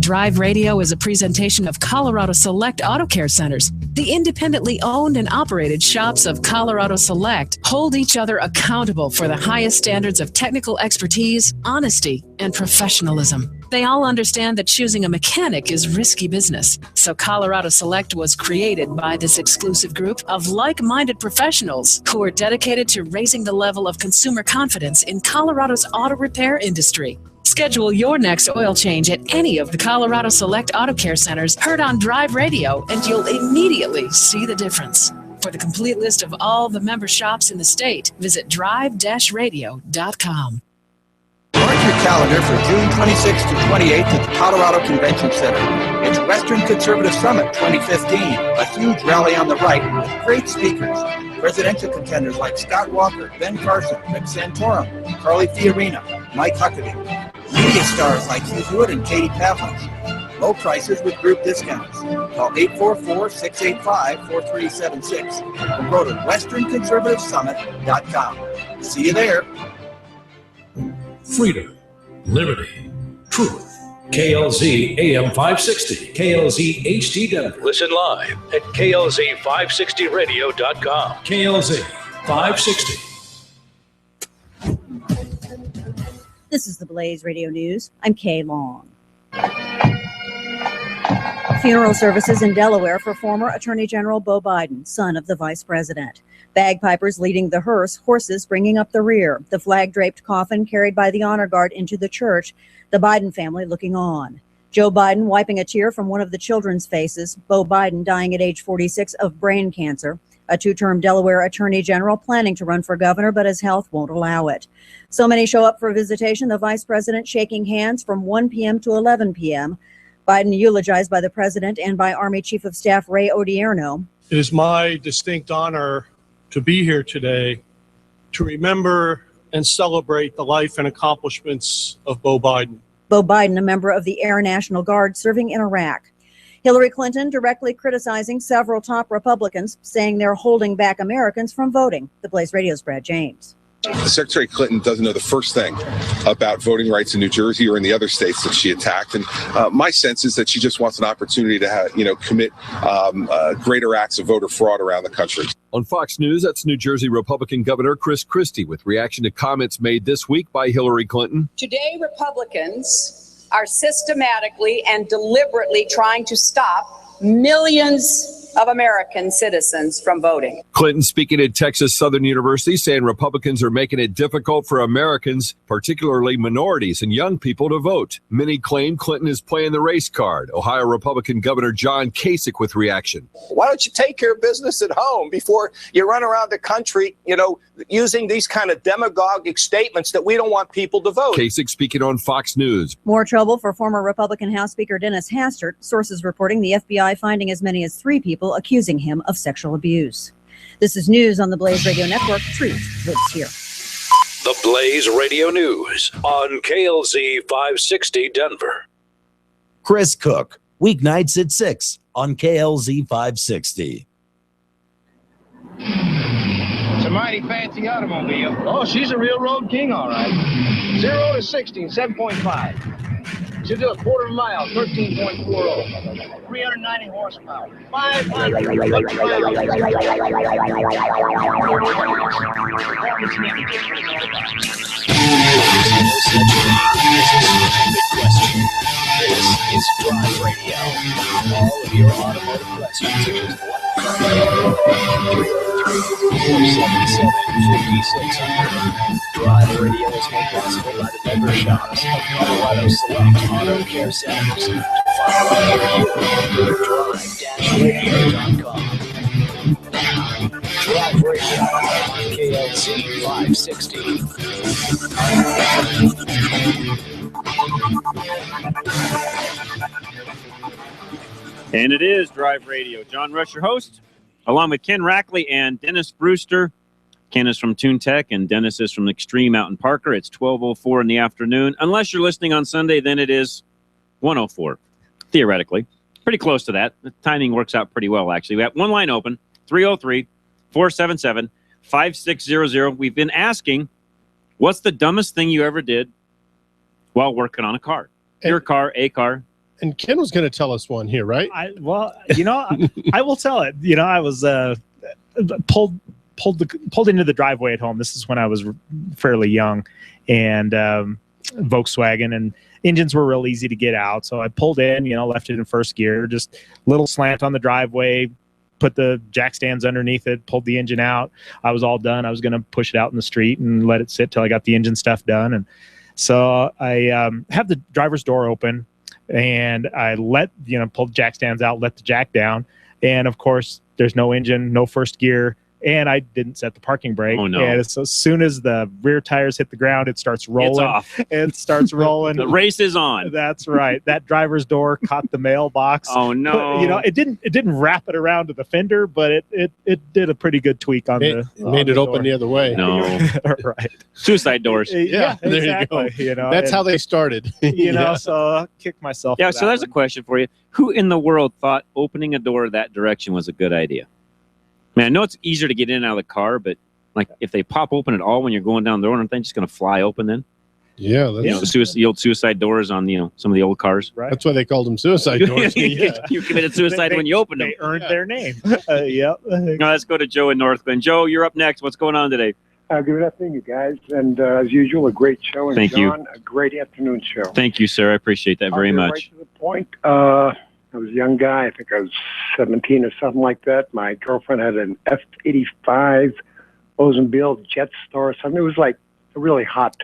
Speaker 16: Drive Radio is a presentation of Colorado Select Auto Care Centers. The independently owned and operated shops of Colorado Select hold each other accountable for the highest standards of technical expertise, honesty, and professionalism. They all understand that choosing a mechanic is risky business. So Colorado Select was created by this exclusive group of like-minded professionals who are dedicated to raising the level of consumer confidence in Colorado's auto repair industry. Schedule your next oil change at any of the Colorado Select Auto Care Centers heard on Drive Radio, and you'll immediately see the difference. For the complete list of all the member shops in the state, visit drive-radio.com.
Speaker 20: Mark your calendar for June 26th to 28th at the Colorado Convention Center. It's Western Conservative Summit 2015, a huge rally on the right with great speakers. Presidential contenders like Scott Walker, Ben Carson, Rick Santorum, Carly Fiorina, Mike Huckabee. Media stars like Hugh Hewitt and Katie Pavlich. Low prices with group discounts. Call 844-685-4376 or go to westernconservativesummit.com. See you there.
Speaker 22: Freedom, liberty, truth. KLZ AM 560, KLZ HD Denver. Listen live at KLZ560radio.com. KLZ 560.
Speaker 25: This is the Blaze Radio News. I'm Kay Long. Funeral services in Delaware for former Attorney General Beau Biden, son of the Vice President. Bagpipers leading the hearse, horses bringing up the rear. The flag-draped coffin carried by the honor guard into the church. The Biden family looking on. Joe Biden wiping a tear from one of the children's faces. Beau Biden dying at age 46 of brain cancer. a two-term Delaware attorney general planning to run for governor, but his health won't allow it. So many show up for visitation, the vice president shaking hands from 1 p.m. to 11 p.m. Biden eulogized by the president and by Army Chief of Staff Ray Odierno.
Speaker 7: It is my distinct honor to be here today to remember and celebrate the life and accomplishments of Beau Biden.
Speaker 25: Beau Biden, a member of the Air National Guard serving in Iraq. Hillary Clinton directly criticizing several top Republicans, saying they're holding back Americans from voting. The Blaze Radio's Brad James.
Speaker 9: Secretary Clinton doesn't know the first thing about voting rights in New Jersey or in the other states that she attacked. And my sense is that she just wants an opportunity to have, commit greater acts of voter fraud around the country.
Speaker 13: On Fox News, that's New Jersey Republican Governor Chris Christie with reaction to comments made this week by Hillary Clinton.
Speaker 15: Today, Republicans are systematically and deliberately trying to stop millions of American citizens from voting.
Speaker 13: Clinton speaking at Texas Southern University, saying Republicans are making it difficult for Americans, particularly minorities and young people, to vote. Many claim Clinton is playing the race card. Ohio Republican Governor John Kasich with reaction.
Speaker 23: Why don't you take care of business at home before you run around the country, using these kind of demagogic statements that we don't want people to vote?
Speaker 13: Kasich speaking on Fox News.
Speaker 25: More trouble for former Republican House Speaker Dennis Hastert. Sources reporting the FBI finding as many as 3 people accusing him of sexual abuse. This is news on the Blaze Radio Network. Truth lives here.
Speaker 22: The Blaze Radio News on KLZ 560 Denver.
Speaker 26: Chris Cook, weeknights at 6 on KLZ 560.
Speaker 27: It's a mighty fancy automobile. Oh, she's a real road king, all right. 0 to 60 in 7.5. She'll do a quarter of a mile, 13.40. 390 horsepower. 500
Speaker 8: This is Drive Radio. All of your automotive questions. 477-5600. Drive Radio is made possible by the member shops of Colorado Select Auto Care Centers. Find out more at drive-radio.com. Drive Radio on KLZ 560.
Speaker 6: And it is Drive Radio. John Rush, your host, along with Ken Rackley and Dennis Brewster. Ken is from TuneTech and Dennis is from Extreme out in Parker. It's 12:04 in the afternoon. Unless you're listening on Sunday, then it is 1:04, theoretically. Pretty close to that. The timing works out pretty well, actually. We have one line open, 303-477-5600. We've been asking, what's the dumbest thing you ever did while working on a car? Your car, a car.
Speaker 10: And Ken was going to tell us one here, right?
Speaker 11: I will tell it. I was pulled into the driveway at home. This is when I was fairly young, and Volkswagen, and engines were real easy to get out. So I pulled in, left it in first gear, just little slant on the driveway, put the jack stands underneath it, pulled the engine out. I was all done. I was going to push it out in the street and let it sit till I got the engine stuff done. And so I have the driver's door open, and I pull the jack stands out, let the jack down. And of course, there's no engine, no first gear. And I didn't set the parking brake.
Speaker 6: Oh, no.
Speaker 11: And so as soon as the rear tires hit the ground, it starts rolling.
Speaker 6: It's off.
Speaker 11: It starts rolling.
Speaker 6: The race is on.
Speaker 11: That's right. That driver's door caught the mailbox.
Speaker 6: Oh, no.
Speaker 11: It didn't wrap it around to the fender, but it did a pretty good tweak on
Speaker 10: it made it open the other way.
Speaker 6: No.
Speaker 11: Right.
Speaker 6: Suicide doors.
Speaker 11: Yeah,
Speaker 10: there
Speaker 11: exactly.
Speaker 10: you go. That's how they started.
Speaker 11: So I kicked myself.
Speaker 6: Yeah,
Speaker 11: for
Speaker 6: so
Speaker 11: that
Speaker 6: there's
Speaker 11: one.
Speaker 6: a question for you. Who in the world thought opening a door that direction was a good idea? Man, I know it's easier to get in and out of the car, but if they pop open at all when you're going down the road, aren't they just going to fly open then?
Speaker 10: Yeah,
Speaker 6: the old suicide doors on some of the old cars.
Speaker 11: Right.
Speaker 10: That's why they called them suicide doors.
Speaker 6: You committed suicide when you opened them.
Speaker 11: They earned their name. Yep.
Speaker 6: Now let's go to Joe in North Bend. Joe, you're up next. What's going on today?
Speaker 24: Good afternoon, you guys. And as usual, a great show. And
Speaker 6: Thank you.
Speaker 24: John, a great afternoon show.
Speaker 6: Thank you, sir. I appreciate that very much.
Speaker 24: Right to the point. I was a young guy. I think I was 17 or something like that. My girlfriend had an F-85 Oldsmobile Jetstar or something. It was like a really hot,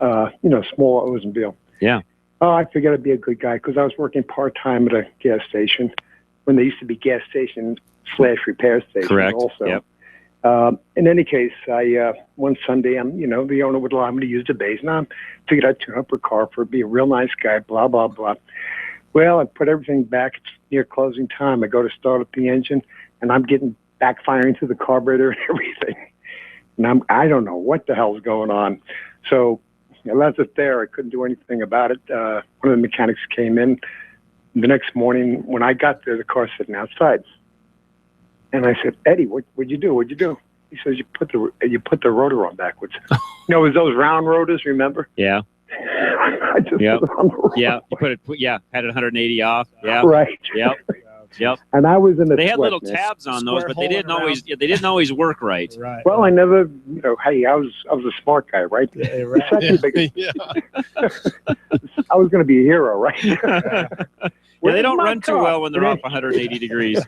Speaker 24: small Oldsmobile.
Speaker 6: Yeah.
Speaker 24: Oh, I figured I'd be a good guy because I was working part-time at a gas station. when they used to be gas stations / repair stations.
Speaker 6: Correct.
Speaker 24: Also.
Speaker 6: Yep.
Speaker 24: In any case, one Sunday, the owner would allow me to use the base, and I figured I'd tune up her car for be a real nice guy, blah, blah, blah. Well, I put everything back. It's near closing time. I go to start up the engine, and I'm getting backfiring through the carburetor and everything. And I don't know what the hell's going on. So I left it there. I couldn't do anything about it. One of the mechanics came in. The next morning, when I got there, the car's sitting outside. And I said, Eddie, what'd you do? What'd you do? He says, you put the rotor on backwards. It was those round rotors, remember?
Speaker 6: Yeah.
Speaker 24: I just
Speaker 6: Yep.
Speaker 24: put it on the rotor.
Speaker 6: Yeah. You had it 180 off. Yeah.
Speaker 24: Right.
Speaker 6: Yep. Yep.
Speaker 24: And I was in a
Speaker 6: They had little
Speaker 24: sweat, man.
Speaker 6: tabs on those, but they didn't always work right.
Speaker 11: Right.
Speaker 24: Well, I never, hey, I was a smart guy, right? The second biggest- I was going to be a hero, right?
Speaker 6: Yeah, they don't run too well when they're off 180 degrees.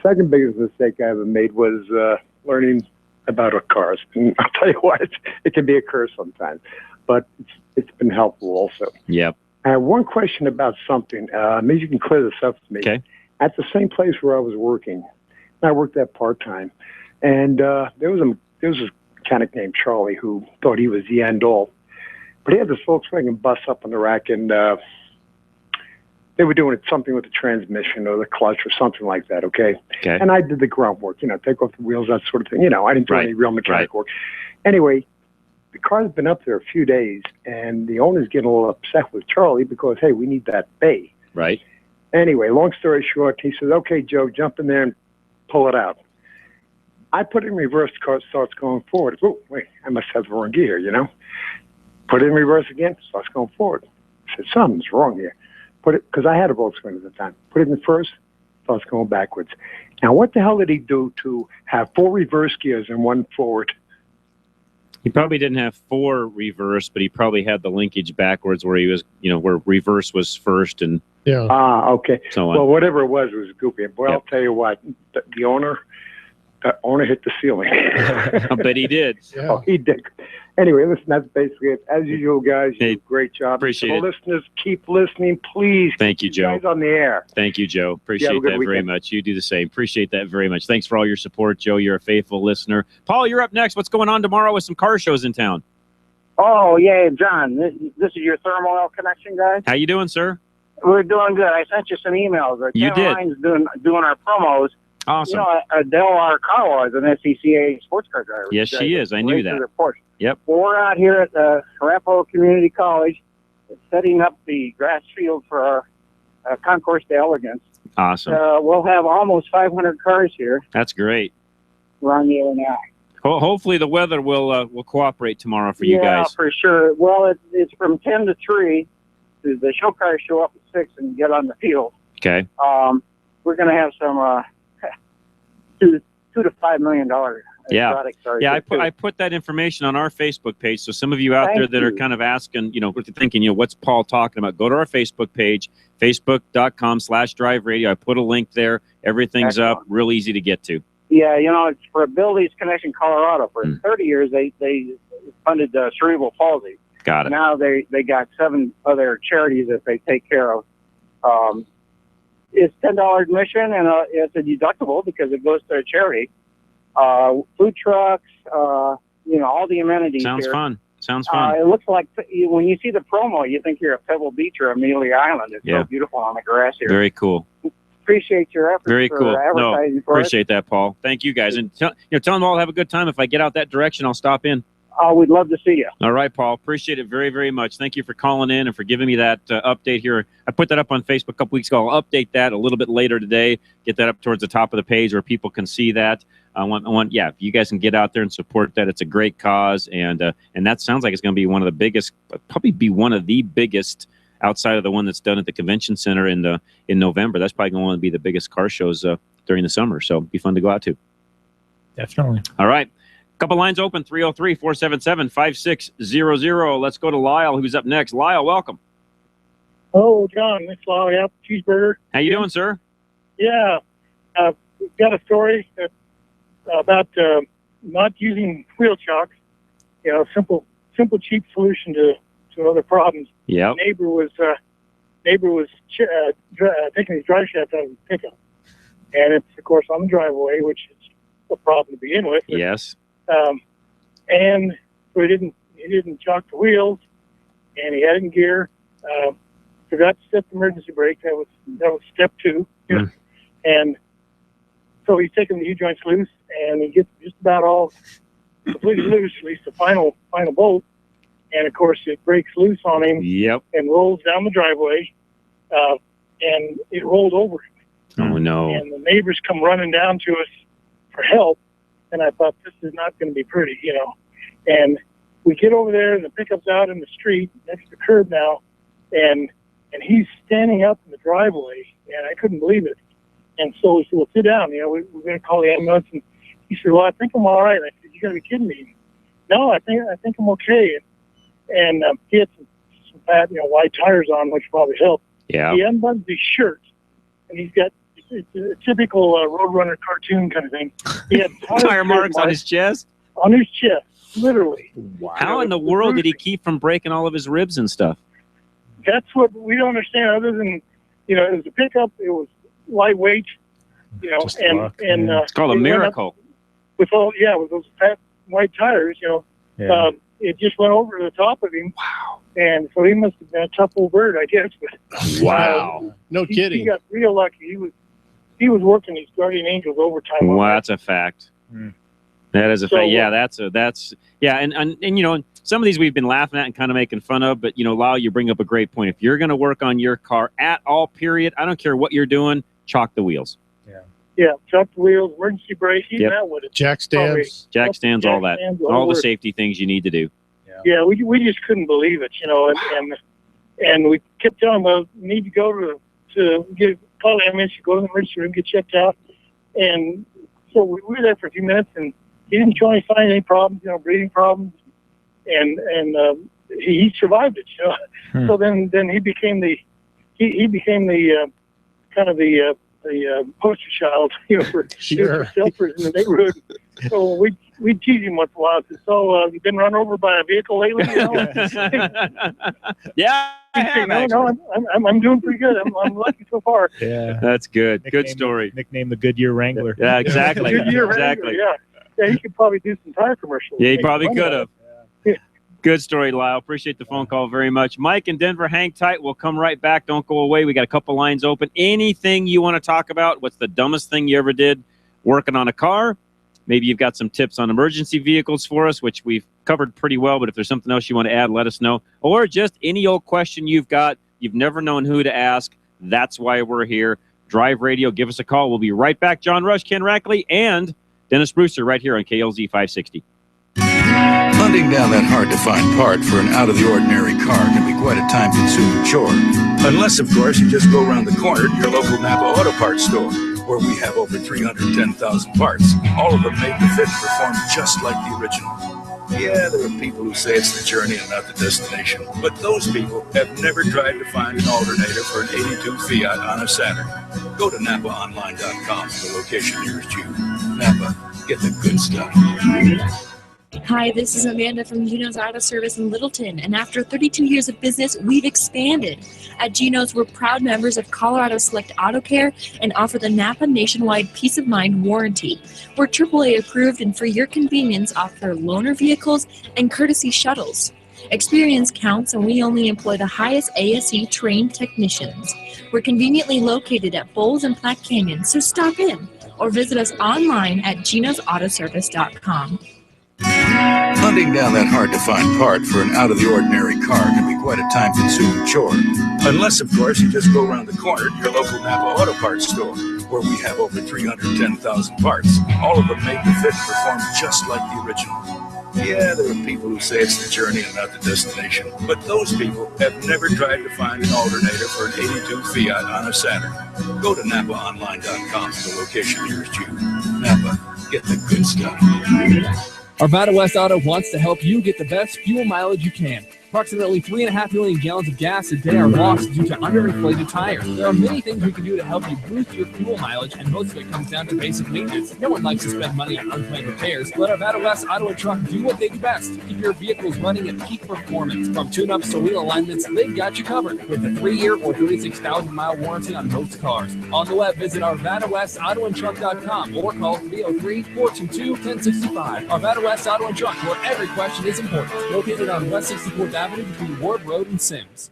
Speaker 24: Second biggest mistake I ever made was learning about cars. And I'll tell you what, it can be a curse sometimes, but it's been helpful also.
Speaker 6: Yep.
Speaker 24: I have one question about something. Maybe you can clear this up for me.
Speaker 6: Okay.
Speaker 24: At the same place where I was working, I worked there part-time, and there was a mechanic named Charlie who thought he was the end-all. But he had this Volkswagen bus up on the rack, and they were doing something with the transmission or the clutch or something like that, okay? And I did the grunt work, take off the wheels, that sort of thing. I didn't do any real mechanic work. Anyway, the car's been up there a few days, and the owner's getting a little upset with Charlie because, hey, we need that bay.
Speaker 6: Right.
Speaker 24: Anyway, long story short, he says, okay, Joe, jump in there and pull it out. I put it in reverse, the car starts going forward. Oh, wait, I must have the wrong gear, Put it in reverse again, starts going forward. I said, something's wrong here. Put it, because I had a Volkswagen at the time. Put it in first, starts going backwards. Now, what the hell did he do to have 4 reverse gears and 1 forward?
Speaker 6: He probably didn't have 4 reverse, but he probably had the linkage backwards where he was, where reverse was first and
Speaker 24: okay.
Speaker 6: So on.
Speaker 24: Well, whatever it was goopy. Boy, I'll tell you what, the owner hit the ceiling.
Speaker 6: I bet he did.
Speaker 24: Yeah. Oh, he did. Anyway, listen, that's basically it. As usual, guys, you do a great job.
Speaker 6: Appreciate it.
Speaker 24: Listeners, keep listening, please.
Speaker 6: Thank you, Joe.
Speaker 24: Guys on the air.
Speaker 6: Thank you, Joe. Appreciate that very
Speaker 24: weekend.
Speaker 6: much. You do the same. Appreciate that very much. Thanks for all your support, Joe. You're a faithful listener. Paul, you're up next. What's going on tomorrow with some car shows in town?
Speaker 2: Oh, yeah, John. This is your thermal oil connection guy.
Speaker 6: How you doing, sir?
Speaker 2: We're doing good. I sent you some emails.
Speaker 6: You did.
Speaker 2: Caroline's doing our promos.
Speaker 6: Awesome.
Speaker 2: Adele R. Carwell is an SCCA sports car driver.
Speaker 6: Yes, she is. I knew that. Yep.
Speaker 2: We're out here at the Arapahoe Community College setting up the grass field for our Concourse de Elegance.
Speaker 6: Awesome.
Speaker 2: We'll have almost 500 cars here.
Speaker 6: That's great.
Speaker 2: Around the Illinois.
Speaker 6: Hopefully the weather will cooperate tomorroure for you guys.
Speaker 2: Yeah, for sure. Well, it's from 10 to 3. The show cars show up at 6 and get on the field.
Speaker 6: Okay.
Speaker 2: We're going to have some $2 to $5 million exotic cars.
Speaker 6: Yeah, I put that information on our Facebook page. So some of you out there that are kind of asking, thinking, what's Paul talking about? Go to our Facebook page, facebook.com/drive radio. I put a link there. Everything's up, real easy to get to.
Speaker 2: Yeah, it's for Abilities Connection Colorado. For 30 years, they funded cerebral palsy.
Speaker 6: Got it.
Speaker 2: Now they got 7 other charities that they take care of. It's $10 admission, and it's a deductible because it goes to a charity. Food trucks, all the amenities.
Speaker 6: Sounds
Speaker 2: here.
Speaker 6: fun. Sounds fun.
Speaker 2: It looks like when you see the promo, you think you're at Pebble Beach or Amelia Island. It's so beautiful on the grass here.
Speaker 6: Very cool.
Speaker 2: Appreciate your efforts.
Speaker 6: Very cool. No,
Speaker 2: For
Speaker 6: appreciate that, Paul. Thank you guys, and tell them all to have a good time. If I get out that direction, I'll stop in.
Speaker 2: We'd love to see you.
Speaker 6: All right, Paul. Appreciate it very, very much. Thank you for calling in and for giving me that update here. I put that up on Facebook a couple weeks ago. I'll update that a little bit later today. Get that up towards the top of the page where people can see that. If you guys can get out there and support that, it's a great cause, and that sounds like it's going to be one of the biggest, probably be one of the biggest outside of the one that's done at the convention center in November. That's probably going to be the biggest car shows during the summer. So it'll be fun to go out to.
Speaker 11: Definitely.
Speaker 6: All right. Couple lines open, 303-477-5600. Let's go to Lyle, who's up next. Lyle, welcome.
Speaker 3: Oh, John, it's Lyle. Yeah, cheeseburger.
Speaker 6: How you doing, sir?
Speaker 3: Yeah, we've got a story about not using wheel chocks. Simple, cheap solution to other problems.
Speaker 6: Yeah.
Speaker 3: Neighbor was taking his drive shaft out of his pickup. and it's of course on the driveway, which is a problem to begin with.
Speaker 6: Yes.
Speaker 3: And so he didn't chock the wheels, and he had it in gear. Forgot to set the emergency brake. That was step 2.
Speaker 6: Mm.
Speaker 3: And so he's taking the U-joints loose, and he gets just about all completely loose, at least the final bolt. And of course, it breaks loose on him.
Speaker 6: Yep.
Speaker 3: And rolls down the driveway, and it rolled over him.
Speaker 6: Oh no!
Speaker 3: And the neighbors come running down to us for help, and I thought, this is not going to be pretty, And we get over there, and the pickup's out in the street next to the curb now, and he's standing up in the driveway, and I couldn't believe it. And so we said, well, sit down. We're going to call the ambulance. And he said, well, I think I'm all right. I said, you got to be kidding me. No, I think I'm okay. And he had some fat, wide tires on, which probably helped.
Speaker 6: Yeah.
Speaker 3: He unbuttons his shirt, and he's got it's a typical Roadrunner cartoon kind of thing. He had
Speaker 6: tire marks on his chest?
Speaker 3: On his chest, literally.
Speaker 6: Wow. How in the world did he keep from breaking all of his ribs and stuff?
Speaker 3: That's what we don't understand, other than, it was a pickup, it was lightweight, and
Speaker 6: it's called a miracle.
Speaker 3: With those fat white tires, it just went over the top of him.
Speaker 6: Wow.
Speaker 3: And so he must have been a tough old bird, I guess. But,
Speaker 6: wow.
Speaker 10: No kidding.
Speaker 3: He got real lucky. He was working his guardian angels overtime.
Speaker 6: Wow, that's a fact. That is a fact. Yeah, that's and some of these we've been laughing at and kind of making fun of, but Lyle, you bring up a great point. If you're going to work on your car at all, period, I don't care what you're doing, chalk the wheels.
Speaker 3: Yeah, chalk the wheels, emergency brake, even that would have.
Speaker 10: Jack stands.
Speaker 6: Jack stands, all that. All the safety things you need to do.
Speaker 3: Yeah, we just couldn't believe it, and we kept telling him, well, you need to go to call the ambulance, go to the emergency room, get checked out. And so we were there for a few minutes, and he didn't show any sign of any problems, breathing problems, and he survived it, So then he became the kind of the poster child, for selfers in the neighborhood. So we'd tease him once in a while. So you've been run over by a vehicle lately?
Speaker 6: Yeah, I have.
Speaker 3: No, I'm doing pretty good. I'm lucky so far.
Speaker 11: Yeah,
Speaker 6: that's good. Good story.
Speaker 11: Nickname the Goodyear Wrangler.
Speaker 6: Yeah, exactly.
Speaker 3: Goodyear
Speaker 6: exactly.
Speaker 3: Wrangler, yeah, he could probably do some tire commercials.
Speaker 6: Yeah, he probably could have. Good story, Lyle. Appreciate the phone call very much. Mike in Denver, hang tight. We'll come right back. Don't go away. We got a couple lines open. Anything you want to talk about? What's the dumbest thing you ever did working on a car? Maybe you've got some tips on emergency vehicles for us, which we've covered pretty well. But if there's something else you want to add, let us know. Or just any old question you've got. You've never known who to ask. That's why we're here. Drive Radio. Give us a call. We'll be right back. John Rush, Ken Rackley, and Dennis Brewster right here on KLZ 560.
Speaker 5: Hunting down that hard-to-find part for an out-of-the-ordinary car can be quite a time-consuming chore. Unless, of course, you just go around the corner to your local Napa Auto Parts store, where we have over 310,000 parts, all of them made to fit and perform just like the original. Yeah, there are people who say it's the journey and not the destination, but those people have never tried to find an alternator for an 82 Fiat on a Saturn. Go to NapaOnline.com for the location nearest you. Napa, get the good stuff.
Speaker 12: Hi, this is Amanda from Geno's Auto Service in Littleton, and after 32 years of business, we've expanded. At Geno's, we're proud members of Colorado Select Auto Care and offer the Napa Nationwide Peace of Mind warranty. We're AAA approved and for your convenience offer loaner vehicles and courtesy shuttles. Experience counts, and we only employ the highest ASE trained technicians. We're conveniently located at Bowles and Platte Canyon, so stop in or visit us online at genosautoservice.com.
Speaker 5: Hunting down that hard-to-find part for an out-of-the-ordinary car can be quite a time-consuming chore. Unless, of course, you just go around the corner to your local Napa Auto Parts store, where we have over 310,000 parts, all of them made to fit and perform just like the original. Yeah, there are people who say it's the journey and not the destination, but those people have never tried to find an alternator for an 82 Fiat on a Saturn. Go to NapaOnline.com for the location nearest you. Napa, get the good stuff.
Speaker 14: Arvada West Auto wants to help you get the best fuel mileage you can.
Speaker 1: Approximately 3.5 million gallons of gas a day are lost due to underinflated tires. There are many things we can do to help you boost your fuel mileage, and most of it comes down to basic maintenance. No one likes to spend money on unplanned repairs. Let Arvada West Auto and Truck do what they do best. Keep your vehicles running at peak performance. From tune-ups to wheel alignments, they've got you covered with a 3-year or 36,000-mile warranty on most cars. On the web, visit ArvadaWestAutoandTruck.com or call 303-422-1065. Arvada West Auto and Truck, where every question is important. Located on West 64th Avenue between Ward Road and Sims.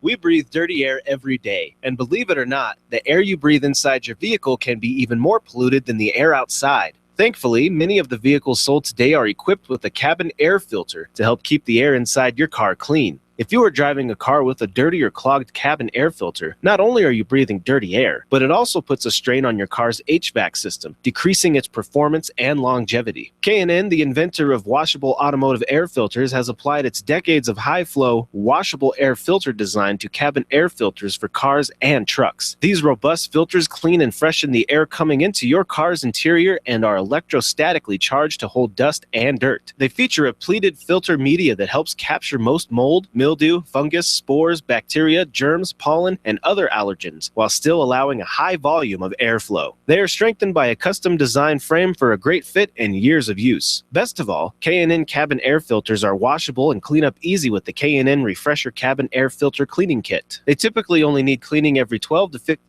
Speaker 4: We breathe dirty air every day, and believe it or not, the air you breathe inside your vehicle can be even more polluted than the air outside. Thankfully, many of the vehicles sold today are equipped with a cabin air filter to help keep the air inside your car clean. If you are driving a car with a dirty or clogged cabin air filter, not only are you breathing dirty air, but it also puts a strain on your car's HVAC system, decreasing its performance and longevity. K&N, the inventor of washable automotive air filters, has applied its decades of high-flow, washable air filter design to cabin air filters for cars and trucks. These robust filters clean and freshen the air coming into your car's interior and are electrostatically charged to hold dust and dirt. They feature a pleated filter media that helps capture most mold, mildew, fungus, spores, bacteria, germs, pollen, and other allergens, while still allowing a high volume of airflow. They are strengthened by a custom design frame for a great fit and years of use. Best of all, K&N cabin air filters are washable and clean up easy with the K&N Refresher Cabin Air Filter Cleaning Kit. They typically only need cleaning every 12 to 15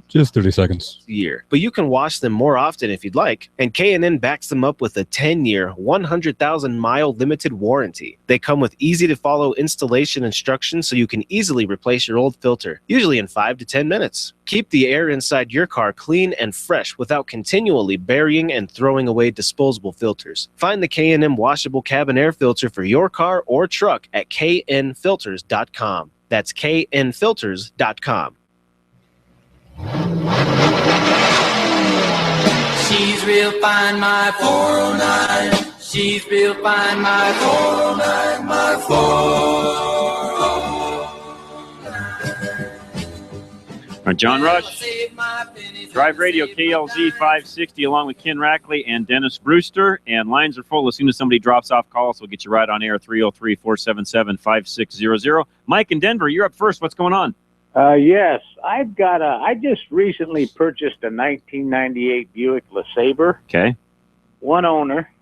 Speaker 14: just 30 seconds
Speaker 4: a year, but you can wash them more often if you'd like, and K&N backs them up with a 10-year, 100,000-mile limited warranty. They come with easy-to-follow installation instructions so you can easily replace your old filter, usually in 5 to 10 minutes. Keep the air inside your car clean and fresh without continually burying and throwing away disposable filters. Find the K&N washable cabin air filter for your car or truck at knfilters.com. That's knfilters.com.
Speaker 17: She's real fine, my 409. She's real fine, my 409, my 409.
Speaker 6: John Rush, Drive Radio, KLZ 560, along with Ken Rackley and Dennis Brewster. And lines are full. As soon as somebody drops off, call us. We'll get you right on air, 303-477-5600. Mike in Denver, you're up first. What's going on?
Speaker 18: Yes, I just recently purchased a 1998 Buick LeSabre.
Speaker 6: Okay.
Speaker 18: One owner,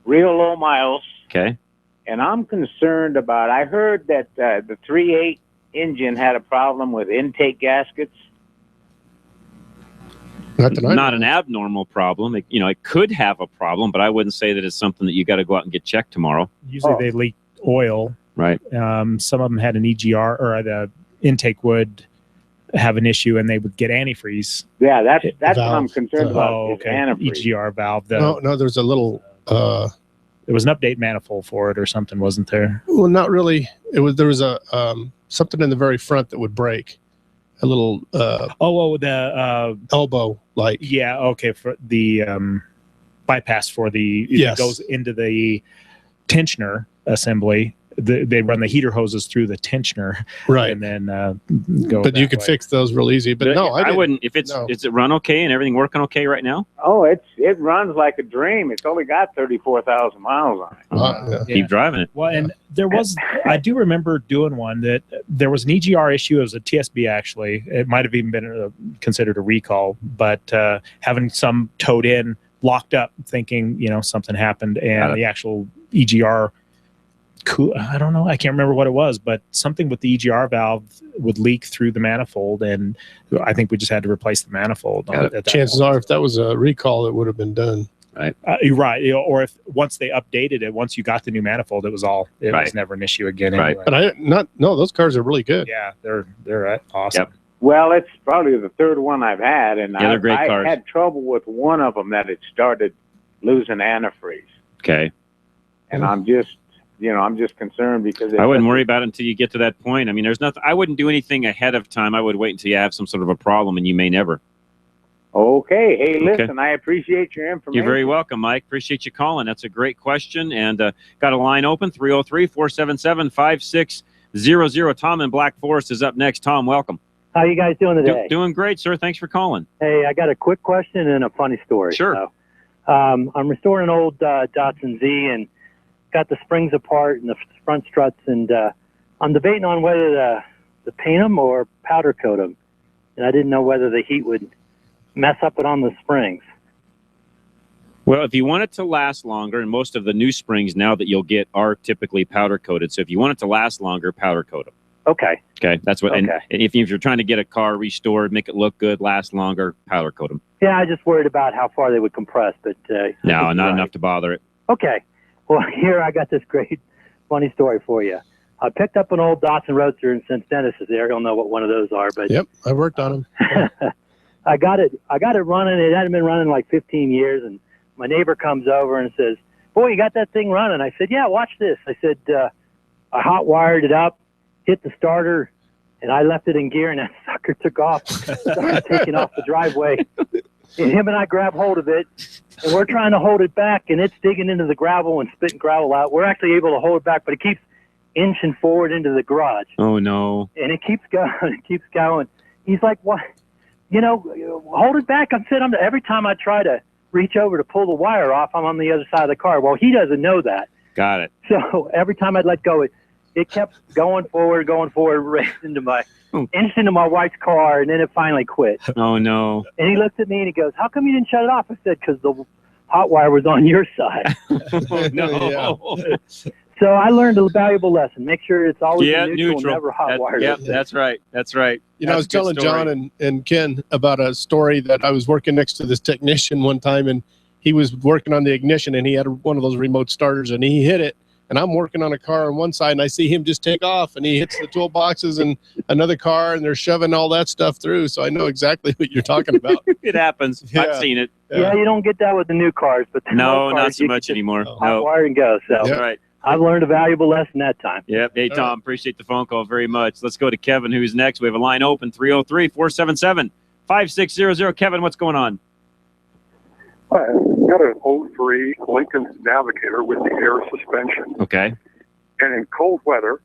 Speaker 18: real low miles.
Speaker 6: Okay.
Speaker 18: And I'm concerned about, I heard that the 3.8 engine had a problem with intake gaskets.
Speaker 6: Not an abnormal problem. It could have a problem, but I wouldn't say that it's something that you got to go out and get checked tomorrow.
Speaker 11: Usually they leak oil.
Speaker 6: Right.
Speaker 11: Some of them had an EGR, or the intake would have an issue and they would get antifreeze.
Speaker 18: Yeah, that's what I'm concerned about.
Speaker 11: Oh, okay.
Speaker 18: Antifreeze.
Speaker 11: EGR valve.
Speaker 10: No, there's a little
Speaker 11: there was an update manifold for it or something, wasn't there?
Speaker 10: Well, not really. There was a something in the very front that would break. A little
Speaker 11: the
Speaker 10: elbow light.
Speaker 11: Yeah, okay, for the bypass for the
Speaker 10: yes.
Speaker 11: It goes into the tensioner assembly. They run the heater hoses through the tensioner,
Speaker 10: right,
Speaker 11: and then go.
Speaker 10: But you could fix those real easy. But no,
Speaker 6: I wouldn't. If it's is it run okay and everything working okay right now?
Speaker 18: Oh, it runs like a dream. It's only got 34,000 miles on it.
Speaker 6: Keep driving it.
Speaker 11: Well, and there was I do remember doing one that there was an EGR issue. It was a TSB actually. It might have even been considered a recall, but having some towed in, locked up, thinking something happened, and the actual EGR. I don't know. I can't remember what it was, but something with the EGR valve would leak through the manifold, and I think we just had to replace the manifold.
Speaker 10: Chances are, if that was a recall, it would have been done.
Speaker 6: Right.
Speaker 11: You're right. Or if once they updated it, once you got the new manifold, it was never an issue again.
Speaker 10: Right.
Speaker 11: Anyway.
Speaker 10: But those cars are really good.
Speaker 11: Yeah, they're awesome.
Speaker 6: Yep.
Speaker 18: Well, it's probably the third one I've had, and
Speaker 6: they're great cars.
Speaker 18: I had trouble with one of them that it started losing antifreeze.
Speaker 6: Okay.
Speaker 18: And I'm just concerned because
Speaker 6: I wouldn't worry about it until you get to that point. I mean, there's nothing. I wouldn't do anything ahead of time. I would wait until you have some sort of a problem, and you may never.
Speaker 18: Okay. Hey, listen, I appreciate your information.
Speaker 6: You're very welcome, Mike. Appreciate you calling. That's a great question, and got a line open 303-477-5600. Tom in Black Forest is up next. Tom, welcome.
Speaker 19: How you guys doing today?
Speaker 6: Doing great, sir. Thanks for calling.
Speaker 19: Hey, I got a quick question and a funny story.
Speaker 6: Sure.
Speaker 19: So, I'm restoring an old Datsun Z, and got the springs apart and the front struts, and I'm debating on whether to paint them or powder coat them. And I didn't know whether the heat would mess up it on the springs.
Speaker 6: Well, if you want it to last longer, and most of the new springs now that you'll get are typically powder coated. So if you want it to last longer, powder coat them.
Speaker 19: Okay.
Speaker 6: Okay, that's what.
Speaker 19: Okay.
Speaker 6: And if you're trying to get a car restored, make it look good, last longer, powder coat them.
Speaker 19: Yeah, I just worried about how far they would compress, but
Speaker 6: No, not enough to bother it.
Speaker 19: Okay. Well, here I got this great, funny story for you. I picked up an old Datsun Roadster, and since Dennis is there, he'll know what one of those are. But
Speaker 10: yep, I worked on them.
Speaker 19: I got it running. It hadn't been running like 15 years, and my neighbor comes over and says, "Boy, you got that thing running." I said, "Yeah, watch this." I said, I hot wired it up, hit the starter, and I left it in gear, and that sucker took off, started taking off the driveway. And him and I grab hold of it, and we're trying to hold it back, and it's digging into the gravel and spitting gravel out. We're actually able to hold it back, but it keeps inching forward into the garage.
Speaker 6: Oh, no.
Speaker 19: And it keeps going. It keeps going. He's like, "What? You know, hold it back." I'm sitting every time I try to reach over to pull the wire off, I'm on the other side of the car. Well, he doesn't know that.
Speaker 6: Got it.
Speaker 19: So every time I'd let go, it kept going forward, right into my wife's car, and then it finally quit.
Speaker 6: Oh, no.
Speaker 19: And he looked at me and he goes, "How come you didn't shut it off?" I said, "Because the hot wire was on your side."
Speaker 6: Oh, no.
Speaker 19: So I learned a valuable lesson. Make sure it's always neutral, never hot wired.
Speaker 6: Yeah, that's right. That's right.
Speaker 10: You know, I was telling John and Ken about a story that I was working next to this technician one time, and he was working on the ignition, and he had one of those remote starters, and he hit it. And I'm working on a car on one side, and I see him just take off, and he hits the toolboxes and another car, and they're shoving all that stuff through. So I know exactly what you're talking about.
Speaker 6: It happens.
Speaker 10: Yeah.
Speaker 6: I've seen it.
Speaker 19: Yeah, you don't get that with the new cars, but the
Speaker 6: No,
Speaker 19: old
Speaker 6: not
Speaker 19: cars,
Speaker 6: so
Speaker 19: you
Speaker 6: much
Speaker 19: can just
Speaker 6: anymore.
Speaker 19: hot wire and go. So
Speaker 6: That's right.
Speaker 19: I've learned a valuable lesson that time.
Speaker 6: Yep. Hey, Tom, appreciate the phone call very much. Let's go to Kevin, who's next. We have a line open, 303-477-5600. Kevin, what's going on?
Speaker 7: I got an 03 Lincoln Navigator with the air suspension.
Speaker 6: Okay.
Speaker 7: And in cold weather,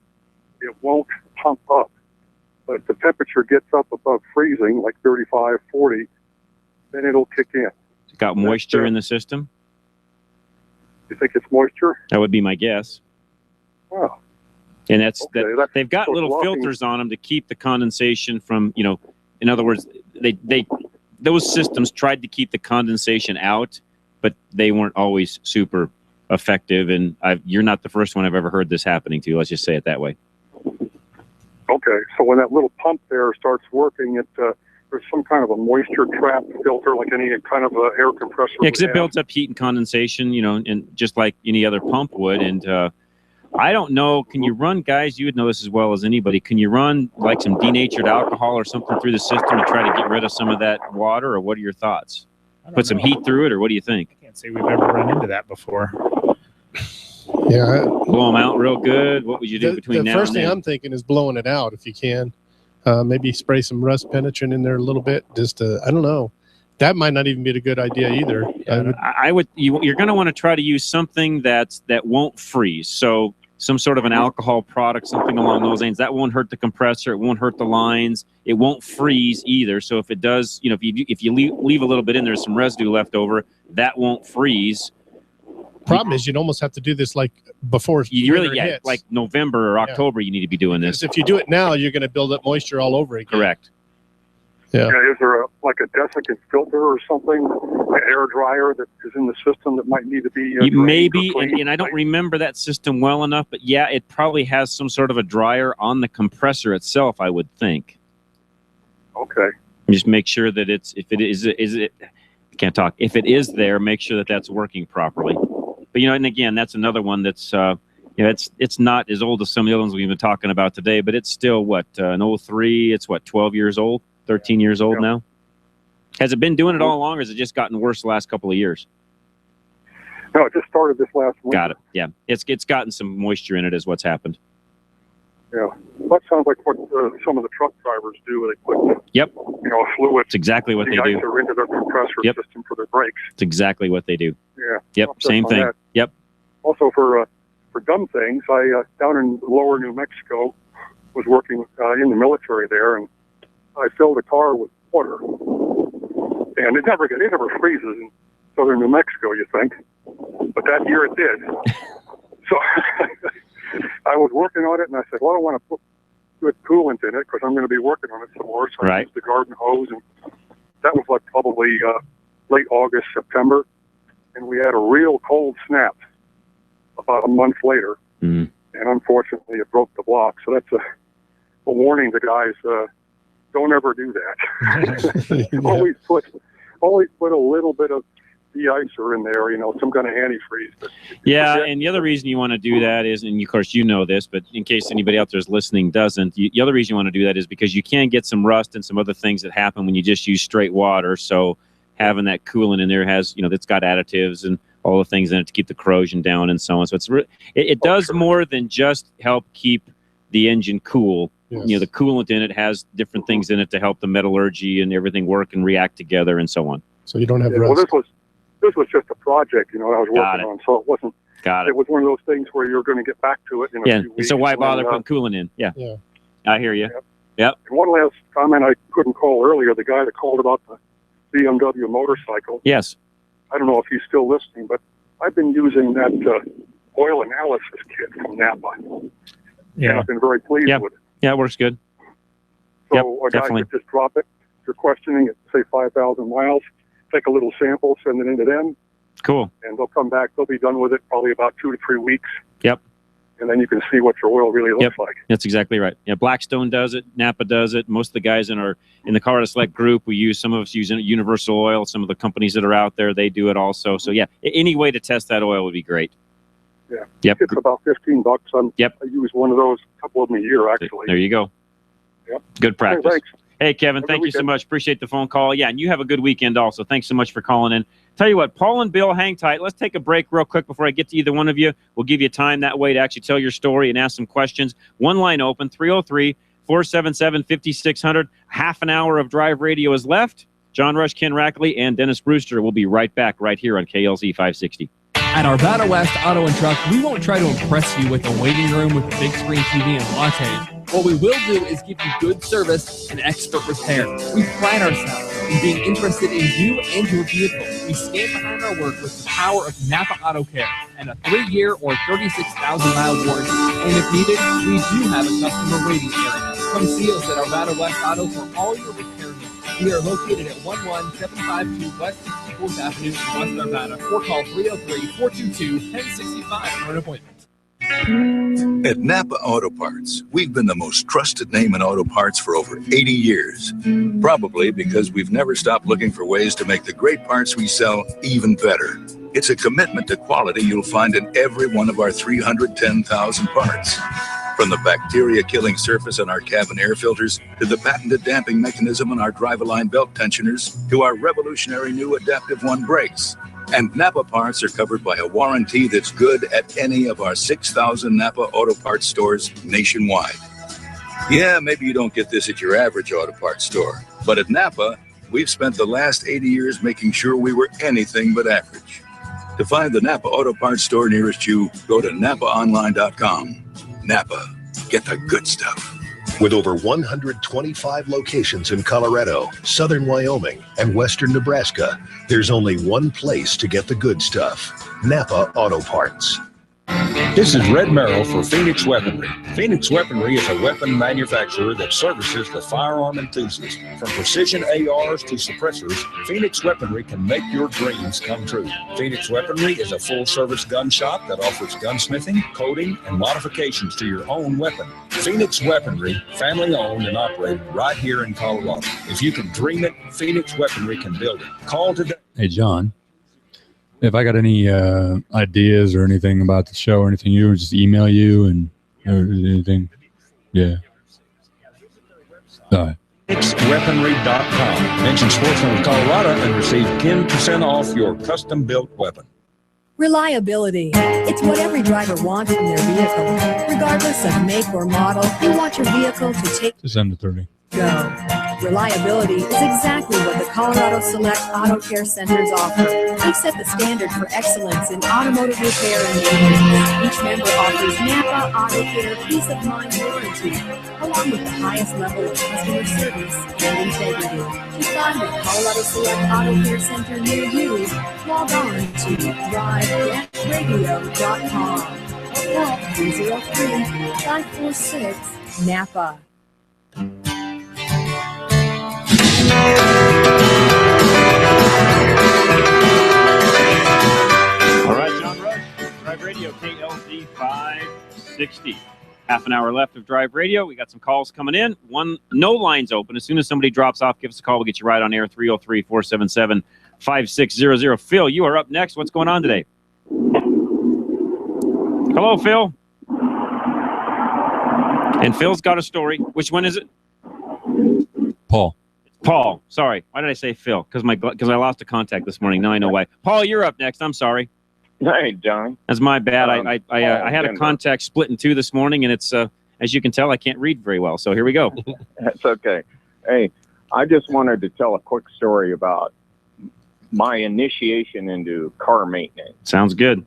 Speaker 7: it won't pump up. But if the temperature gets up above freezing, like 35, 40, then it'll kick in.
Speaker 6: It's got moisture in the system?
Speaker 7: You think it's moisture?
Speaker 6: That would be my guess.
Speaker 7: Oh.
Speaker 6: And they've got
Speaker 7: so
Speaker 6: little
Speaker 7: blocking.
Speaker 6: filters on them to keep the condensation from, you know, in other words, those systems tried to keep the condensation out, but they weren't always super effective. And you're not the first one I've ever heard this happening to. Let's just say it that way.
Speaker 7: Okay, so when that little pump there starts working, there's some kind of a moisture trap filter, like any kind of air compressor.
Speaker 6: Yeah, because it builds up heat and condensation, you know, and just like any other pump would. And I don't know, can you run, guys, you would know this as well as anybody, can you run like some denatured alcohol or something through the system to try to get rid of some of that water, or what are your thoughts? Put some heat through it, or what do you think?
Speaker 11: I can't say we've ever run into that before.
Speaker 10: Yeah.
Speaker 6: Blow them out real good. What would you do between now and then?
Speaker 10: The first thing I'm thinking is blowing it out if you can. Maybe spray some rust penetrant in there a little bit. Just I don't know. That might not even be a good idea either.
Speaker 6: You're going to want to try to use something that won't freeze. So some sort of an alcohol product, something along those lines. That won't hurt the compressor. It won't hurt the lines. It won't freeze either. So if it does, you know, if you leave a little bit in there, some residue left over, that won't freeze.
Speaker 10: Problem is, you'd almost have to do this like before.
Speaker 6: You really,
Speaker 10: hits.
Speaker 6: like November or October, you need to be doing this.
Speaker 10: Because if you do it now, you're going to build up moisture all over again.
Speaker 6: Correct.
Speaker 10: Yeah.
Speaker 7: Is there like a desiccant filter or something, an air dryer that is in the system that might need to be
Speaker 6: maybe, and I don't remember that system well enough, but yeah, it probably has some sort of a dryer on the compressor itself, I would think.
Speaker 7: Okay.
Speaker 6: Just make sure that if it is there, make sure that that's working properly. But, you know, and again, that's another one that's, it's not as old as some of the other ones we've been talking about today, but it's still, an 03, it's 12 years old, 13 years old now? Has it been doing it all along, or has it just gotten worse the last couple of years?
Speaker 7: No, it just started this last winter.
Speaker 6: Got it, yeah. It's gotten some moisture in it is what's happened.
Speaker 7: Yeah, that sounds like what some of the truck drivers do. They put, fluid.
Speaker 6: It's exactly what they do.
Speaker 7: Into their compressor system for their brakes.
Speaker 6: It's exactly what they do.
Speaker 7: Yeah.
Speaker 6: Yep, same thing.
Speaker 7: That.
Speaker 6: Yep.
Speaker 7: Also for dumb things, I down in lower New Mexico was working in the military there, and I filled a car with water, and it never freezes in southern New Mexico, you think, but that year it did. So I was working on it, and I said, well, I want to put good coolant in it because I'm going to be working on it some more. So I used the garden hose, and that was like probably late August, September, and we had a real cold snap about a month later, and unfortunately it broke the block. So that's a warning to guys, don't ever do that. Always put a little bit of de-icer in there, some kind of antifreeze.
Speaker 6: Yeah, and the other reason you want to do that is, and of course you know this, but in case anybody out there is listening doesn't, the other reason you want to do that is because you can get some rust and some other things that happen when you just use straight water. So having that coolant in there has, it's got additives and all the things in it to keep the corrosion down and so on. So it does more than just help keep the engine cool. Yes. The coolant in it has different things in it to help the metallurgy and everything work and react together and so on.
Speaker 10: So you don't have rust.
Speaker 7: Well, this was just a project, I was working on, so it wasn't. It was one of those things where you're going to get back to it in a few weeks.
Speaker 6: So why bother putting coolant in? Yeah. I hear you. Yep.
Speaker 7: And one last comment I couldn't call earlier, the guy that called about the BMW motorcycle.
Speaker 6: Yes.
Speaker 7: I don't know if he's still listening, but I've been using that oil analysis kit from Napa.
Speaker 6: Yeah.
Speaker 7: And I've been very pleased with it.
Speaker 6: Yeah, it works good.
Speaker 7: So a guy could just drop it. If you're questioning it, say 5,000 miles, take a little sample, send it into them.
Speaker 6: Cool.
Speaker 7: And they'll come back. They'll be done with it probably about 2 to 3 weeks.
Speaker 6: Yep.
Speaker 7: And then you can see what your oil really looks like.
Speaker 6: That's exactly right. Yeah, Blackstone does it. Napa does it. Most of the guys in the Colorado Select group, some of us use Universal Oil. Some of the companies that are out there, they do it also. So yeah, any way to test that oil would be great.
Speaker 7: Yeah.
Speaker 6: Yep.
Speaker 7: It's about $15. I use one of those, a couple of them a year, actually.
Speaker 6: There you go.
Speaker 7: Yep.
Speaker 6: Good practice.
Speaker 7: Thanks.
Speaker 6: Hey, Kevin, thank you so much. Appreciate the phone call. Yeah, and you have a good weekend also. Thanks so much for calling in. Tell you what, Paul and Bill, hang tight. Let's take a break real quick before I get to either one of you. We'll give you time that way to actually tell your story and ask some questions. One line open, 303-477-5600. Half an hour of Drive Radio is left. John Rush, Ken Rackley, and Dennis Brewster will be right back right here on KLZ 560.
Speaker 1: At Arvada West Auto and Truck, we won't try to impress you with a waiting room with a big screen TV and lattes. What we will do is give you good service and expert repair. We pride ourselves in being interested in you and your vehicle. We stand behind our work with the power of Napa Auto Care and a 3-year or 36,000-mile warranty. And if needed, we do have a customer waiting area. Come see us at Arvada West Auto for all your repair needs. We are located at 11752 West 64th Avenue in West Arvada, or call 303-422-1065 for an appointment.
Speaker 5: At Napa Auto Parts, we've been the most trusted name in auto parts for over 80 years. Probably because we've never stopped looking for ways to make the great parts we sell even better. It's a commitment to quality you'll find in every one of our 310,000 parts. From the bacteria-killing surface on our cabin air filters, to the patented damping mechanism on our drive-align belt tensioners, to our revolutionary new Adaptive One brakes. And Napa parts are covered by a warranty that's good at any of our 6,000 Napa Auto Parts stores nationwide. Yeah, maybe you don't get this at your average auto parts store, but at Napa, we've spent the last 80 years making sure we were anything but average. To find the Napa Auto Parts store nearest you, go to NapaOnline.com. Napa, get the good stuff.
Speaker 22: With over 125 locations in Colorado, southern Wyoming, and western Nebraska, there's only one place to get the good stuff: Napa Auto Parts. This is Red Merrill for Phoenix Weaponry. Phoenix Weaponry is a weapon manufacturer that services the firearm enthusiast. From precision ARs to suppressors, Phoenix Weaponry can make your dreams come true. Phoenix Weaponry is a full-service gun shop that offers gunsmithing, coating, and modifications to your own weapon. Phoenix Weaponry, family-owned and operated right here in Colorado. If you can dream it, Phoenix Weaponry can build it. Call today.
Speaker 9: Hey, John. If I got any ideas or anything about the show or anything, you would just email you and or anything. Yeah. All right.
Speaker 22: PhoenixWeaponry.com. Mention Sportsman of Colorado and receive 10% off your custom-built weapon.
Speaker 14: Reliability. It's what every driver wants from their vehicle. Regardless of make or model, you want your vehicle to take
Speaker 9: Just under 30.
Speaker 14: Go. Reliability is exactly what the Colorado Select Auto Care Centers offer. They've set the standard for excellence in automotive repair and maintenance. Each member offers Napa Auto Care Peace of Mind warranty, along with the highest level of customer service and integrity. To find the Colorado Select Auto Care Center near you, log on to drive-radio.com. call 303-546-NAPA.
Speaker 6: All right, John Rush, Drive Radio, KLZ 560. Half an hour left of Drive Radio. We got some calls coming in. No lines open. As soon as somebody drops off, give us a call. We'll get you right on air, 303-477-5600. Phil, you are up next. What's going on today? Hello, Phil. And Phil's got a story. Which one is it?
Speaker 9: Paul.
Speaker 6: Paul. Sorry. Why did I say Phil? Because I lost a contact this morning. Now I know why. Paul, you're up next. I'm sorry.
Speaker 13: Hey, Johnny.
Speaker 6: That's my bad. I had a contact split in two this morning, and it's as you can tell, I can't read very well. So here we go.
Speaker 13: That's okay. Hey, I just wanted to tell a quick story about my initiation into car maintenance.
Speaker 6: Sounds good.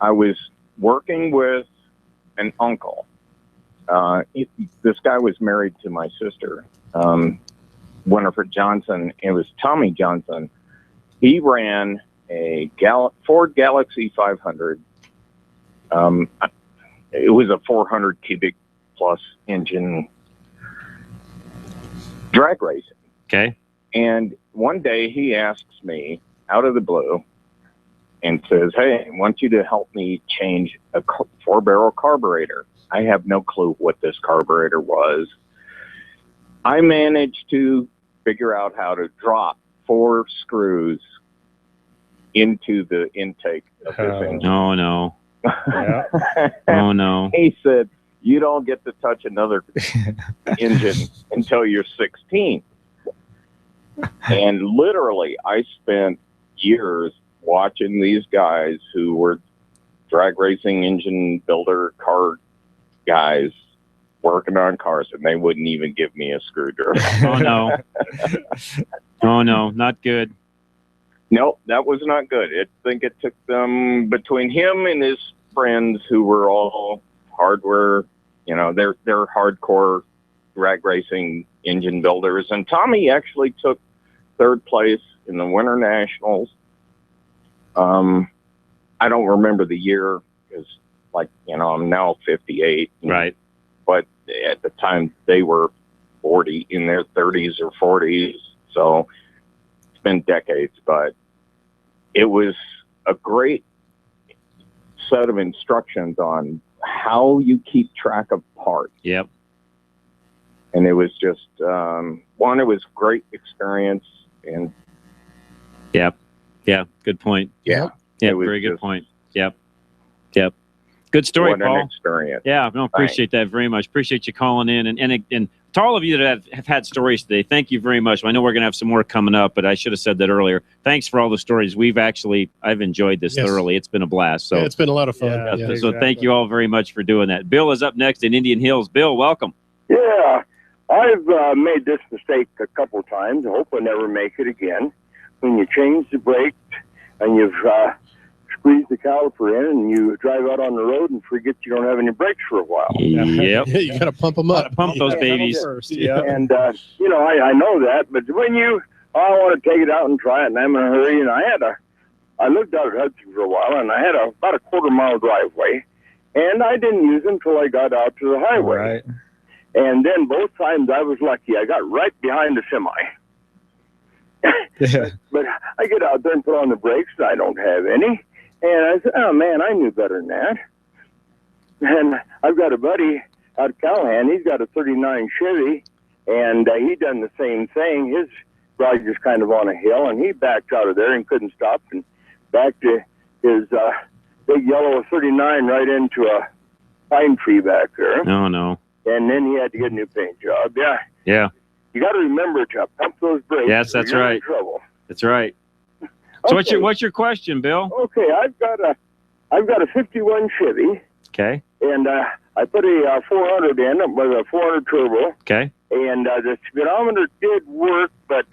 Speaker 13: I was working with an uncle. This guy was married to my sister, Winifred Johnson. It was Tommy Johnson. He ran a Ford Galaxy 500. It was a 400 cubic plus engine drag racing.
Speaker 6: Okay.
Speaker 13: And one day he asks me out of the blue and says, "Hey, I want you to help me change a 4-barrel carburetor." I have no clue what this carburetor was. I managed to figure out how to drop 4 screws into the intake of this engine.
Speaker 6: Oh, no. Oh, no.
Speaker 13: He said, "You don't get to touch another engine until you're 16. And literally, I spent years watching these guys who were drag racing engine builder car guys working on cars, and they wouldn't even give me a screwdriver.
Speaker 6: Oh, no. Oh, no. Not good.
Speaker 13: No, that was not good. I think it took them, between him and his friends who were all hardware, they're hardcore drag racing engine builders. And Tommy actually took 3rd place in the Winter Nationals. I don't remember the year because, I'm now 58.
Speaker 6: Right.
Speaker 13: But at the time, they were 40, in their 30s or 40s. So it's been decades, but it was a great set of instructions on how you keep track of parts.
Speaker 6: Yep.
Speaker 13: And it was just, one, it was great experience. And
Speaker 6: Yep. Yeah. Good point.
Speaker 13: Yeah.
Speaker 6: Yeah. Very good point. Yep. Yep. Good story,
Speaker 13: what
Speaker 6: Paul.
Speaker 13: an experience.
Speaker 6: Yeah. No, appreciate that very much. Appreciate you calling in. And to all of you that have had stories today, thank you very much. I know we're going to have some more coming up, but I should have said that earlier. Thanks for all the stories. I've enjoyed this thoroughly. It's been a blast. So
Speaker 10: it's been a lot of fun.
Speaker 6: So exactly. Thank you all very much for doing that. Bill is up next in Indian Hills. Bill, welcome.
Speaker 15: Yeah, I've made this mistake a couple of times. I hope I never make it again. When you change the brake and you've squeeze the caliper in and you drive out on the road and forget you don't have any brakes for a while.
Speaker 6: Yep.
Speaker 10: You got to pump them up.
Speaker 6: Pump those babies.
Speaker 10: First. Yeah.
Speaker 15: And, I know that, but when I want to take it out and try it and I'm in a hurry, and I lived out at Hudson for a while and I had about a quarter-mile driveway, and I didn't use them until I got out to the highway.
Speaker 11: Right.
Speaker 15: And then both times I was lucky. I got right behind the semi. But I get out there and put on the brakes, and I don't have any. And I said, oh, man, I knew better than that. And I've got a buddy out of Callahan. He's got a 39 Chevy, and he done the same thing. His garage is kind of on a hill, and he backed out of there and couldn't stop and backed to his big yellow 39 right into a pine tree back there.
Speaker 6: No, no.
Speaker 15: And then he had to get a new paint job. Yeah.
Speaker 6: Yeah.
Speaker 15: You got to remember to pump those brakes.
Speaker 6: Yes, that's right.
Speaker 15: In trouble.
Speaker 6: That's right. So what's your question, Bill?
Speaker 15: Okay, I've got a 51 Chevy.
Speaker 6: Okay.
Speaker 15: And I put a 400 in with a 400 turbo.
Speaker 6: Okay.
Speaker 15: And the speedometer did work, but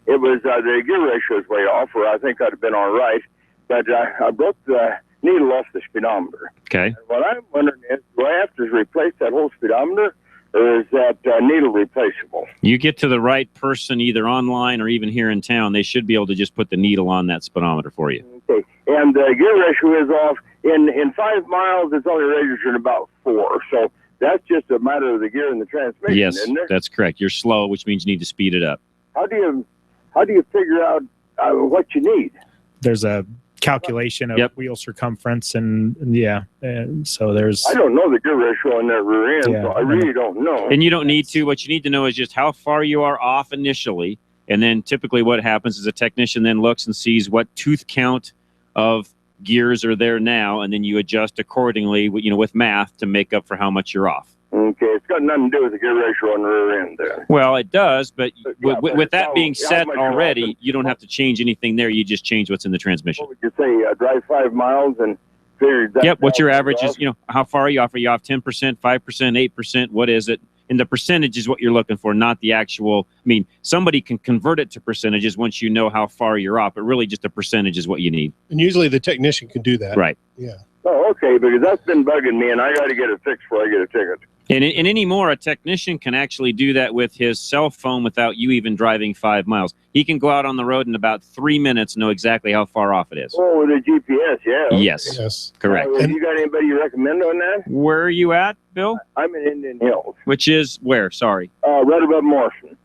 Speaker 15: it was the gear ratio was way off, or I think I'd have been all right. But I broke the needle off the speedometer.
Speaker 6: Okay.
Speaker 15: And what I'm wondering is, do I have to replace that whole speedometer, or is that needle replaceable?
Speaker 6: You get to the right person either online or even here in town, they should be able to just put the needle on that speedometer for you.
Speaker 15: Okay, and the gear ratio is off. In 5 miles, it's only registering about 4, so that's just a matter of the gear and the transmission,
Speaker 6: Yes,
Speaker 15: isn't it?
Speaker 6: that's correct. You're slow, which means you need to speed it up.
Speaker 15: How do you figure out what you need?
Speaker 11: There's a calculation of wheel circumference, and so there's.
Speaker 15: I don't know the gear ratio on that rear end, so I really don't know.
Speaker 6: And you don't need to. What you need to know is just how far you are off initially. And then typically what happens is a technician then looks and sees what tooth count of gears are there now, and then you adjust accordingly, with math to make up for how much you're off.
Speaker 15: Okay, it's got nothing to do with the gear ratio on the rear end there.
Speaker 6: Well, it does, but with that being said already, you don't have to change anything there. You just change what's in the transmission.
Speaker 15: What would you say, drive 5 miles and figure that?
Speaker 6: Yep, what's your average is, how far are you off? Are you off 10%, 5%, 8%? What is it? And the percentage is what you're looking for, not the actual. I mean, somebody can convert it to percentages once you know how far you're off, but really just a percentage is what you need.
Speaker 10: And usually the technician can do that.
Speaker 6: Right.
Speaker 10: Yeah.
Speaker 15: Oh, okay, because that's been bugging me, and I got to get it fixed before I get a ticket.
Speaker 6: And anymore, a technician can actually do that with his cell phone without you even driving 5 miles. He can go out on the road in about 3 minutes and know exactly how far off it is.
Speaker 15: Oh, with a GPS, yeah.
Speaker 6: Yes.
Speaker 10: Yes.
Speaker 6: Correct.
Speaker 15: You got anybody you recommend on that?
Speaker 6: Where are you at, Bill?
Speaker 15: I'm in Indian Hills.
Speaker 6: Which is where? Sorry.
Speaker 15: Right above Morrison.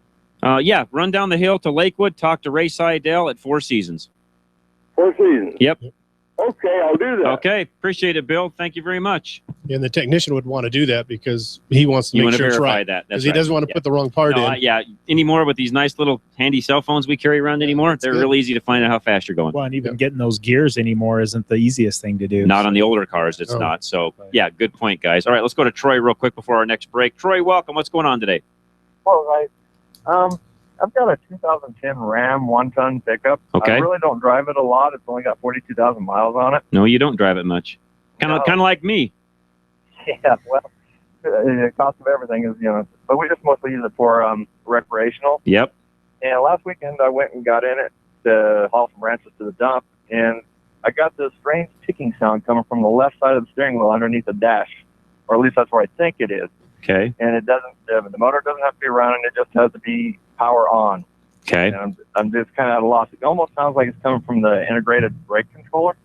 Speaker 6: Yeah, run down the hill to Lakewood, talk to Ray Seidel at Four Seasons.
Speaker 15: Four Seasons?
Speaker 6: Yep.
Speaker 15: Okay, I'll do that.
Speaker 6: Okay, appreciate it, Bill. Thank you very much.
Speaker 10: And the technician would want to do that because he wants to make sure it's
Speaker 6: verify
Speaker 10: right.
Speaker 6: that.
Speaker 10: Because he doesn't want to put the wrong part in.
Speaker 6: Yeah, anymore with these nice little handy cell phones we carry around anymore, they're real easy to find out how fast you're going.
Speaker 11: Well, and even getting those gears anymore isn't the easiest thing to do.
Speaker 6: Not on the older cars, it's not. So, yeah, good point, guys. All right, let's go to Troy real quick before our next break. Troy, welcome. What's going on today?
Speaker 16: Well, I've got a 2010 Ram 1-ton pickup.
Speaker 6: Okay.
Speaker 16: I really don't drive it a lot. It's only got 42,000 miles on it.
Speaker 6: No, you don't drive it much. Kind of like me.
Speaker 16: Yeah, well, the cost of everything is, but we just mostly use it for recreational.
Speaker 6: Yep.
Speaker 16: And last weekend I went and got in it to haul some branches to the dump, and I got this strange ticking sound coming from the left side of the steering wheel underneath the dash, or at least that's where I think it is.
Speaker 6: Okay.
Speaker 16: And it doesn't, the motor doesn't have to be running, it just has to be power on.
Speaker 6: Okay.
Speaker 16: And I'm just kind of at a loss. It almost sounds like it's coming from the integrated brake controller.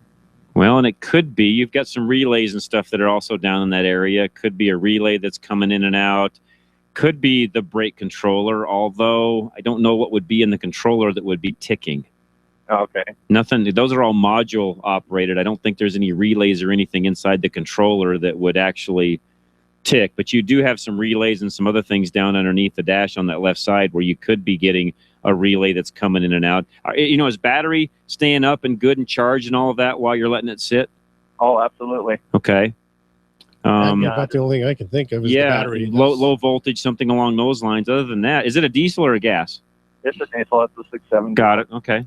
Speaker 6: Well, and it could be. You've got some relays and stuff that are also down in that area. Could be a relay that's coming in and out. Could be the brake controller, although I don't know what would be in the controller that would be ticking.
Speaker 16: Okay.
Speaker 6: Nothing. Those are all module operated. I don't think there's any relays or anything inside the controller that would actually tick, but you do have some relays and some other things down underneath the dash on that left side where you could be getting a relay that's coming in and out. Is battery staying up and good and charged and all of that while you're letting it sit?
Speaker 16: Oh, absolutely.
Speaker 6: Okay.
Speaker 10: That's about the only thing I can think of is the battery.
Speaker 6: Low voltage, something along those lines. Other than that, is it a diesel or a gas?
Speaker 16: It's a diesel. It's a 670.
Speaker 6: Got it. Okay.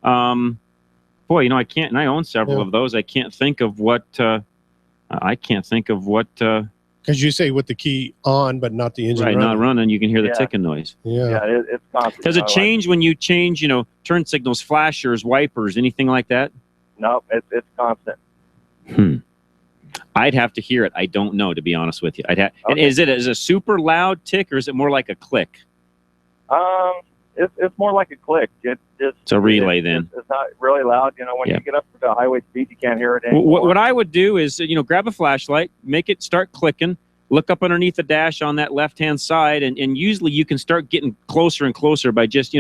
Speaker 6: Boy, I can't, and I own several of those. I can't think of what.
Speaker 10: Because you say with the key on, but not the engine
Speaker 6: right,
Speaker 10: running.
Speaker 6: not running, you can hear the ticking noise.
Speaker 10: Yeah,
Speaker 16: it's constant.
Speaker 6: Does it change when you change, turn signals, flashers, wipers, anything like that?
Speaker 16: No, it's constant.
Speaker 6: I'd have to hear it. I don't know, to be honest with you. And is it a super loud tick or is it more like a click?
Speaker 16: It's more like a click.
Speaker 6: It's a relay then.
Speaker 16: It's not really loud. When you get up to the highway speed, you can't hear it anymore.
Speaker 6: What I would do is, grab a flashlight, make it start clicking, look up underneath the dash on that left-hand side, and usually you can start getting closer and closer by just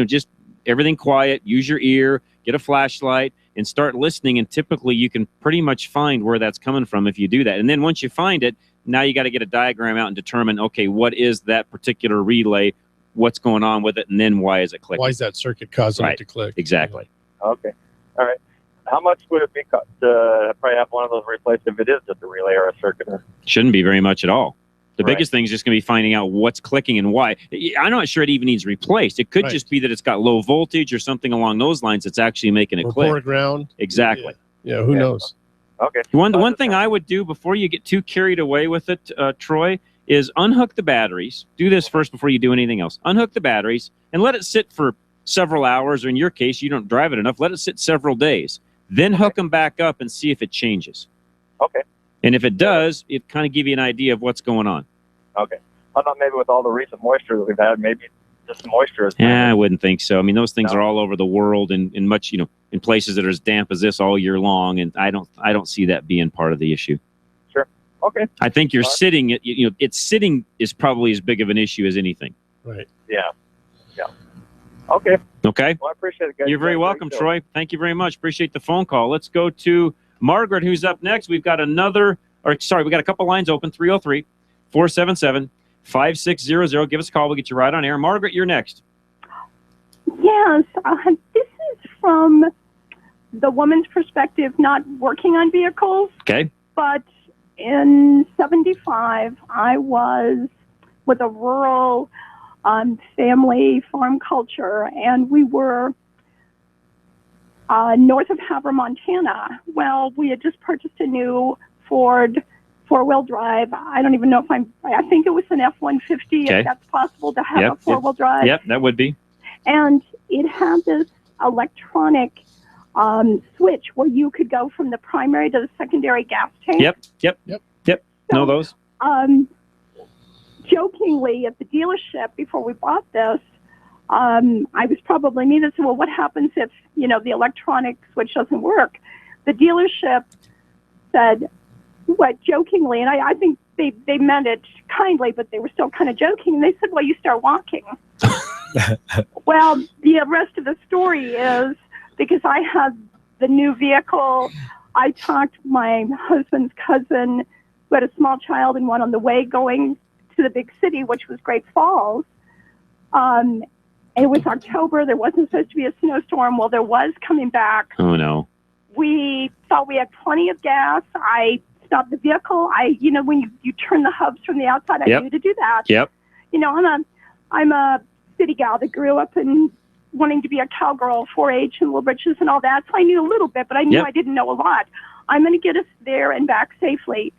Speaker 6: everything quiet, use your ear, get a flashlight, and start listening, and typically you can pretty much find where that's coming from if you do that. And then once you find it, now you got to get a diagram out and determine, okay, what is that particular relay, what's going on with it, and then why is it clicking?
Speaker 10: Why is that circuit causing it to click?
Speaker 6: Exactly.
Speaker 16: Okay. All right. How much would it be to probably have one of those replaced if it is just a relay or a circuit?
Speaker 6: Shouldn't be very much at all. The biggest thing is just going to be finding out what's clicking and why. I'm not sure it even needs replaced. It could just be that it's got low voltage or something along those lines that's actually making it click.
Speaker 10: Poor ground.
Speaker 6: Exactly.
Speaker 10: Yeah, who knows?
Speaker 16: Okay.
Speaker 6: One thing I would do before you get too carried away with it, Troy, is unhook the batteries. Do this first before you do anything else. Unhook the batteries and let it sit for several hours, or in your case, you don't drive it enough, let it sit several days. Then hook them back up and see if it changes.
Speaker 16: Okay.
Speaker 6: And if it does, it kind of give you an idea of what's going on.
Speaker 16: Okay. I thought maybe with all the recent moisture that we've had, maybe just the moisture is.
Speaker 6: Yeah, I wouldn't think so. I mean, those things are all over the world and in much, in places that are as damp as this all year long, and I don't see that being part of the issue.
Speaker 16: Sure. Okay.
Speaker 6: I think you're sitting. It's sitting is probably as big of an issue as anything.
Speaker 10: Right.
Speaker 16: Yeah. Yeah. Okay.
Speaker 6: Okay.
Speaker 16: Well, I appreciate it, guys.
Speaker 6: You're very welcome, Troy. Thank you very much. Appreciate the phone call. Let's go to Margaret, who's up next. We've got we got a couple lines open, 303-477-5600. Give us a call. We'll get you right on air. Margaret, you're next.
Speaker 8: Yes, this is from the woman's perspective, not working on vehicles.
Speaker 6: Okay.
Speaker 8: But in 75, I was with a rural family farm culture, and we were north of Havre, Montana. Well, we had just purchased a new Ford four-wheel drive. I don't even know if I think it was an F-150,
Speaker 6: okay.
Speaker 8: If that's possible to have a four-wheel drive.
Speaker 6: Yep, that would be.
Speaker 8: And it had this electronic switch where you could go from the primary to the secondary gas tank.
Speaker 6: Yep. Know those.
Speaker 8: Jokingly at the dealership before we bought this, I was probably me that said, well, what happens if, the electronic switch doesn't work? The dealership said, what, jokingly, and I think they meant it kindly, but they were still kind of joking. And they said, well, you start walking. Well, the rest of the story is because I had the new vehicle, I talked my husband's cousin who had a small child and one on the way going to the big city, which was Great Falls. It was October. There wasn't supposed to be a snowstorm. Well, there was coming back.
Speaker 6: Oh, no.
Speaker 8: We thought we had plenty of gas. I stopped the vehicle. When you turn the hubs from the outside, I knew to do that.
Speaker 6: Yep.
Speaker 8: I'm a city gal that grew up in wanting to be a cowgirl, 4-H and Little Britches and all that. So I knew a little bit, but I knew I didn't know a lot. I'm going to get us there and back safely.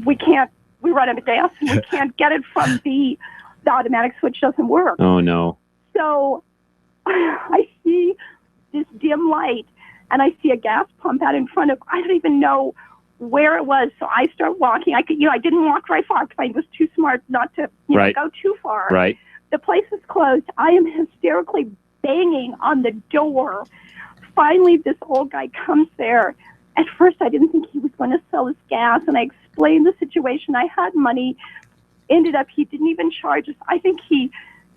Speaker 8: We run out of gas and we can't get it from the automatic switch doesn't work.
Speaker 6: Oh, no.
Speaker 8: So I see this dim light and I see a gas pump out in front of, I don't even know where it was. So I start walking. I didn't walk very far because I was too smart not to go too far.
Speaker 6: Right.
Speaker 8: The place is closed. I am hysterically banging on the door. Finally, this old guy comes there. At first, I didn't think he was going to sell us gas, and I explained the situation. I had money. Ended up, he didn't even charge us. I think he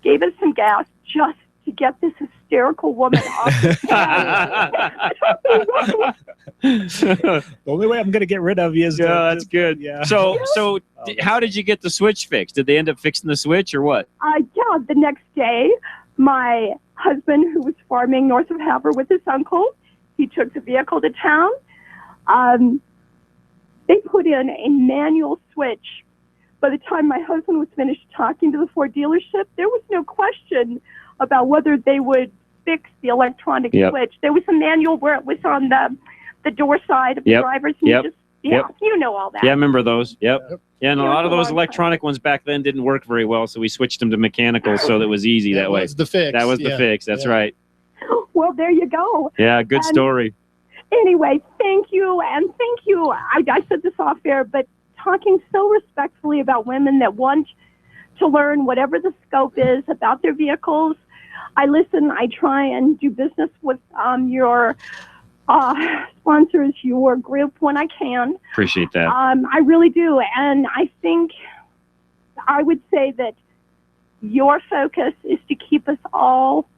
Speaker 8: gave us some gas just to get this hysterical woman off the
Speaker 11: The only way I'm going to get rid of you is
Speaker 6: that's good.
Speaker 11: Yeah.
Speaker 6: So how did you get the switch fixed? Did they end up fixing the switch or what?
Speaker 8: The next day, my husband, who was farming north of Havre with his uncle, he took the vehicle to town. They put in a manual switch. By the time my husband was finished talking to the Ford dealership, there was no question about whether they would fix the electronic switch. There was a manual where it was on the door side of the driver's. And you know all that.
Speaker 6: Yeah, I remember those. Yep. Yeah, and a lot of those electronic ones back then didn't work very well, so we switched them to mechanical so that it was easy that way.
Speaker 10: That was the fix.
Speaker 6: That was the fix. That's right.
Speaker 8: Well, there you go.
Speaker 6: Yeah, good story.
Speaker 8: Anyway, thank you. I said this off air, but talking so respectfully about women that want to learn whatever the scope is about their vehicles. I listen. I try and do business with your sponsors, your group when I can.
Speaker 6: Appreciate that.
Speaker 8: I really do. And I think I would say that your focus is to keep us all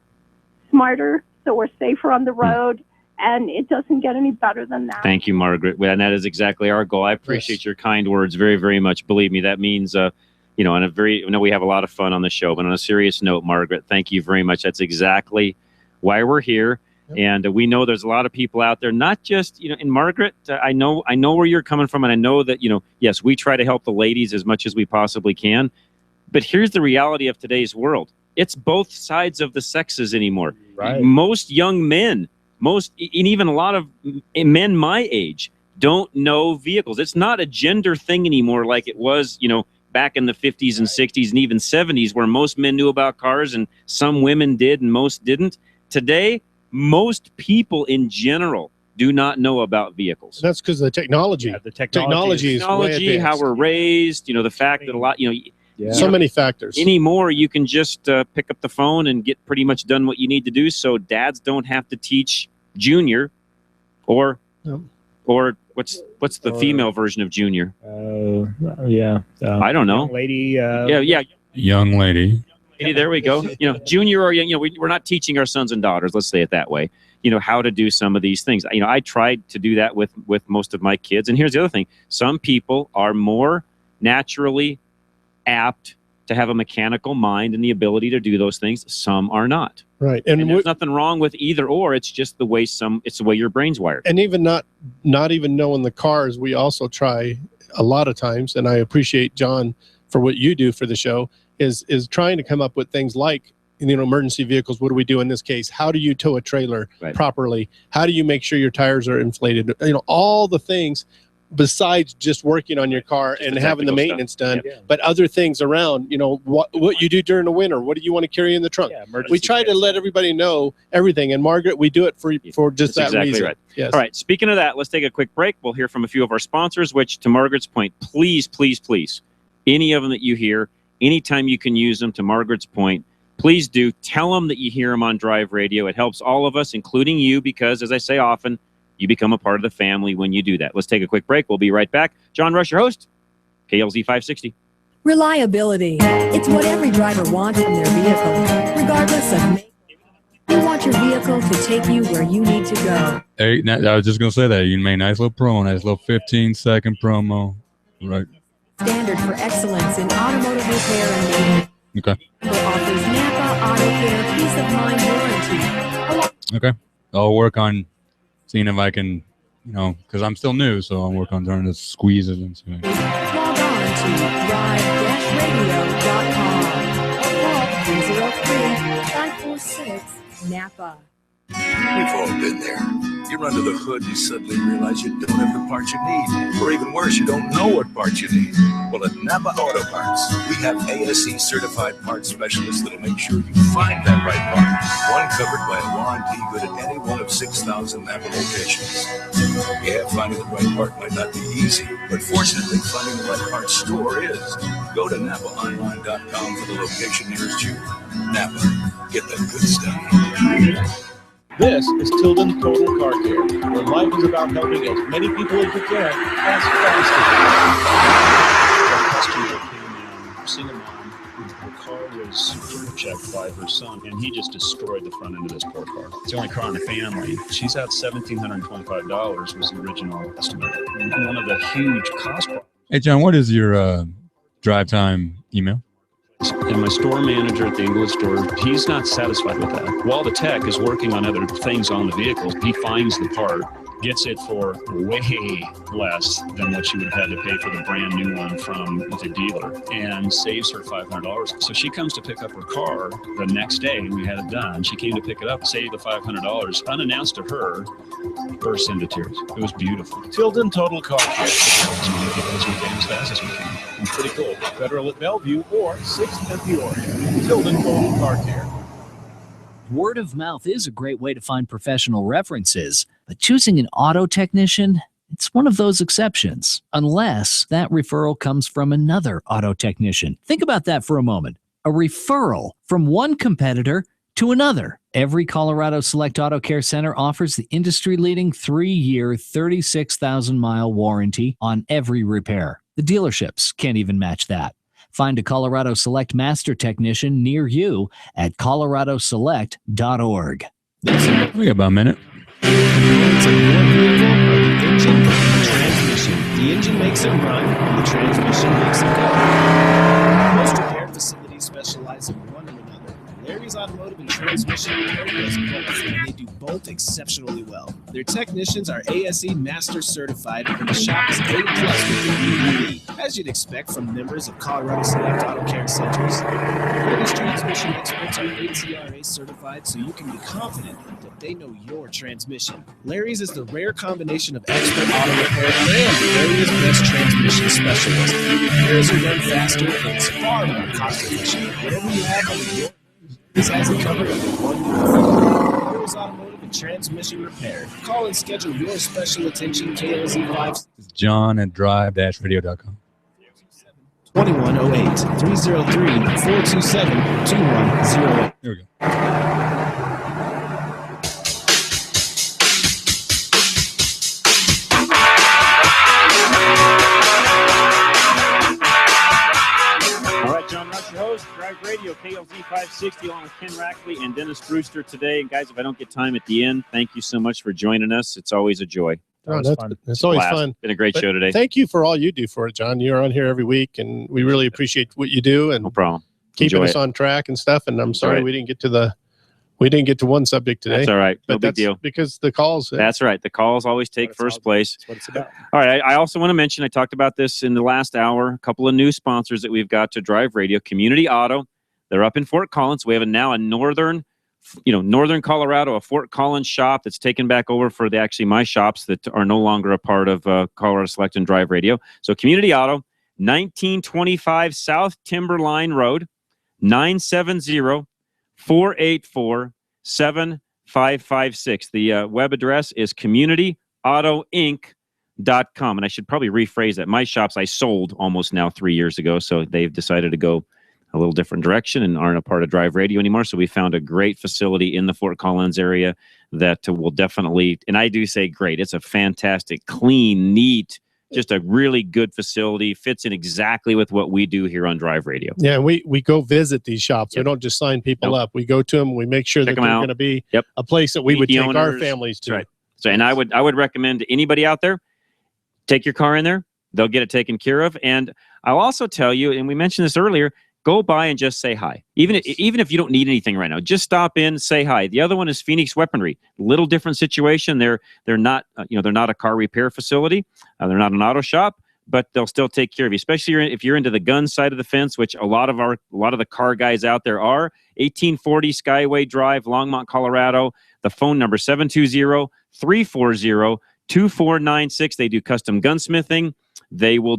Speaker 8: smarter so we're safer on the road. And it doesn't get any better than that.
Speaker 6: Thank you, Margaret. And that is exactly our goal. I appreciate your kind words very, very much. Believe me, that means, on we have a lot of fun on the show, but on a serious note, Margaret, thank you very much. That's exactly why we're here. Yep. And we know there's a lot of people out there, not just, and Margaret, I know where you're coming from. And I know that, yes, we try to help the ladies as much as we possibly can. But here's the reality of today's world. It's both sides of the sexes anymore.
Speaker 11: Right.
Speaker 6: Most young men, and even a lot of men my age don't know vehicles. It's not a gender thing anymore like it was, back in the 50s and 60s and even 70s where most men knew about cars and some women did and most didn't. Today, most people in general do not know about vehicles.
Speaker 10: That's because of the technology.
Speaker 11: The technology
Speaker 10: is way advanced.
Speaker 6: How we're raised, the fact that a lot,
Speaker 10: So many factors.
Speaker 6: Anymore, you can just pick up the phone and get pretty much done what you need to do. So dads don't have to teach Junior, or what's the female version of Junior? I don't know.
Speaker 11: Lady.
Speaker 9: Young lady.
Speaker 6: There we go. Junior or we're not teaching our sons and daughters. Let's say it that way. How to do some of these things. I tried to do that with most of my kids. And here's the other thing: some people are more naturally apt to have a mechanical mind and the ability to do those things. Some are not.
Speaker 10: Right.
Speaker 6: And there's nothing wrong with either or. It's just the way your brain's wired.
Speaker 10: And even not even knowing the cars, we also try a lot of times, and I appreciate John for what you do for the show, is trying to come up with things like, emergency vehicles. What do we do in this case? How do you tow a trailer properly? How do you make sure your tires are inflated? All the things besides just working on your car and having the maintenance done, but other things around, what you do during the winter, what do you want to carry in the trunk? We try to let everybody know everything. And Margaret, we do it for just
Speaker 6: That's
Speaker 10: that
Speaker 6: exactly
Speaker 10: reason.
Speaker 6: Right.
Speaker 10: Yes.
Speaker 6: All right. Speaking of that, let's take a quick break. We'll hear from a few of our sponsors, which, to Margaret's point, please, please, please, any of them that you hear, anytime you can use them, to Margaret's point, please do. Tell them that you hear them on Drive Radio. It helps all of us, including you, because, as I say often, you become a part of the family when you do that. Let's take a quick break. We'll be right back. John Rush, your host, KLZ 560.
Speaker 14: Reliability. It's what every driver wants from their vehicle, regardless of make. You want your vehicle to take you where you need to go.
Speaker 9: Hey, I was just going to say that. You made a nice little promo, nice little 15-second promo. Right.
Speaker 14: Standard for excellence in automotive repair and maintenance.
Speaker 9: Okay.
Speaker 14: Offers Napa Auto Care Peace of Mind Warranty.
Speaker 9: Okay. I'll work on seeing if I can, because I'm still new, so I'll work on trying to squeeze it into it.
Speaker 14: Log on to drive-radio.com or call 303-546-NAPA.
Speaker 5: We've all been there. You run to the hood and suddenly realize you don't have the parts you need. Or even worse, you don't know what parts you need. Well, at Napa Auto Parts, we have ASE certified parts specialists that'll make sure you find that right part. One covered by a warranty good at any one of 6,000 Napa locations. Yeah, finding the right part might not be easy, but fortunately, finding the right parts store is. Go to NapaOnline.com for the location nearest you. Napa, get that good stuff.
Speaker 20: This is Tilden Total Car Care, where life is about helping as many people as we can as fast as we can. A customer came in, single mom, her car was checked by her son, and he just destroyed the front end of this poor car. It's the only car in the family. She's at $1,725 was the original estimate. One of the huge cost problems.
Speaker 9: Hey, John, what is your drive time email?
Speaker 20: And my store manager at the Inglewood store, he's not satisfied with that. While the tech is working on other things on the vehicles, he finds the part, gets it for way less than what she would have had to pay for the brand new one from the dealer, and saves her $500. So she comes to pick up her car the next day, and we had it done. She came to pick it up, saved the $500, unannounced to her, burst into tears. It was beautiful. Tilden Total Car Care. As many people as we can, as fast as we can. And pretty cool. Federal at Bellevue or 6th at Peoria. Tilden Total Car Care.
Speaker 21: Word of mouth is a great way to find professional references, but choosing an auto technician, it's one of those exceptions, unless that referral comes from another auto technician. Think about that for a moment. A referral from one competitor to another. Every Colorado Select Auto Care Center offers the industry-leading 3-year, 36,000-mile warranty on every repair. The dealerships can't even match that. Find a Colorado Select Master Technician near you at coloradoselect.org.
Speaker 9: We got about a minute.
Speaker 4: The engine makes it run, and the transmission makes it go. Most repair facilities specialize in one or another. Larry's Automotive and Transmission Repair does both, and they do both exceptionally well. Their technicians are ASE Master Certified, and the shop is A+ with the BEE, as you'd expect from members of Colorado Select Auto Care Centers. Larry's transmission experts are ATRA certified, so you can be confident that they know your transmission. Larry's is the rare combination of expert auto repair and the Larry's best transmission specialist. Your repairs are done faster, and it's far more cost efficient. Whatever you have on your this has it covered under one roof. Larry's Automotive and Transmission Repair. Call and schedule your special attention KLZ 5.
Speaker 9: John at drive-radio.com.
Speaker 2: 2108 303 427 2108.
Speaker 9: There we go.
Speaker 6: All right, John Rush, your host, Drive Radio, KLZ 560, along with Ken Rackley and Dennis Brewster today. And guys, if I don't get time at the end, thank you so much for joining us. It's always a joy.
Speaker 10: It's always fun.
Speaker 6: Been a great show today.
Speaker 10: Thank you for all you do for it, John. You're on here every week, and we really appreciate what you do. And
Speaker 6: no problem.
Speaker 10: Keeping
Speaker 6: Enjoy
Speaker 10: us
Speaker 6: it.
Speaker 10: on track and stuff. And I'm sorry
Speaker 6: right.
Speaker 10: we didn't get to one subject today.
Speaker 6: That's all right. No
Speaker 10: But
Speaker 6: big
Speaker 10: that's
Speaker 6: deal.
Speaker 10: because the calls.
Speaker 6: That's right. The calls always take first place.
Speaker 10: That's what it's about.
Speaker 6: All right. I also want to mention, I talked about this in the last hour, a couple of new sponsors that we've got to Drive Radio. Community Auto. They're up in Fort Collins. We have now a northern Colorado, a Fort Collins shop that's taken back over for my shops that are no longer a part of Colorado Select and Drive Radio. So Community Auto, 1925 South Timberline Road, 970-484-7556. The web address is communityautoinc.com. And I should probably rephrase that. My shops I sold almost now 3 years ago, so they've decided to go a little different direction and aren't a part of Drive Radio anymore. So we found a great facility in the Fort Collins area that will definitely, and I do say great, it's a fantastic, clean, neat, just a really good facility, fits in exactly with what we do here on Drive Radio.
Speaker 10: Yeah, we go visit these shops. We don't just sign people up. We go to them. We make sure that they're going to be a place that we would take our families to.
Speaker 6: Right. So, and I would recommend to anybody out there, take your car in there. They'll get it taken care of. And I'll also tell you, and we mentioned this earlier, go by and just say hi. Even if you don't need anything right now, just stop in, say hi. The other one is Phoenix Weaponry. Little different situation. They're not they're not a car repair facility. They're not an auto shop, but they'll still take care of you, especially if you're into the gun side of the fence, which a lot of the car guys out there are. 1840 Skyway Drive, Longmont, Colorado. The phone number 720-340-2496. They do custom gunsmithing. They will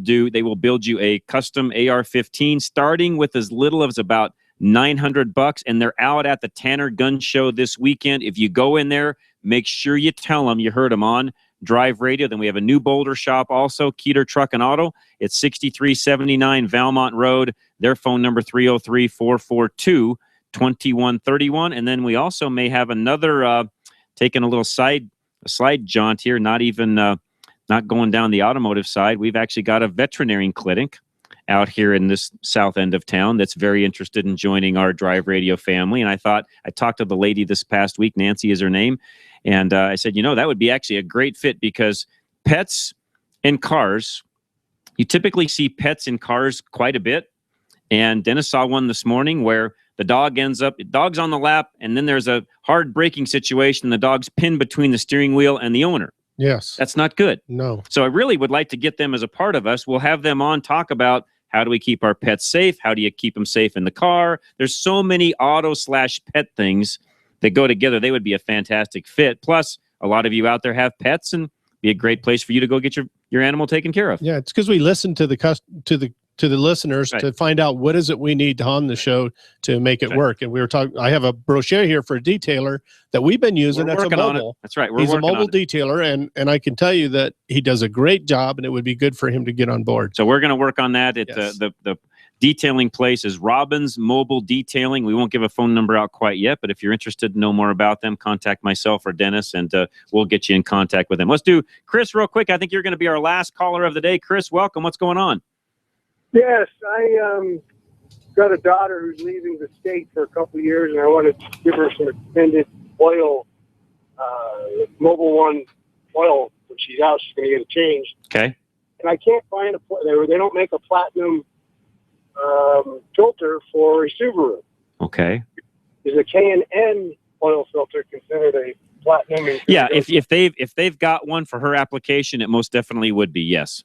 Speaker 6: build you a custom AR-15 starting with as little as about $900, and they're out at the Tanner Gun Show this weekend. If you go in there, make sure you tell them you heard them on Drive Radio. Then we have a new Boulder shop also, Keeter Truck and Auto. It's 6379 Valmont Road. Their phone number 303-442-2131. And then we also may have another taking a little slide jaunt here, not going down the automotive side. We've actually got a veterinarian clinic out here in this south end of town that's very interested in joining our Drive Radio family. And I talked to the lady this past week, Nancy is her name, and I said, that would be actually a great fit because pets and cars, you typically see pets in cars quite a bit. And Dennis saw one this morning where the dog's on the lap, and then there's a hard braking situation. The dog's pinned between the steering wheel and the owner.
Speaker 10: Yes.
Speaker 6: That's not good.
Speaker 10: No.
Speaker 6: So I really would like to get them as a part of us. We'll have them on, talk about how do we keep our pets safe? How do you keep them safe in the car? There's so many auto/pet things that go together. They would be a fantastic fit. Plus, a lot of you out there have pets and be a great place for you to go get your animal taken care of.
Speaker 10: Yeah, it's because we listen to the listeners to find out what is it we need on the show to make it work. And we were talking, I have a brochure here for a detailer that we've been using.
Speaker 6: We're
Speaker 10: that's
Speaker 6: working
Speaker 10: a
Speaker 6: on
Speaker 10: mobile.
Speaker 6: it. That's right.
Speaker 10: He's a mobile detailer, and I can tell you that he does a great job, and it would be good for him to get on board.
Speaker 6: So we're going to work on that. The detailing place is Robbins Mobile Detailing. We won't give a phone number out quite yet, but if you're interested to know more about them, contact myself or Dennis, and we'll get you in contact with them. Let's do Chris real quick. I think you're going to be our last caller of the day. Chris, welcome. What's going on?
Speaker 3: Yes, I got a daughter who's leaving the state for a couple of years, and I want to give her some extended oil, Mobile One oil. When she's out, she's going to get it changed.
Speaker 6: Okay.
Speaker 3: And I can't find they don't make a platinum filter for a Subaru.
Speaker 6: Okay.
Speaker 3: Is a K&N oil filter considered a platinum?
Speaker 6: Yeah, if they've got one for her application, it most definitely would be, yes.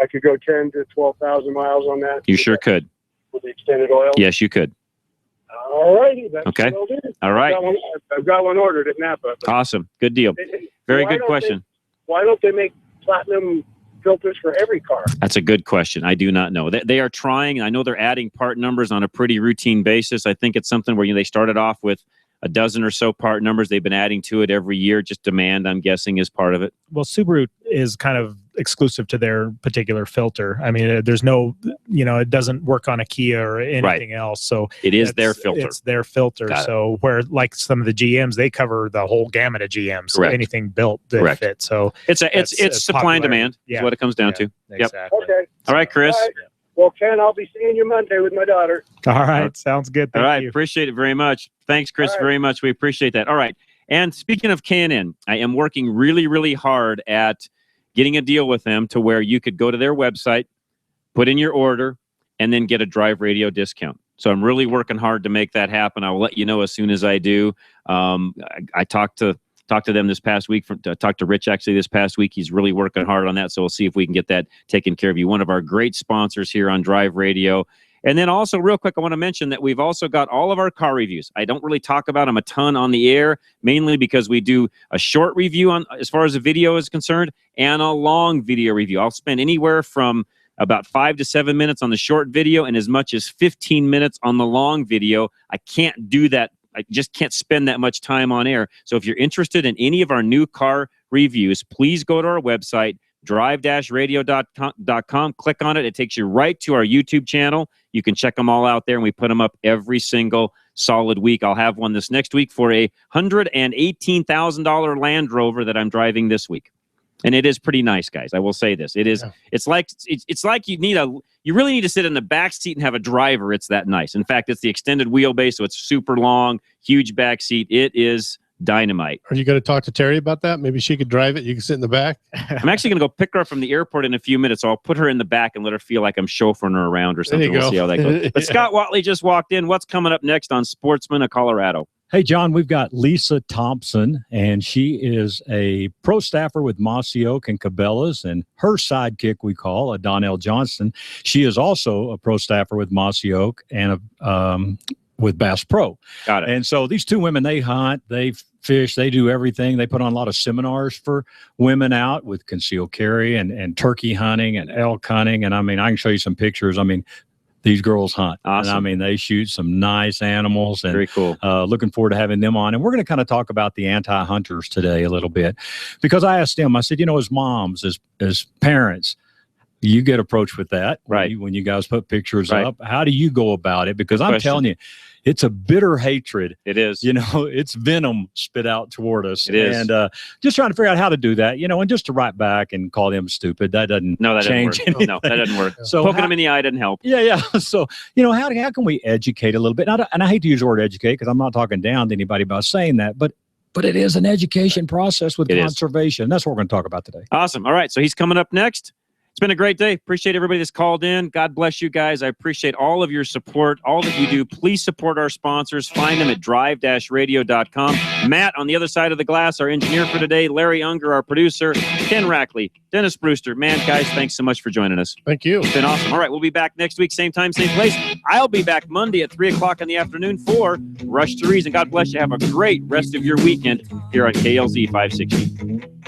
Speaker 3: I could go 10 to 12,000 miles on that.
Speaker 6: You sure could.
Speaker 3: With the extended oil?
Speaker 6: Yes, you could.
Speaker 3: All righty.
Speaker 6: Okay. All right.
Speaker 3: I've got one ordered at Napa.
Speaker 6: Awesome. Good deal. Very good question.
Speaker 3: Why don't they make platinum filters for every car?
Speaker 6: That's a good question. I do not know. They are trying. I know they're adding part numbers on a pretty routine basis. I think it's something where they started off with a dozen or so part numbers. They've been adding to it every year. Just demand, I'm guessing, is part of it.
Speaker 11: Well, Subaru is kind of exclusive to their particular filter. I mean, there's no, it doesn't work on a Kia or anything else. So
Speaker 6: it is their filter.
Speaker 11: It's their filter. So where like some of the GMs, they cover the whole gamut of GMs.
Speaker 6: Correct.
Speaker 11: Anything built that fit. So
Speaker 6: it's supply and demand. Is what it comes down to.
Speaker 11: Exactly.
Speaker 3: Okay.
Speaker 6: All right, Chris.
Speaker 3: All right. Well, Ken, I'll be seeing you Monday with my daughter.
Speaker 11: All right. Sounds good. Thank you.
Speaker 6: Appreciate it very much. Thanks, Chris, very much. We appreciate that. All right. And speaking of K&N, I am working really, really hard at getting a deal with them to where you could go to their website, put in your order, and then get a Drive Radio discount. So I'm really working hard to make that happen. I will let you know as soon as I do. I talked to them this past week. Talked to Rich actually this past week. He's really working hard on that. So we'll see if we can get that taken care of you. One of our great sponsors here on Drive Radio. And then also real quick, I want to mention that we've also got all of our car reviews. I don't really talk about them a ton on the air, mainly because we do a short review on as far as the video is concerned and a long video review. I'll spend anywhere from about 5 to 7 minutes on the short video and as much as 15 minutes on the long video. I can't do that. I just can't spend that much time on air. So if you're interested in any of our new car reviews, please go to our website, drive-radio.com. Click on it. It takes you right to our YouTube channel. You can check them all out there, and we put them up every single solid week. I'll have one this next week for a $118,000 Land Rover that I'm driving this week. And it is pretty nice, guys. I will say this. It is. Yeah. It's like you really need to sit in the back seat and have a driver. It's that nice. In fact, it's the extended wheelbase, so it's super long, huge back seat. It is dynamite.
Speaker 10: Are you going to talk to Terry about that? Maybe she could drive it. You can sit in the back.
Speaker 6: I'm actually going to go pick her up from the airport in a few minutes. So I'll put her in the back and let her feel like I'm chauffeuring her around or something. We'll see how that goes. But Scott Watley just walked in. What's coming up next on Sportsman of Colorado?
Speaker 12: Hey, John, we've got Lisa Thompson, and she is a pro staffer with Mossy Oak and Cabela's, and her sidekick we call Donnell Johnston. She is also a pro staffer with Mossy Oak and with Bass Pro.
Speaker 6: Got it.
Speaker 12: And so these two women, they hunt, they fish, they do everything. They put on a lot of seminars for women out with concealed carry and turkey hunting and elk hunting. And I mean, I can show you some pictures. I mean, these girls hunt.
Speaker 6: Awesome.
Speaker 12: And I mean, they shoot some nice animals. And
Speaker 6: very cool.
Speaker 12: Looking forward to having them on. And we're going to kind of talk about the anti-hunters today a little bit, because I asked them, I said, as moms, as parents, you get approached with that,
Speaker 6: right?
Speaker 12: When you guys put pictures up, how do you go about it? Because I'm telling you, it's a bitter hatred.
Speaker 6: It is.
Speaker 12: It's venom spit out toward us.
Speaker 6: It is.
Speaker 12: And just trying to figure out how to do that, and just to write back and call them stupid, that doesn't change anything.
Speaker 6: No, that doesn't work.
Speaker 12: So
Speaker 6: poking them in the eye doesn't help.
Speaker 12: Yeah. So, how can we educate a little bit? And I hate to use the word educate because I'm not talking down to anybody by saying that, but it is an education process with conservation. That's what we're going to talk about today.
Speaker 6: Awesome. All right. So he's coming up next. It's been a great day. Appreciate everybody that's called in. God bless you guys. I appreciate all of your support, all that you do. Please support our sponsors. Find them at drive-radio.com. Matt on the other side of the glass, our engineer for today. Larry Unger, our producer. Ken Rackley, Dennis Brewster. Man, guys, thanks so much for joining us.
Speaker 10: Thank you.
Speaker 6: It's been awesome. All right, we'll be back next week, same time, same place. I'll be back Monday at 3 o'clock in the afternoon for Rush to Reason. God bless you. Have a great rest of your weekend here on KLZ 560.